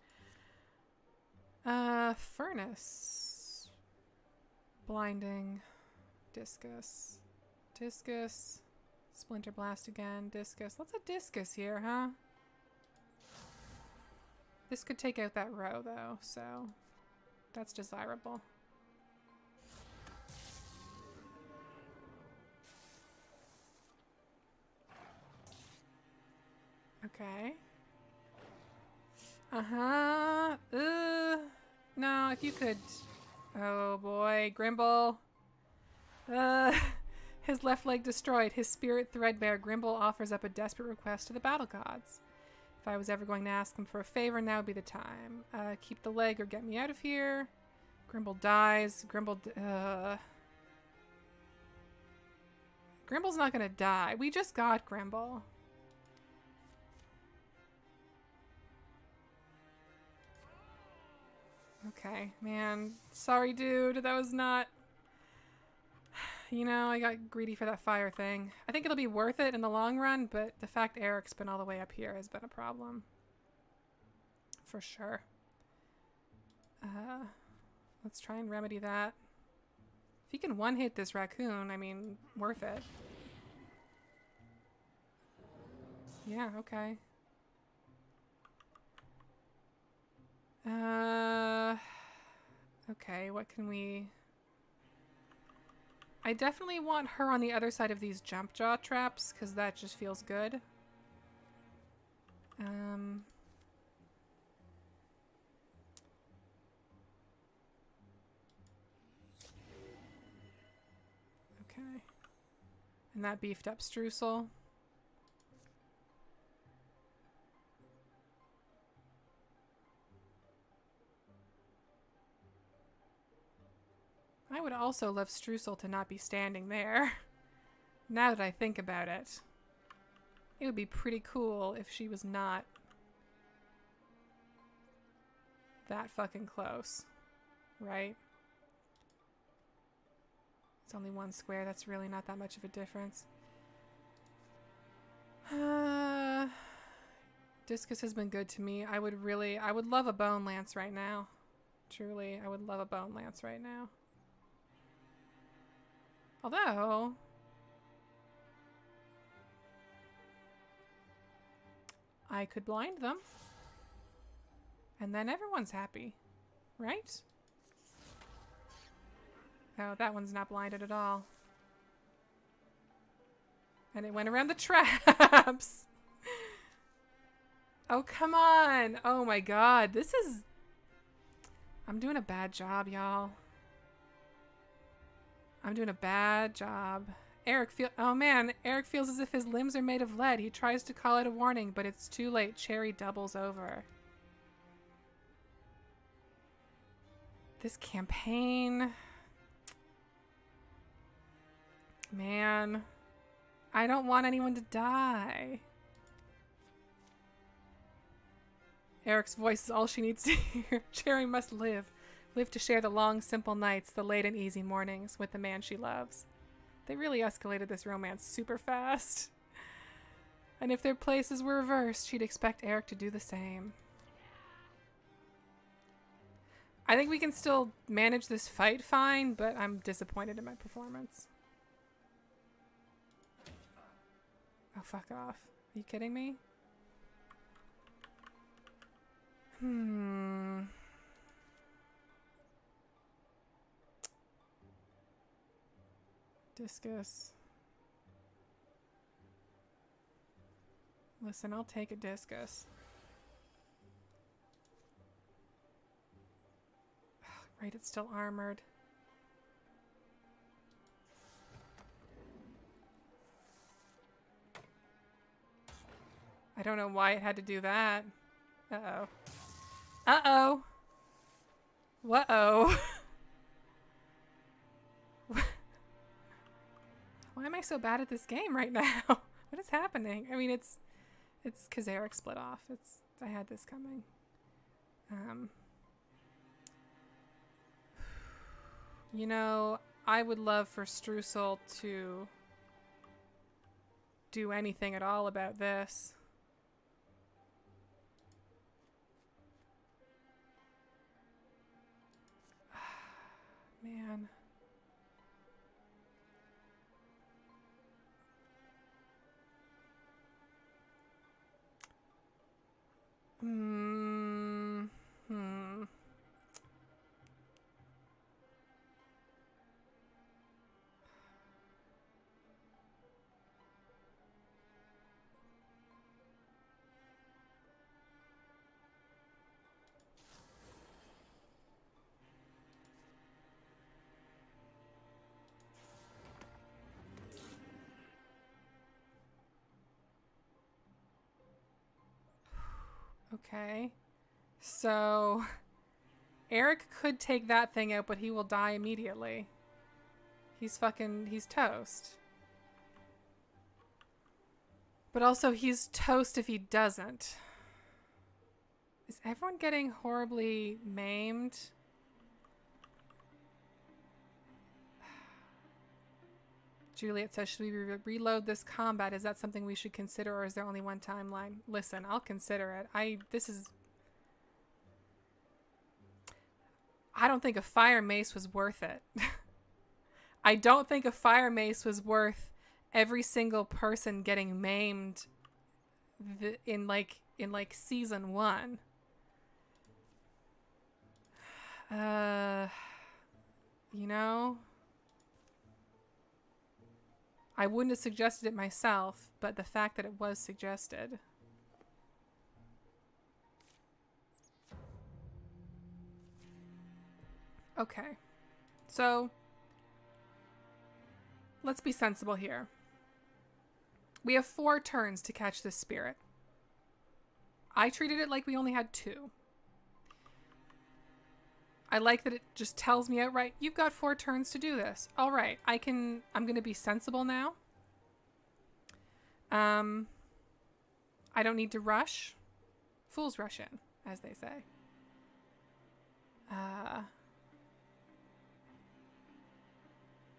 Furnace. Blinding. Discus. Discus. Splinter Blast again. Discus. Let's a Discus here, huh? This could take out that row, though, so that's desirable. Okay. No, if you could... Oh boy, Grimble. His left leg destroyed, his spirit threadbare. Grimble offers up a desperate request to the battle gods. If I was ever going to ask them for a favor, now would be the time. Keep the leg or get me out of here. Grimble dies. Grimble's not gonna die. We just got Grimble. Okay, man. Sorry, dude. That was not... You know, I got greedy for that fire thing. I think it'll be worth it in the long run, but the fact Eric's been all the way up here has been a problem. For sure. Let's try and remedy that. If you can one-hit this raccoon, I mean, worth it. Yeah, okay. Okay, what can we... I definitely want her on the other side of these jump jaw traps, because that just feels good. Okay. And that beefed up Streusel. I would also love Streusel to not be standing there. Now that I think about it. It would be pretty cool if she was not that fucking close. Right? It's only one square. That's really not that much of a difference. Discus has been good to me. I would love a Bone Lance right now. Truly, I would love a Bone Lance right now. Although... I could blind them. And then everyone's happy. Right? Oh, that one's not blinded at all. And it went around the traps! Oh, come on! Oh my god, this is... I'm doing a bad job, y'all. I'm doing a bad job. Oh man, Eric feels as if his limbs are made of lead. He tries to call it a warning, but it's too late. Cherry doubles over. This campaign... Man, I don't want anyone to die. Eric's voice is all she needs to hear. Cherry must live. Live to share the long, simple nights, the late and easy mornings with the man she loves. They really escalated this romance super fast. And if their places were reversed, she'd expect Eric to do the same. I think we can still manage this fight fine, but I'm disappointed in my performance. Oh, fuck off. Are you kidding me? Discus. Listen, I'll take a discus. Right, it's still armored. I don't know why it had to do that. Uh-oh. Uh-oh. What-oh. Why am I so bad at this game right now? What is happening? I mean, it's because Eric split off. I had this coming. You know, I would love for Streusel to do anything at all about this. Man. Okay. So Eric could take that thing out, but he will die immediately. He's toast. But also he's toast if he doesn't. Is everyone getting horribly maimed? Juliet says, should we reload this combat? Is that something we should consider, or is there only one timeline? Listen, I'll consider it. I don't think a fire mace was worth it. I don't think a fire mace was worth every single person getting maimed in season 1. You know, I wouldn't have suggested it myself, but the fact that it was suggested. Okay. So, let's be sensible here. We have 4 turns to catch this spirit. I treated it like we only had 2. I like that it just tells me outright, you've got 4 turns to do this. All right, I'm going to be sensible now. I don't need to rush. Fools rush in, as they say. I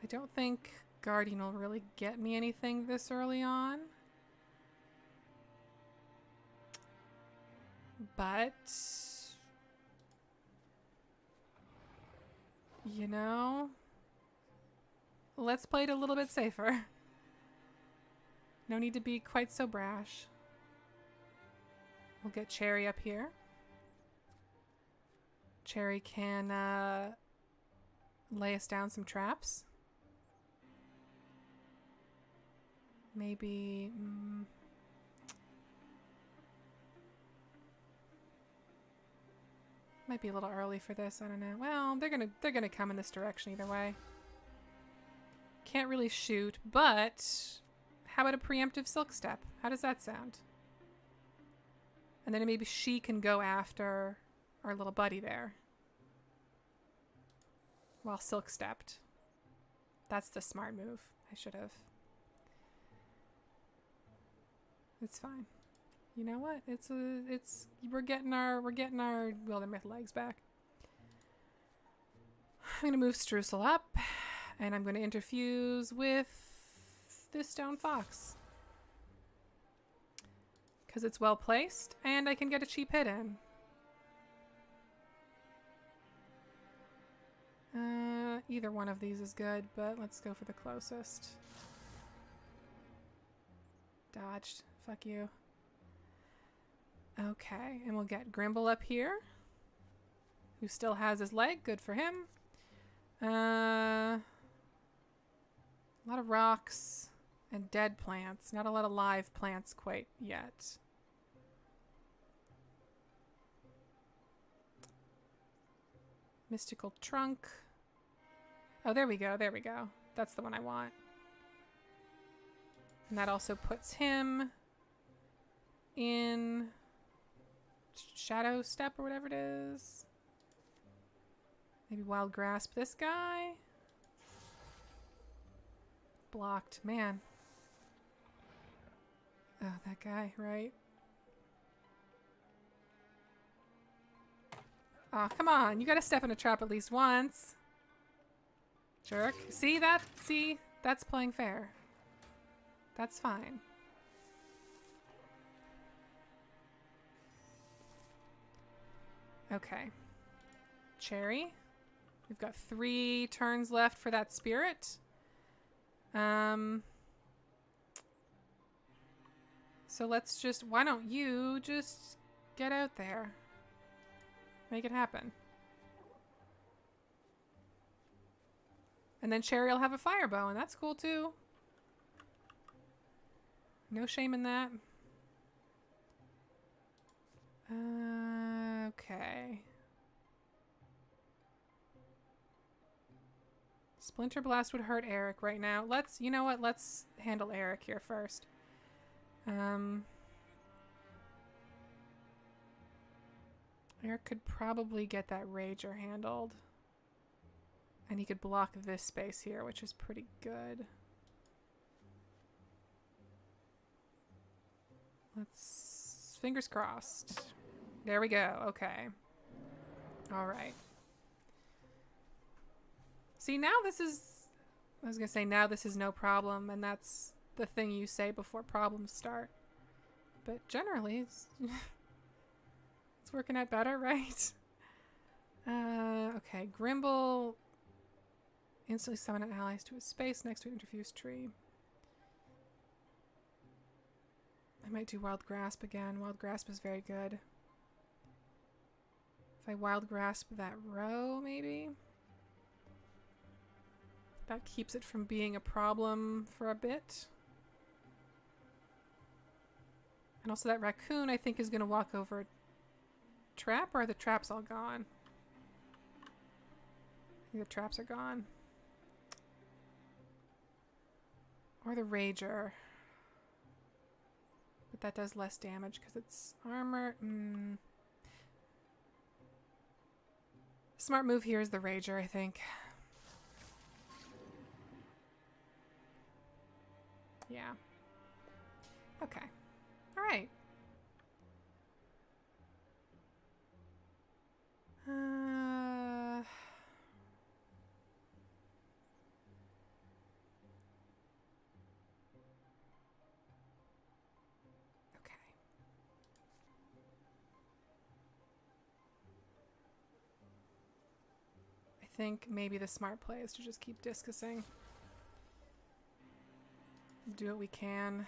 don't think Guardian will really get me anything this early on. But, you know, let's play it a little bit safer. No need to be quite so brash. We'll get Cherry up here. Cherry can lay us down some traps. Maybe... might be a little early for this, I don't know. Well, they're gonna come in this direction either way. Can't really shoot, but how about a preemptive silk step? How does that sound? And then maybe she can go after our little buddy there. While silk stepped. That's the smart move. I should have. It's fine. You know what? We're getting our Wildermyth legs back. I'm gonna move Streusel up, and I'm gonna interfuse with this stone fox. Because it's well placed, and I can get a cheap hit in. Either one of these is good, but let's go for the closest. Dodged. Fuck you. Okay, and we'll get Grimble up here, who still has his leg. Good for him. A lot of rocks and dead plants. Not a lot of live plants quite yet. Mystical trunk. Oh, there we go. There we go. That's the one I want. And that also puts him in shadow step or whatever it is. Maybe wild grasp this guy. Blocked. Man. Oh, that guy, right? Oh, come on. You gotta step in a trap at least once. Jerk. See that? See? That's playing fair. That's fine. Okay. Cherry. We've got 3 turns left for that spirit. So let's just... why don't you just get out there? Make it happen. And then Cherry will have a fire bow, and that's cool too. No shame in that. Okay. Splinter Blast would hurt Eric right now. Let's, you know what? Let's handle Eric here first. Eric could probably get that Rager handled. And he could block this space here, which is pretty good. Let's... Fingers crossed. There we go. Okay. All right. See, now this is... I was going to say, now this is no problem, and that's the thing you say before problems start. But generally, it's... it's working out better, right? Okay. Grimble... Instantly summon allies to a space next to an interfused tree. I might do Wild Grasp again. Wild Grasp is very good. If I Wild Grasp that row, maybe? That keeps it from being a problem for a bit. And also that raccoon, I think, is going to walk over a trap, or are the traps all gone? I think the traps are gone. Or the Rager. But that does less damage because it's armor. Smart move here is the Rager, I think. Yeah. Okay. All right. Okay. I think maybe the smart play is to just keep discusing. Do what we can.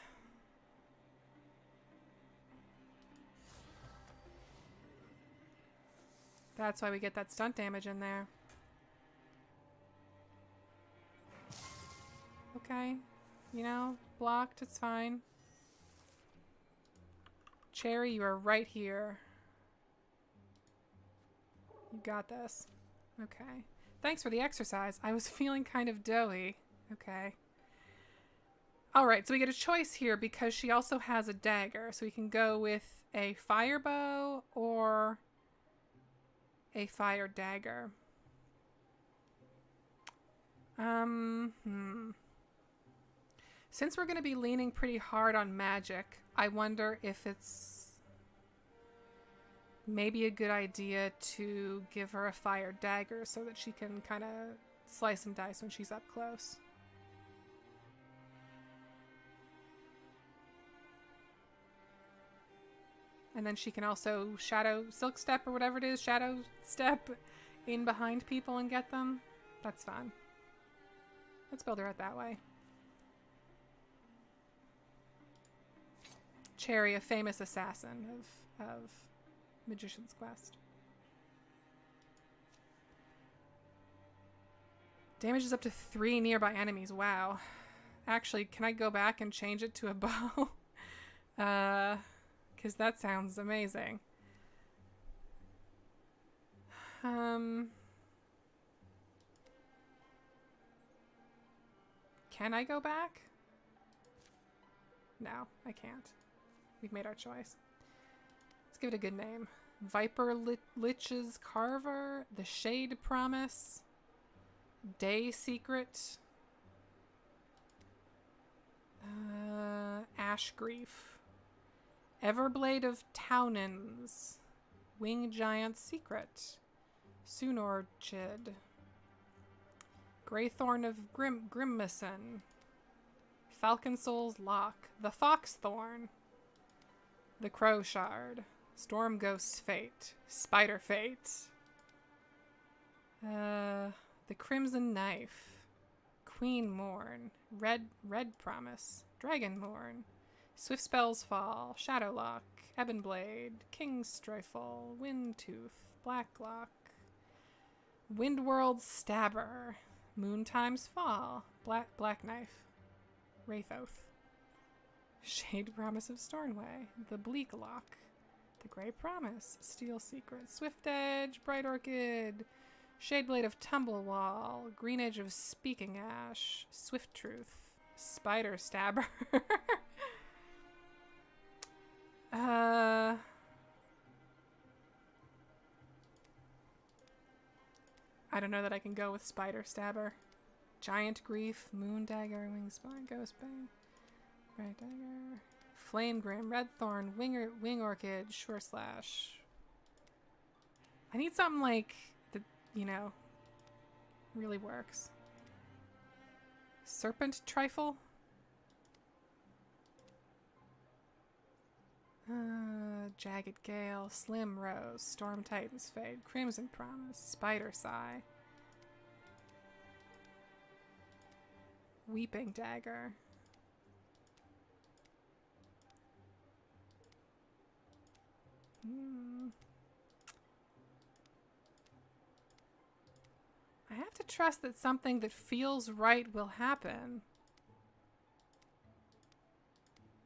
That's why we get that stunt damage in there. Okay. You know, blocked, it's fine. Cherry, you are right here. You got this. Okay. Thanks for the exercise. I was feeling kind of doughy. Okay. Alright, so we get a choice here because she also has a dagger. So we can go with a fire bow or a fire dagger. Since we're going to be leaning pretty hard on magic, I wonder if it's maybe a good idea to give her a fire dagger so that she can kind of slice and dice when she's up close. And then she can also shadow silk step or whatever it is, shadow step in behind people and get them. That's fun. Let's build her out that way. Cherry, a famous assassin of Magician's Quest. Damage is up to 3 nearby enemies. Wow. Actually, can I go back and change it to a bow? Because that sounds amazing. Can I go back? No, I can't. We've made our choice. Let's give it a good name. Viper Lich's Carver, The Shade Promise, Day Secret, Ash Grief, Everblade of Townins, Wing Giant Secret, Sunorchid, Greythorn of Grimmison, Falcon Soul's Lock, The Foxthorn, The Crow Shard, Storm Ghost's Fate, Spider Fate, The Crimson Knife, Queen Morn, Red Promise, Dragon Morn, Swift Spell's Fall, Shadowlock, Ebonblade, King's Streusel, Windtooth, Blacklock, Windworld's Stabber, Moontime's Fall, Black Knife, Wraithoth, Shade Promise of Stornway, The Bleak Lock, The Grey Promise, Steel Secret, Swift Edge, Bright Orchid, Shadeblade of Tumblewall, Green Edge of Speaking Ash, Swift Truth, Spider Stabber. I don't know that I can go with Spider Stabber. Giant Grief, Moon Dagger, Wing Spine, Ghost Bane, Red Dagger, Flame Grim, Red Thorn, Wing Orchid, Shore Slash. I need something like that, you know, really works. Serpent Trifle? Jagged Gale, Slim Rose, Storm Titan's Fade, Crimson Promise, Spider Sigh, Weeping Dagger. I have to trust that something that feels right will happen.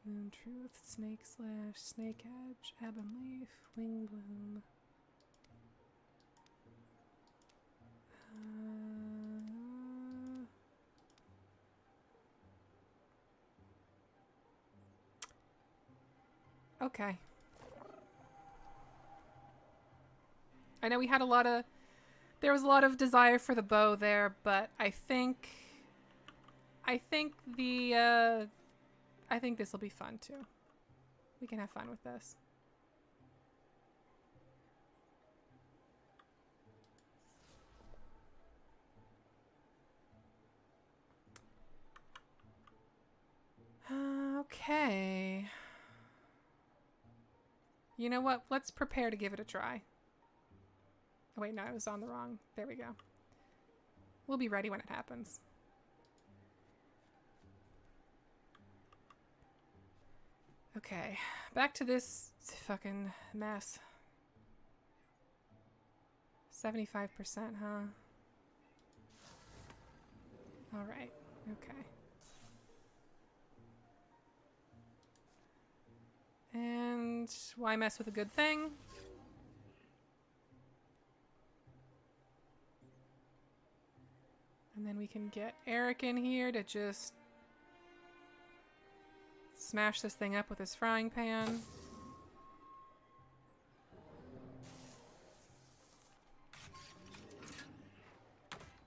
Moon Truth, Snake Slash, Snake Edge, Ebon Leaf, Wing Bloom. Okay. I know we had there was a lot of desire for the bow there, but I think this will be fun too. We can have fun with this. Okay. You know what? Let's prepare to give it a try. Oh wait, no, I was on the wrong. There we go. We'll be ready when it happens. Okay, back to this fucking mess. 75%, huh? Alright, okay. And why mess with a good thing? And then we can get Eric in here to just smash this thing up with his frying pan.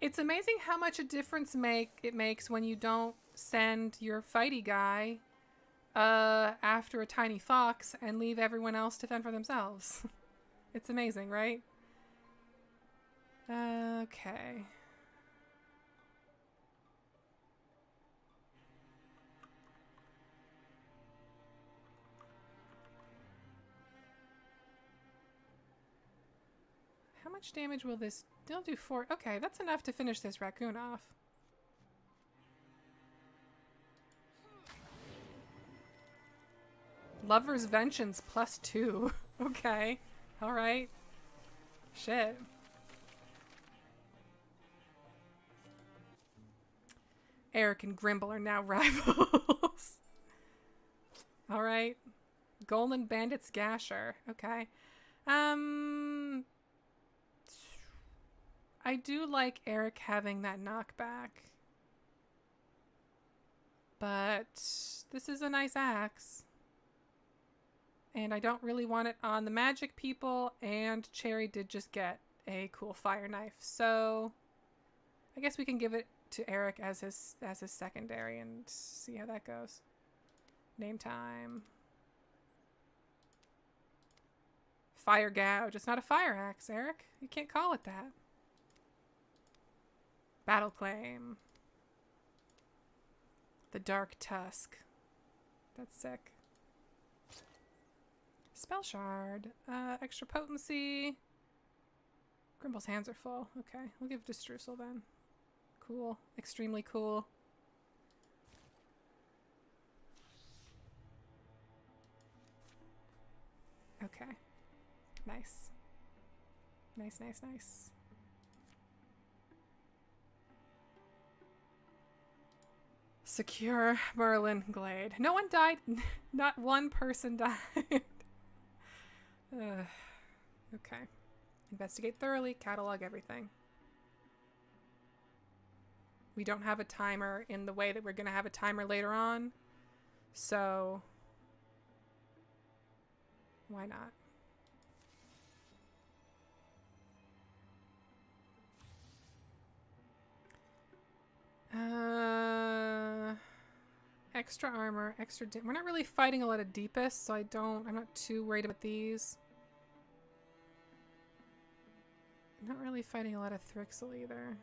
It's amazing how much a difference it makes when you don't send your fighty guy after a tiny fox and leave everyone else to fend for themselves. It's amazing, right? Okay. How much damage will this... They'll do 4... Okay, that's enough to finish this raccoon off. Lover's Vengeance +2. Okay. Alright. Shit. Eric and Grimble are now rivals. Alright. Golden Bandit's Gasher. Okay. I do like Eric having that knockback. But this is a nice axe. And I don't really want it on the magic people, and Cherry did just get a cool fire knife. So I guess we can give it to Eric as his secondary and see how that goes. Name time. Fire Gouge. It's not a fire axe, Eric. You can't call it that. Battle Claim. The Dark Tusk. That's sick. Spell Shard. Extra potency. Grimble's hands are full. Okay, we'll give it to Streusel then. Cool. Extremely cool. Okay. Nice. Nice, nice, nice. Secure Merlin Glade. No one died. Not one person died. Okay. Investigate thoroughly. Catalog everything. We don't have a timer in the way that we're going to have a timer later on. So, why not? extra armor, we're not really fighting a lot of deepest, so I'm not too worried about these. I'm not really fighting a lot of Thrixel either.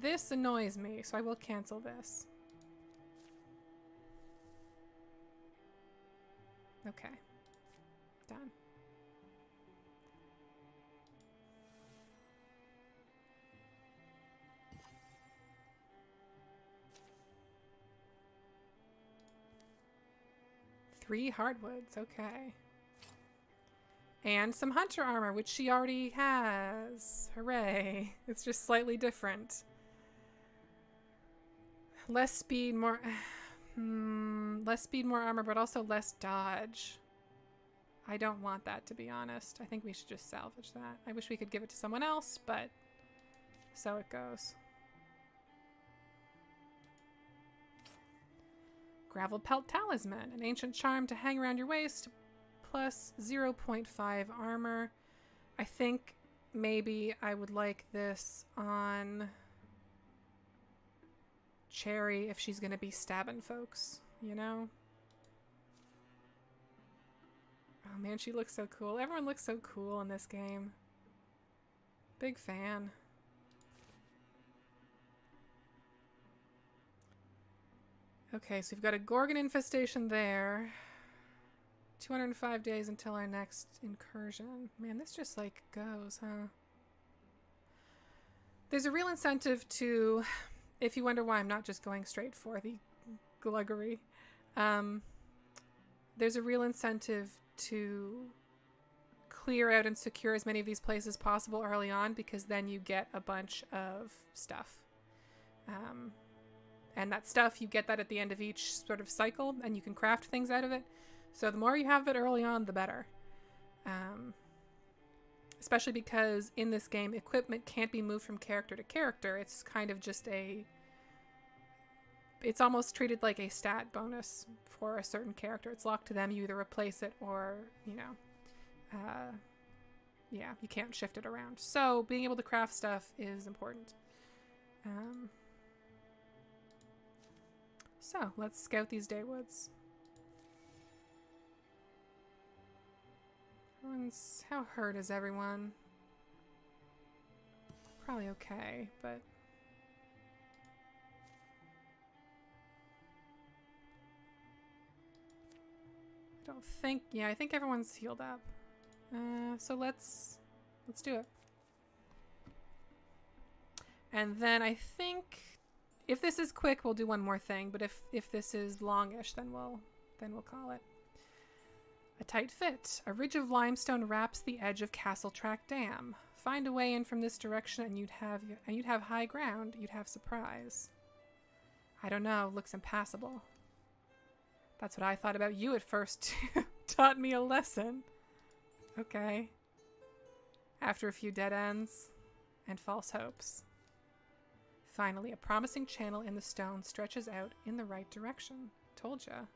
This annoys me, so I will cancel this. Okay. Done. Three hardwoods, okay. And some hunter armor, which she already has. Hooray. It's just slightly different. Less speed, more... less speed, more armor, but also less dodge. I don't want that, to be honest. I think we should just salvage that. I wish we could give it to someone else, but so it goes. Gravel Pelt Talisman, an ancient charm to hang around your waist, plus 0.5 armor. I think maybe I would like this on Cherry if she's going to be stabbing folks, you know? Oh man, she looks so cool. Everyone looks so cool in this game. Big fan. Okay, so we've got a Gorgon Infestation there. 205 days until our next incursion. Man, this just like goes, huh? There's a real incentive to, if you wonder why I'm not just going straight for the gluggery, there's a real incentive to clear out and secure as many of these places as possible early on, because then you get a bunch of stuff. And that stuff, you get that at the end of each sort of cycle, and you can craft things out of it. So the more you have it early on, the better. Especially because in this game, equipment can't be moved from character to character. It's kind of just it's almost treated like a stat bonus for a certain character. It's locked to them. You either replace it or, you know, yeah, you can't shift it around. So being able to craft stuff is important. So let's scout these Daywoods. How hurt is everyone? Probably okay, but I don't think, yeah, I think everyone's healed up. So let's do it. And then I think if this is quick, we'll do one more thing, but if this is longish, then we'll call it. A tight fit. A ridge of limestone wraps the edge of Castle Track Dam. Find a way in from this direction and you'd have high ground. You'd have surprise. I don't know. Looks impassable. That's what I thought about you at first. Taught me a lesson. Okay. After a few dead ends and false hopes. Finally, a promising channel in the stone stretches out in the right direction. Told ya.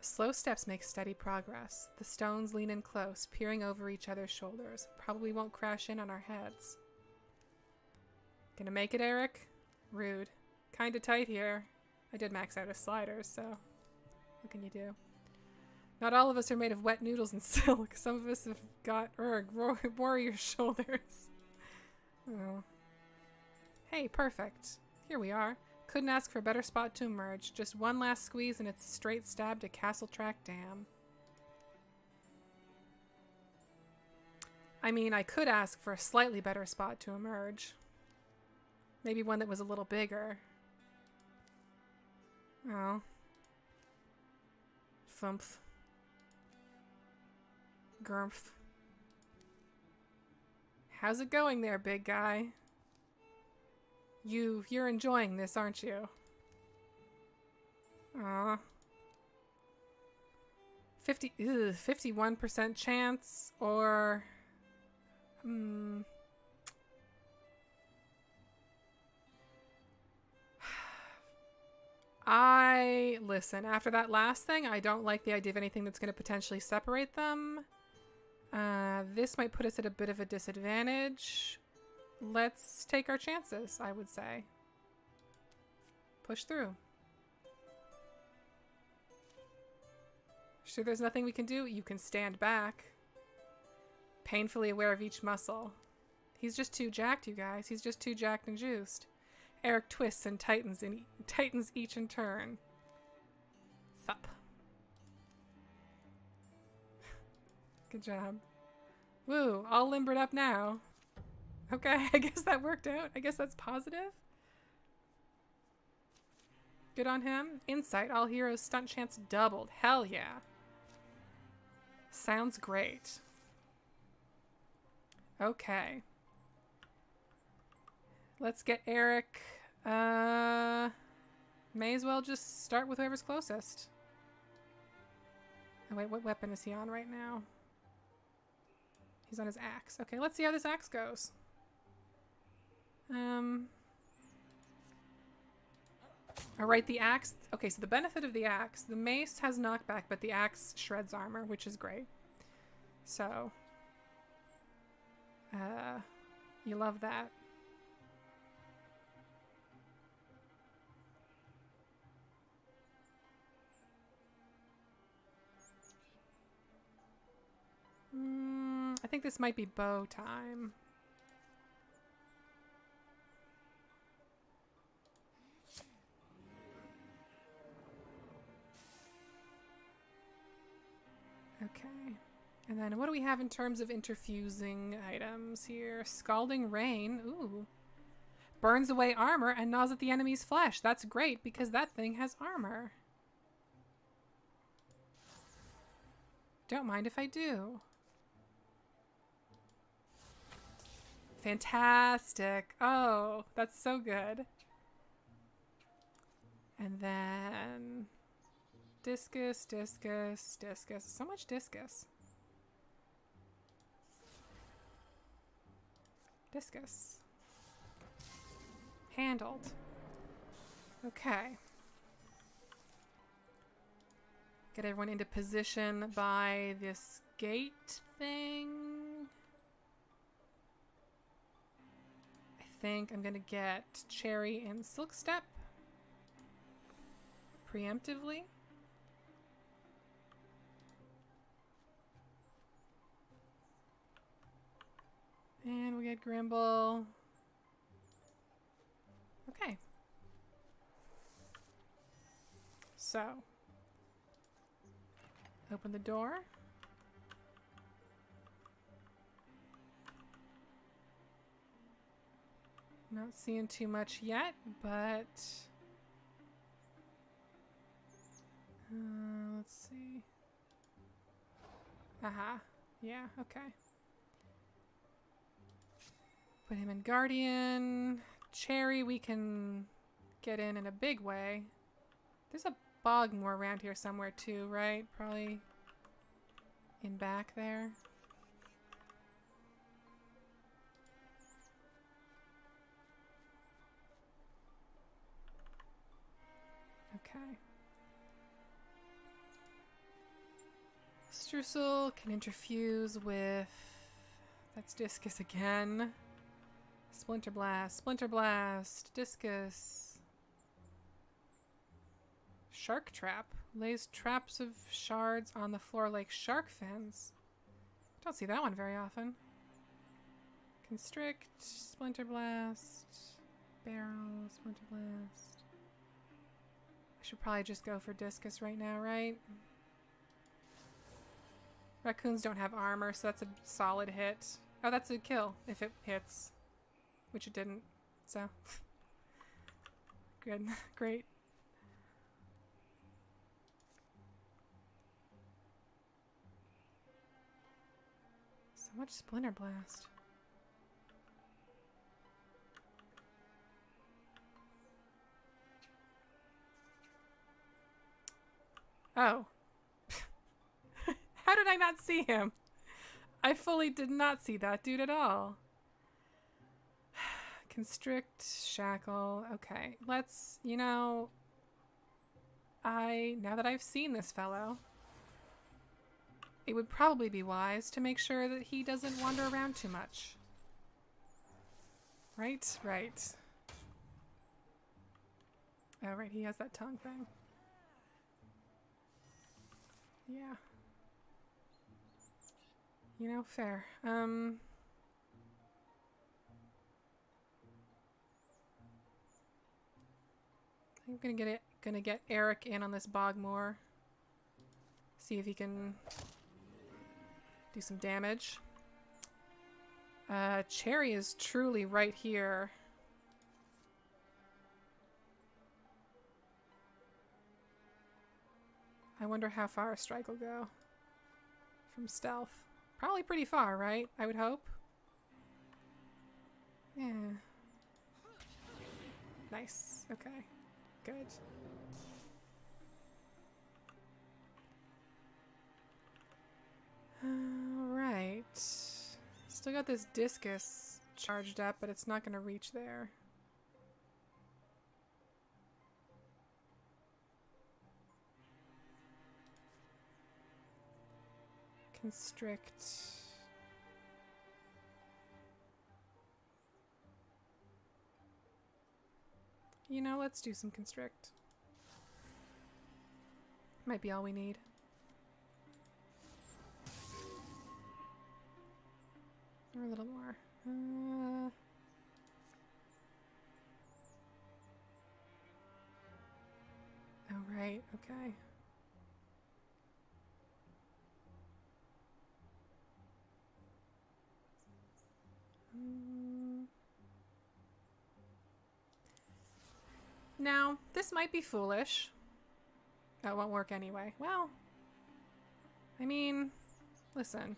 Slow steps make steady progress. The stones lean in close, peering over each other's shoulders. Probably won't crash in on our heads. Gonna make it, Eric? Rude. Kinda tight here. I did max out his sliders, so what can you do? Not all of us are made of wet noodles and silk. Some of us have got warrior shoulders. Oh. Hey, perfect. Here we are. Couldn't ask for a better spot to emerge. Just one last squeeze and it's a straight stab to Castle Track Dam. I mean, I could ask for a slightly better spot to emerge. Maybe one that was a little bigger. Oh. Fumph. Grumph. How's it going there, big guy? You're enjoying this, aren't you? Aw. 51% chance, or... Listen, after that last thing, I don't like the idea of anything that's going to potentially separate them. This might put us at a bit of a disadvantage. Let's take our chances, I would say. Push through. Sure there's nothing we can do? You can stand back. Painfully aware of each muscle. He's just too jacked, you guys. He's just too jacked and juiced. Eric twists and tightens each in turn. Thup. Good job. Woo, all limbered up now. Okay, I guess that worked out. I guess that's positive. Good on him. Insight, all heroes' stunt chance doubled. Hell yeah. Sounds great. Okay. Let's get Eric. May as well just start with whoever's closest. Oh wait, what weapon is he on right now? He's on his axe. Okay, let's see how this axe goes. Alright, the axe. Okay, so the benefit of the axe. The mace has knockback, but the axe shreds armor, which is great. So, you love that. I think this might be bow time. Okay. And then what do we have in terms of interfusing items here? Scalding Rain. Ooh. Burns away armor and gnaws at the enemy's flesh. That's great because that thing has armor. Don't mind if I do. Fantastic. Oh, that's so good. And then discus, discus, discus. So much discus. Discus. Handled. Okay. Get everyone into position by this gate thing. I think I'm gonna get Cherry and Silk Step preemptively. And we get Grimble. Okay. So, open the door. Not seeing too much yet, but let's see. Aha. Yeah, okay. Put him in Guardian. Cherry we can get in a big way. There's a bog more around here somewhere too, right? Probably in back there. Okay. Streusel can interfuse with... That's Discus again. Splinter Blast, Splinter Blast, Discus. Shark Trap. Lays traps of shards on the floor like shark fins. Don't see that one very often. Constrict, Splinter Blast, Barrel, Splinter Blast. I should probably just go for Discus right now, right? Raccoons don't have armor, so that's a solid hit. Oh, that's a kill if it hits. Which it didn't, so. Good, great. So much Splinter Blast. Oh. How did I not see him? I fully did not see that dude at all. Constrict, shackle. Okay, let's, you know, now that I've seen this fellow, it would probably be wise to make sure that he doesn't wander around too much. Right? Right. Oh, right, he has that tongue thing. Yeah. You know, fair. I'm gonna get Eric in on this Bogmore. See if he can do some damage. Cherry is truly right here. I wonder how far a strike will go from stealth. Probably pretty far, right? I would hope. Yeah. Nice. Okay. Good. Alright. Still got this discus charged up, but it's not going to reach there. Constrict. You know, let's do some constrict. Might be all we need. Or a little more. Oh, right. Okay. Now, this might be foolish. That won't work anyway. Well, I mean, listen.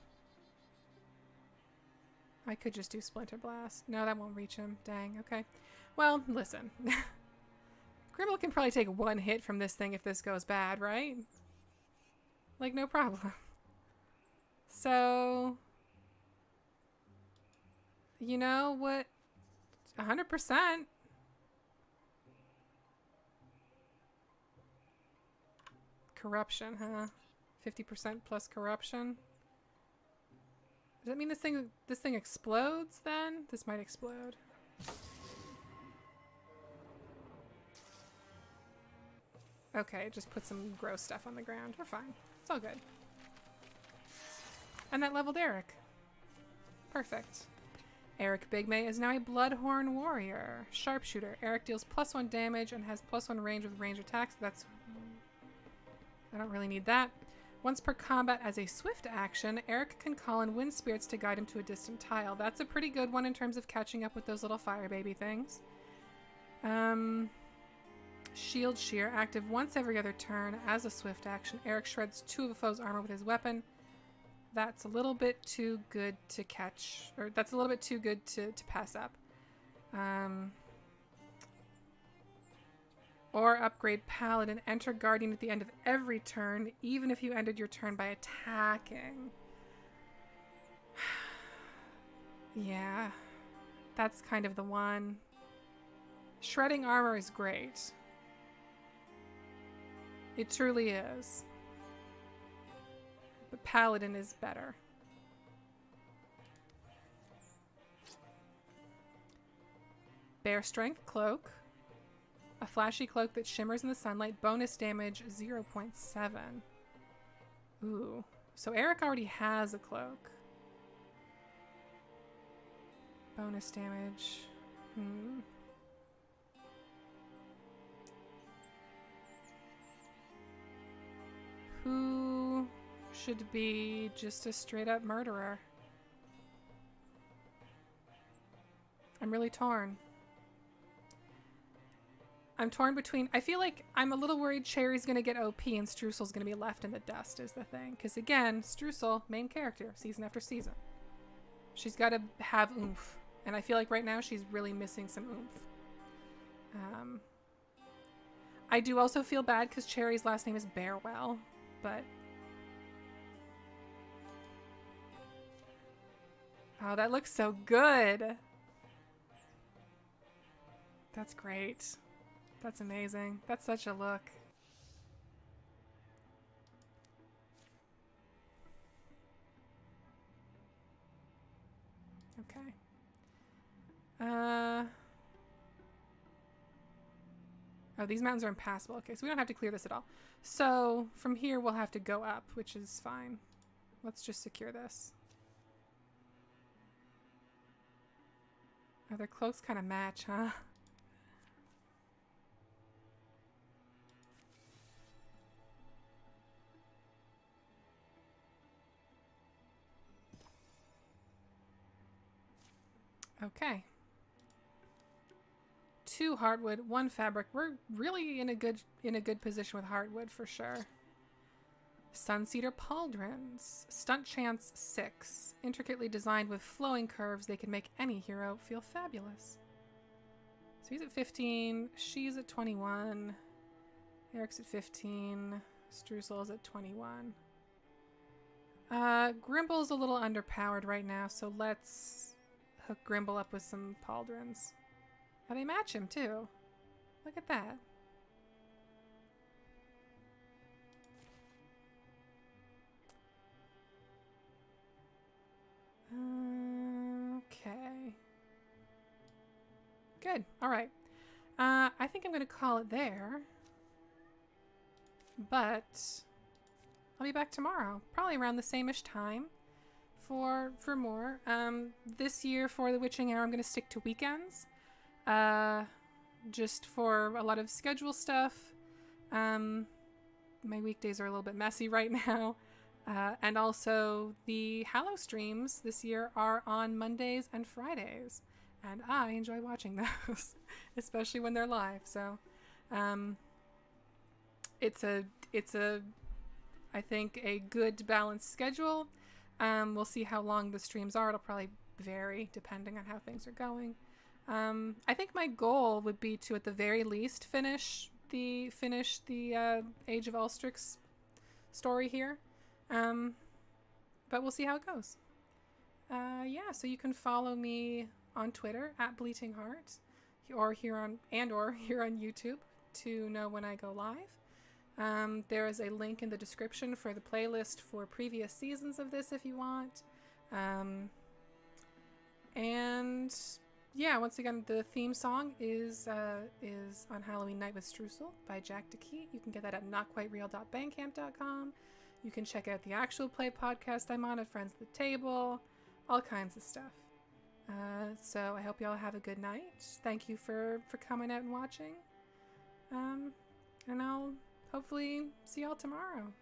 I could just do Splinter Blast. No, that won't reach him. Dang, okay. Well, listen. Gribble can probably take one hit from this thing if this goes bad, right? Like, no problem. So, you know what? 100%. Corruption, huh? 50% plus corruption. Does that mean this thing explodes then? This might explode. Okay, just put some gross stuff on the ground. We're fine. It's all good. And that leveled Eric. Perfect. Eric Bigmay is now a Bloodhorn Warrior. Sharpshooter. Eric deals +1 damage and has +1 range with range attacks. That's... I don't really need that. Once per combat as a swift action, Eric can call in wind spirits to guide him to a distant tile. That's a pretty good one in terms of catching up with those little fire baby things. Shield Shear, active once every other turn as a swift action. Eric shreds 2 of a foe's armor with his weapon. That's a little bit too good to catch, or that's a little bit too good to pass up. Or upgrade Paladin. Enter Guardian at the end of every turn, even if you ended your turn by attacking. Yeah, that's kind of the one. Shredding armor is great. It truly is. But Paladin is better. Bear Strength Cloak. A flashy cloak that shimmers in the sunlight. Bonus damage 0.7. Ooh. So Eric already has a cloak. Bonus damage. Who should be just a straight up murderer? I'm really torn. I'm torn between... I feel like I'm a little worried Cherry's going to get OP and Streusel's going to be left in the dust is the thing. Because again, Streusel, main character, season after season. She's got to have oomph. And I feel like right now she's really missing some oomph. I do also feel bad because Cherry's last name is Bearwell. But... oh, that looks so good. That's great. That's amazing. That's such a look. Okay. Oh, these mountains are impassable. Okay, so we don't have to clear this at all. So from here, we'll have to go up, which is fine. Let's just secure this. Oh, their cloaks kind of match, huh? Okay. 2 hardwood, 1 fabric. We're really in a good position with hardwood for sure. Suncedar pauldrons. Stunt chance 6. Intricately designed with flowing curves, they can make any hero feel fabulous. So he's at 15. She's at 21. Eric's at 15. Streusel's at 21. Grimble's a little underpowered right now, so let's hook Grimble up with some pauldrons. Oh, they match him too. Look at that. Okay. Good. All right. I think I'm going to call it there. But I'll be back tomorrow, probably around the same-ish time for more. This year for the Witching Hour, I'm going to stick to weekends. Just for a lot of schedule stuff. My weekdays are a little bit messy right now. And also the Hallow streams this year are on Mondays and Fridays. And I enjoy watching those, especially when they're live. So, it's I think a good balanced schedule. We'll see how long the streams are. It'll probably vary depending on how things are going. I think my goal would be to, at the very least, finish the Age of Ulstrix story here. But we'll see how it goes. Yeah, so you can follow me on Twitter at Bleating Heart, or here on YouTube to know when I go live. There is a link in the description for the playlist for previous seasons of this if you want. And yeah, once again, the theme song is On Halloween Night with Streusel by Jack de Quidt. You can get that at notquitereal.bandcamp.com. You can check out the actual play podcast I'm on at Friends at the Table, all kinds of stuff. So I hope y'all have a good night. Thank you for coming out and watching. And I'll hopefully see y'all tomorrow.